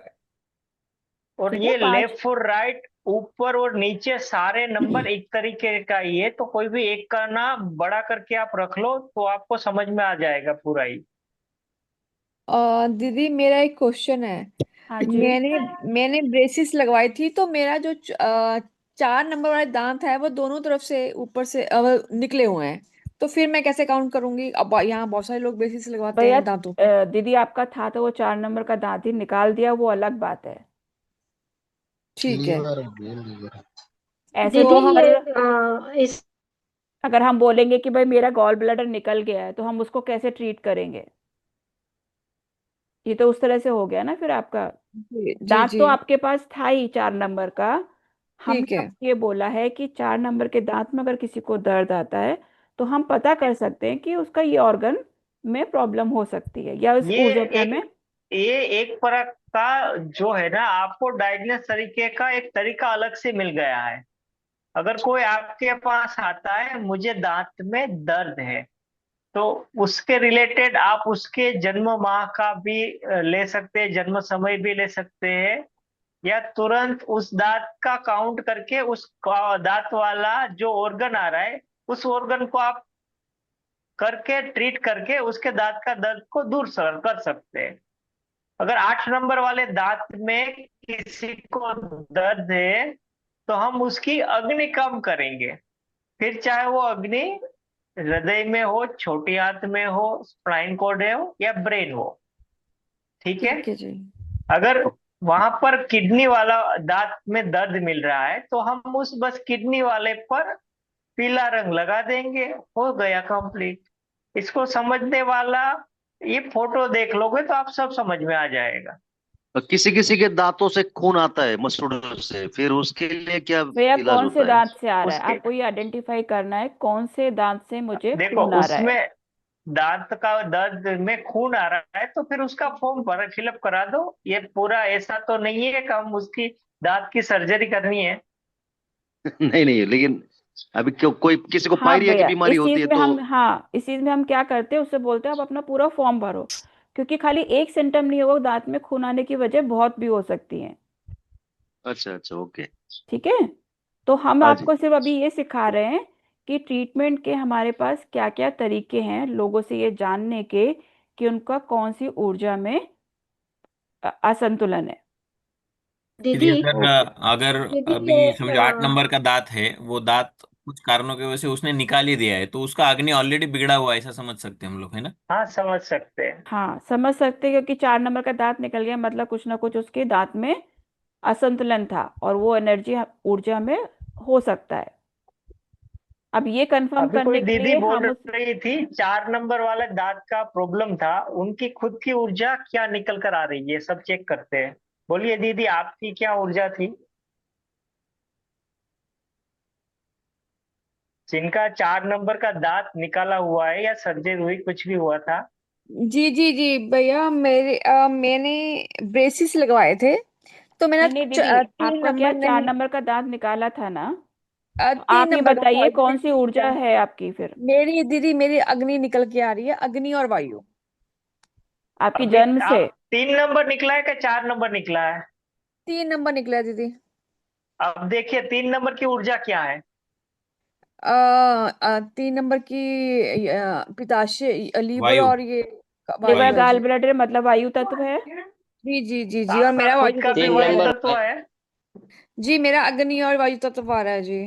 और ठीक है, ये 5। लेफ्ट और राइट, ऊपर और नीचे सारे नंबर एक तरीके का ही है, तो कोई भी एक का ना बड़ा करके आप रख लो तो आपको समझ में आ जाएगा पूरा ही। दीदी मेरा एक क्वेश्चन है। हाँ जी। मैंने मैंने ब्रेसिस लगवाई थी, तो मेरा जो 4 नंबर वाले दांत है वो दोनों तरफ से ऊपर से निकले हुए हैं। तो फिर मैं कैसे काउंट करूंगी? अब यहाँ बहुत सारे लोग ब्रेसिस लगवाते भैया हैं दांतों पे। दीदी आपका था तो वो 4 नंबर का दांत ही निकाल दिया, वो अलग बात है। ठीक है। लीवर हो गया, लीवर। ऐसे दीदी तो ये हर, इस अगर हम बोलेंगे कि भाई मेरा गॉल ब्लैडर निकल गया है, तो हम उसको कैसे ट्रीट करेंगे? ये तो उस तरह से हो गया ना फिर आपका। जी जी दांत जी। तो आपके पास था ही 4 नंबर का। ठीक हमने है। आपको ये बोला है कि 4 नंबर के दांत में अगर किसी को दर्द आता है, तो हम पता कर सकते हैं कि उसका ये ऑर्गन में प्रॉब्लम हो सकती है या उस ये ऊर्जा में। ये एक तरह का जो है ना, आपको डायग्नोस तरीके का एक तरीका अलग से मिल गया है। अगर कोई आपके पास आता है, मुझे दांत में दर्द है, तो उसके रिलेटेड आप उसके जन्म माह का भी ले सकते हैं, जन्म समय भी ले सकते हैं, या तुरंत उस दांत का काउंट करके उस दांत वाला जो ऑर्गन आ रहा है उस ऑर्गन को आप करके ट्रीट करके उसके दांत का दर्द को दूर कर सकते हैं। अगर 8 नंबर वाले दांत में किसी को दर्द है, तो हम उसकी अग्नि कम करेंगे, फिर चाहे वो अग्नि हृदय में हो, छोटी आंत में हो, स्पाइन कॉर्ड हो या ब्रेन हो। ठीक है। ठीक है जी। अगर वहां पर किडनी वाला दांत में दर्द मिल रहा है, तो हम उस बस किडनी वाले पर पीला रंग लगा देंगे, हो गया कंप्लीट। इसको समझने वाला, ये फोटो देख लोगे तो आप सब समझ में आ जाएगा। किसी किसी के दांतों से खून आता है मसूड़ों से, फिर उसके लिए क्या भैया इलाज कौन से होता है? दांत से आ रहा है, उसके आपको ये आइडेंटिफाई करना है कौन से दांत से मुझे देखो, खून आ रहा है। उसमें दांत का दर्द में खून आ रहा है, तो फिर उसका फॉर्म भर फिलअप करा दो। ये पूरा ऐसा तो नहीं है कि हम उसकी दांत की सर्जरी करनी है। नहीं नहीं, लेकिन अभी क्यों कोई किसी को हाँ पायरिया की भैया, बीमारी होती है तो। इस चीज में हम क्या करते हैं, उससे बोलते हैं आप अपना पूरा फॉर्म भरो, क्योंकि खाली एक सिम्टम नहीं होगा, दांत में खून आने की वजह बहुत भी हो सकती है। अच्छा अच्छा, ओके। ठीक है। तो हम हाँ जी। आपको सिर्फ अभी ये सिखा रहे हैं कि ट्रीटमेंट के हमारे पास क्या क्या तरीके हैं, लोगों से ये जानने के कि उनका कौन सी ऊर्जा में असंतुलन है। यदि दीदी अगर ओके। अगर दीदी अभी ये समझो 8 नंबर का दांत है, वो दांत कुछ कारणों की वजह से उसने निकाल ही दिया है, तो उसका अग्नि ऑलरेडी बिगड़ा हुआ है, ऐसा समझ सकते हैं हम लोग, है ना? हाँ, समझ सकते हैं। हाँ समझ सकते हैं, क्योंकि 4 नंबर का दांत निकल गया मतलब कुछ ना कुछ उसके दांत में असंतुलन था, और वो एनर्जी ऊर्जा में हो सकता है। अब ये कंफर्म अभी कोई करने के दीदी लिए बोल हम उस, रही थी 4 नंबर वाले दांत का प्रॉब्लम था, उनकी खुद की ऊर्जा क्या निकल कर आ रही है, सब चेक करते हैं। बोलिए दीदी, आपकी क्या ऊर्जा थी? जिनका 4 नंबर का दांत निकाला हुआ है या सर्जरी हुई, कुछ भी हुआ था? जी जी जी भैया, मैंने ब्रेसिस लगवाए थे, तो मेरा नहीं नहीं दीदी, 3 आपका क्या नंबर 4 नहीं, नंबर का दांत निकाला था ना? तो 3 आप ये नंबर बताइए कौन सी ऊर्जा का। है आपकी फिर? मेरी दीदी, मेरी अग्नि निकल के आ रही है, अग्नि और वायु। आपकी अभी जन्म से? आप 3 नंबर निकला है क्या 4 नंबर निकला है? 3 नंबर निकला है दीदी। अब देखिए 3 नंबर की ऊर्जा क्या है। 3 नंबर की पिताशय लीवर वायु। और ये लिवर वायु है गाल जी। ब्लैडर मतलब वायु तत्व है। जी जी जी जी, और आपका मेरा खुद वायु का भी तत्व वायु है। तत्व है। जी, मेरा अग्नि और वायु तत्व आ रहा है जी।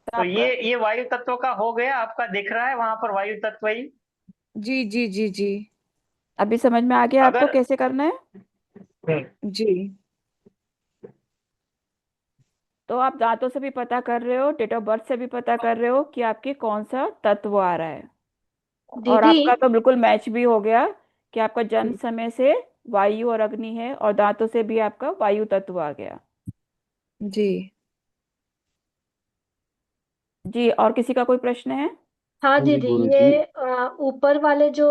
तो ये वायु तत्व का हो गया, आपका दिख रहा है वहां पर वायु तत्व ही। जी जी जी जी अभी समझ में आ गया आपको अगर कैसे करना है। जी। तो आप दांतों से भी पता कर रहे हो, डेट ऑफ बर्थ से भी पता कर रहे हो कि आपके कौन सा तत्व आ रहा है। और दीदी आपका तो बिल्कुल मैच भी हो गया कि आपका जन्म समय से वायु और अग्नि है, और दांतों से भी आपका वायु तत्व आ गया। जी जी, और किसी का कोई प्रश्न है। हाँ हाँ जी दीदी, गुरु जी। ये ऊपर वाले जो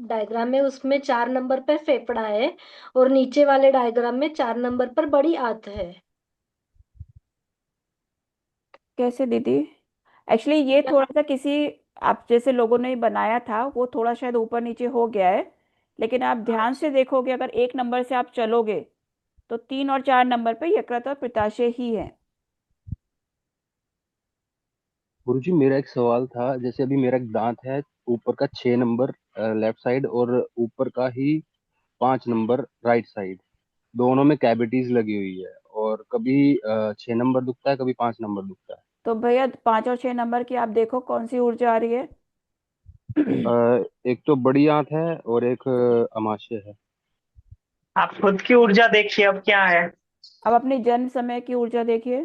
डायग्राम है उसमें 4 नंबर पर फेफड़ा है और नीचे वाले डायग्राम में 4 नंबर पर बड़ी आंत है। कैसे दीदी। एक्चुअली ये क्या? थोड़ा सा किसी आप जैसे लोगों ने बनाया था, वो थोड़ा शायद ऊपर नीचे हो गया है। लेकिन आप ध्यान से देखोगे, अगर 1 नंबर से आप चलोगे तो 3 और 4 नंबर पे यकृत और पित्ताशय ही है। गुरु जी मेरा एक सवाल था, जैसे अभी मेरा एक दांत है, ऊपर का 6 नंबर लेफ्ट साइड और ऊपर का ही 5 नंबर राइट साइड, दोनों में कैविटीज लगी हुई है, और कभी 6 नंबर दुखता है, कभी 5 नंबर दुखता तो भैया 5 और 6 नंबर की आप देखो कौन सी ऊर्जा आ रही है। है। एक तो बड़ी आंत है और एक अमाशय है। आप खुद की ऊर्जा देखिए अब क्या है। अब अपने जन्म समय की ऊर्जा देखिए।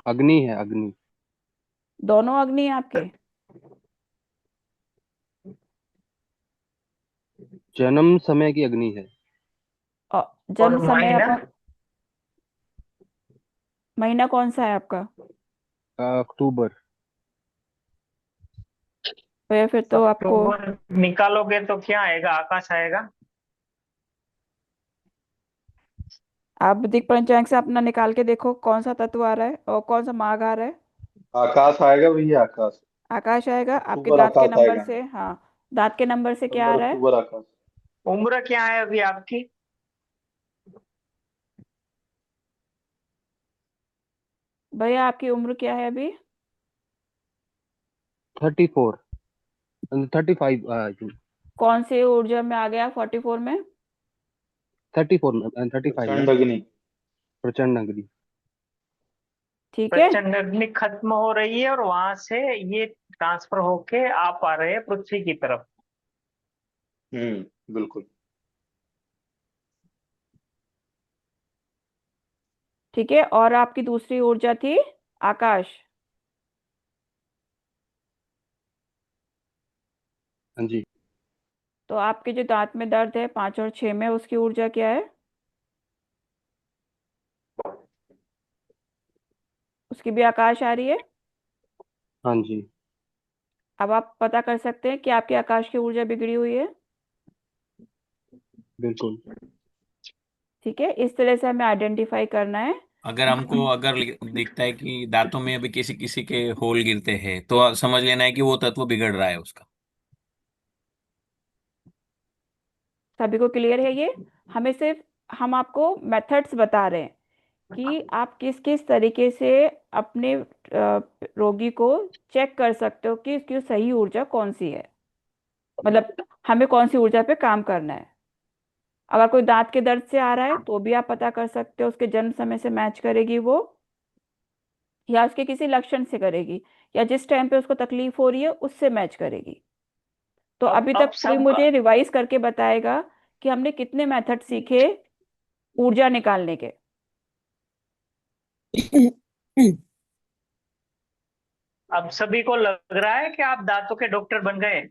अग्नि है, अग्नि। दोनों अग्नि है आपके। जन्म समय की अग्नि है। और और जन्म समय महीना। आपका महीना कौन सा है आपका। अक्टूबर। भैया फिर तो आपको अक्टूबर निकालोगे तो क्या आएगा, आकाश आएगा। आप दिक पंचांग से अपना निकाल के देखो कौन सा तत्व आ रहा है और कौन सा माघ आ रहा है। आकाश आएगा भैया, आकाश। आकाश आएगा आपके अक्टूबर दांत के आकाश नंबर आएगा। से। हाँ, दांत के नंबर से क्या आ नवंबर रहा है। अक्टूबर आकाश। उम्र क्या है अभी आपकी। भैया आपकी उम्र क्या है अभी। 34, 35 आई थिंक। कौन से ऊर्जा में आ गया 44 में। 34 में, 35 में। प्रचंड अग्नि। प्रचंड अग्नि। ठीक है। प्रचंड अग्नि खत्म हो रही है और वहां से ये ट्रांसफर होके आप आ रहे हैं पृथ्वी की तरफ। बिल्कुल। ठीक है, और आपकी दूसरी ऊर्जा थी आकाश। हाँ जी। तो आपके जो दांत में दर्द है 5 और 6 में, उसकी ऊर्जा क्या है। उसकी भी आकाश आ रही है। हाँ जी। अब आप पता कर सकते हैं कि आपकी आकाश की ऊर्जा बिगड़ी हुई है। बिल्कुल। ठीक है, इस तरह से हमें आइडेंटिफाई करना है। अगर हमको अगर दिखता है कि दांतों में अभी किसी किसी के होल गिरते हैं तो समझ लेना है कि वो तत्व बिगड़ रहा है उसका। सभी को क्लियर है ये। हमें सिर्फ हम आपको मेथड्स बता रहे हैं कि आप किस किस तरीके से अपने रोगी को चेक कर सकते हो कि इसकी सही ऊर्जा कौन सी है, मतलब हमें कौन सी ऊर्जा पे काम करना है। अगर कोई दांत के दर्द से आ रहा है तो भी आप पता कर सकते हो उसके जन्म समय से मैच करेगी वो, या उसके किसी लक्षण से करेगी, या जिस टाइम पे उसको तकलीफ हो रही है उससे मैच करेगी। तो अब अभी अब तक कोई सब मुझे रिवाइज करके बताएगा कि हमने कितने मेथड सीखे ऊर्जा निकालने के। अब सभी को लग रहा है कि आप दांतों के डॉक्टर बन गए।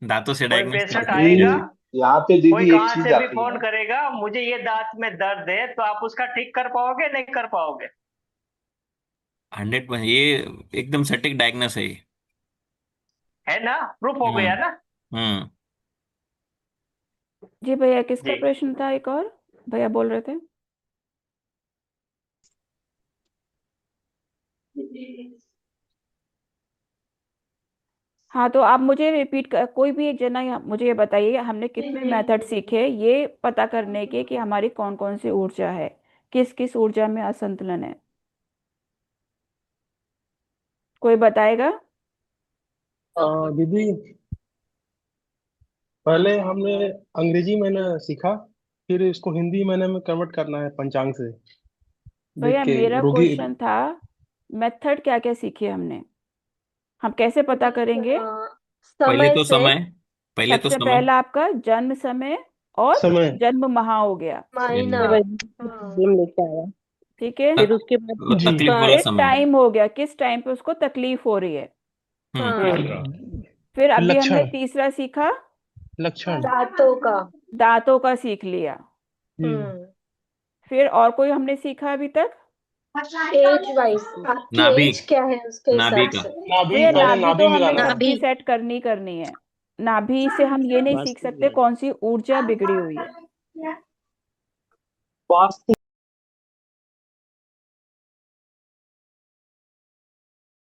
दांतों से कोई डायग्नोस कर पेशेंट सकते हैं। आएगा, यहाँ पे कोई दीदी एक कहाँ चीज से भी आती फोन है। करेगा मुझे ये दांत में दर्द है, तो आप उसका ठीक कर पाओगे नहीं कर पाओगे। 100% ये एकदम सटीक डायग्नोस है ये। है ना, प्रूफ हो गया हम्म। ना। हम्म। जी भैया, किसका जी। प्रश्न था एक और। भैया बोल रहे थे। हाँ, तो आप मुझे रिपीट कर, कोई भी एक जना मुझे ये बताइए हमने कितने मेथड सीखे ये पता करने के कि हमारी कौन कौन सी ऊर्जा है। किस किस ऊर्जा में असंतुलन है? कोई बताएगा? दीदी पहले हमने अंग्रेजी मैंने सीखा, फिर इसको हिंदी मैंने में कन्वर्ट करना है पंचांग से देख भैया के मेरा रोगी। क्वेश्चन था मेथड क्या क्या सीखे हमने, हम कैसे पता करेंगे? पहले समय तो से समय पहले तो सबसे समय पहला आपका जन्म समय और समय जन्म माह हो गया, महीना। जिम लेके आया, ठीक है। फिर उसके बाद वो जी तकलीफ वाला फिर समय। टाइम हो गया, किस टाइम पे उसको तकलीफ हो रही है। फिर अभी हमने लक्षण तीसरा सीखा लक्षण दांतों का। दांतों का सीख लिया। जी फिर और कोई हमने सीखा अभी तक? एज वाइज आपकी नाभि एज क्या है उसके नाभि हिसाब का से। नाभि भैया मैंने नाभि नाभि तो हमें मिलाना है। सबकी सेट करनी है। नाभि से हम ये नहीं सीख सकते कौन सी ऊर्जा बिगड़ी हुई है। वास्तु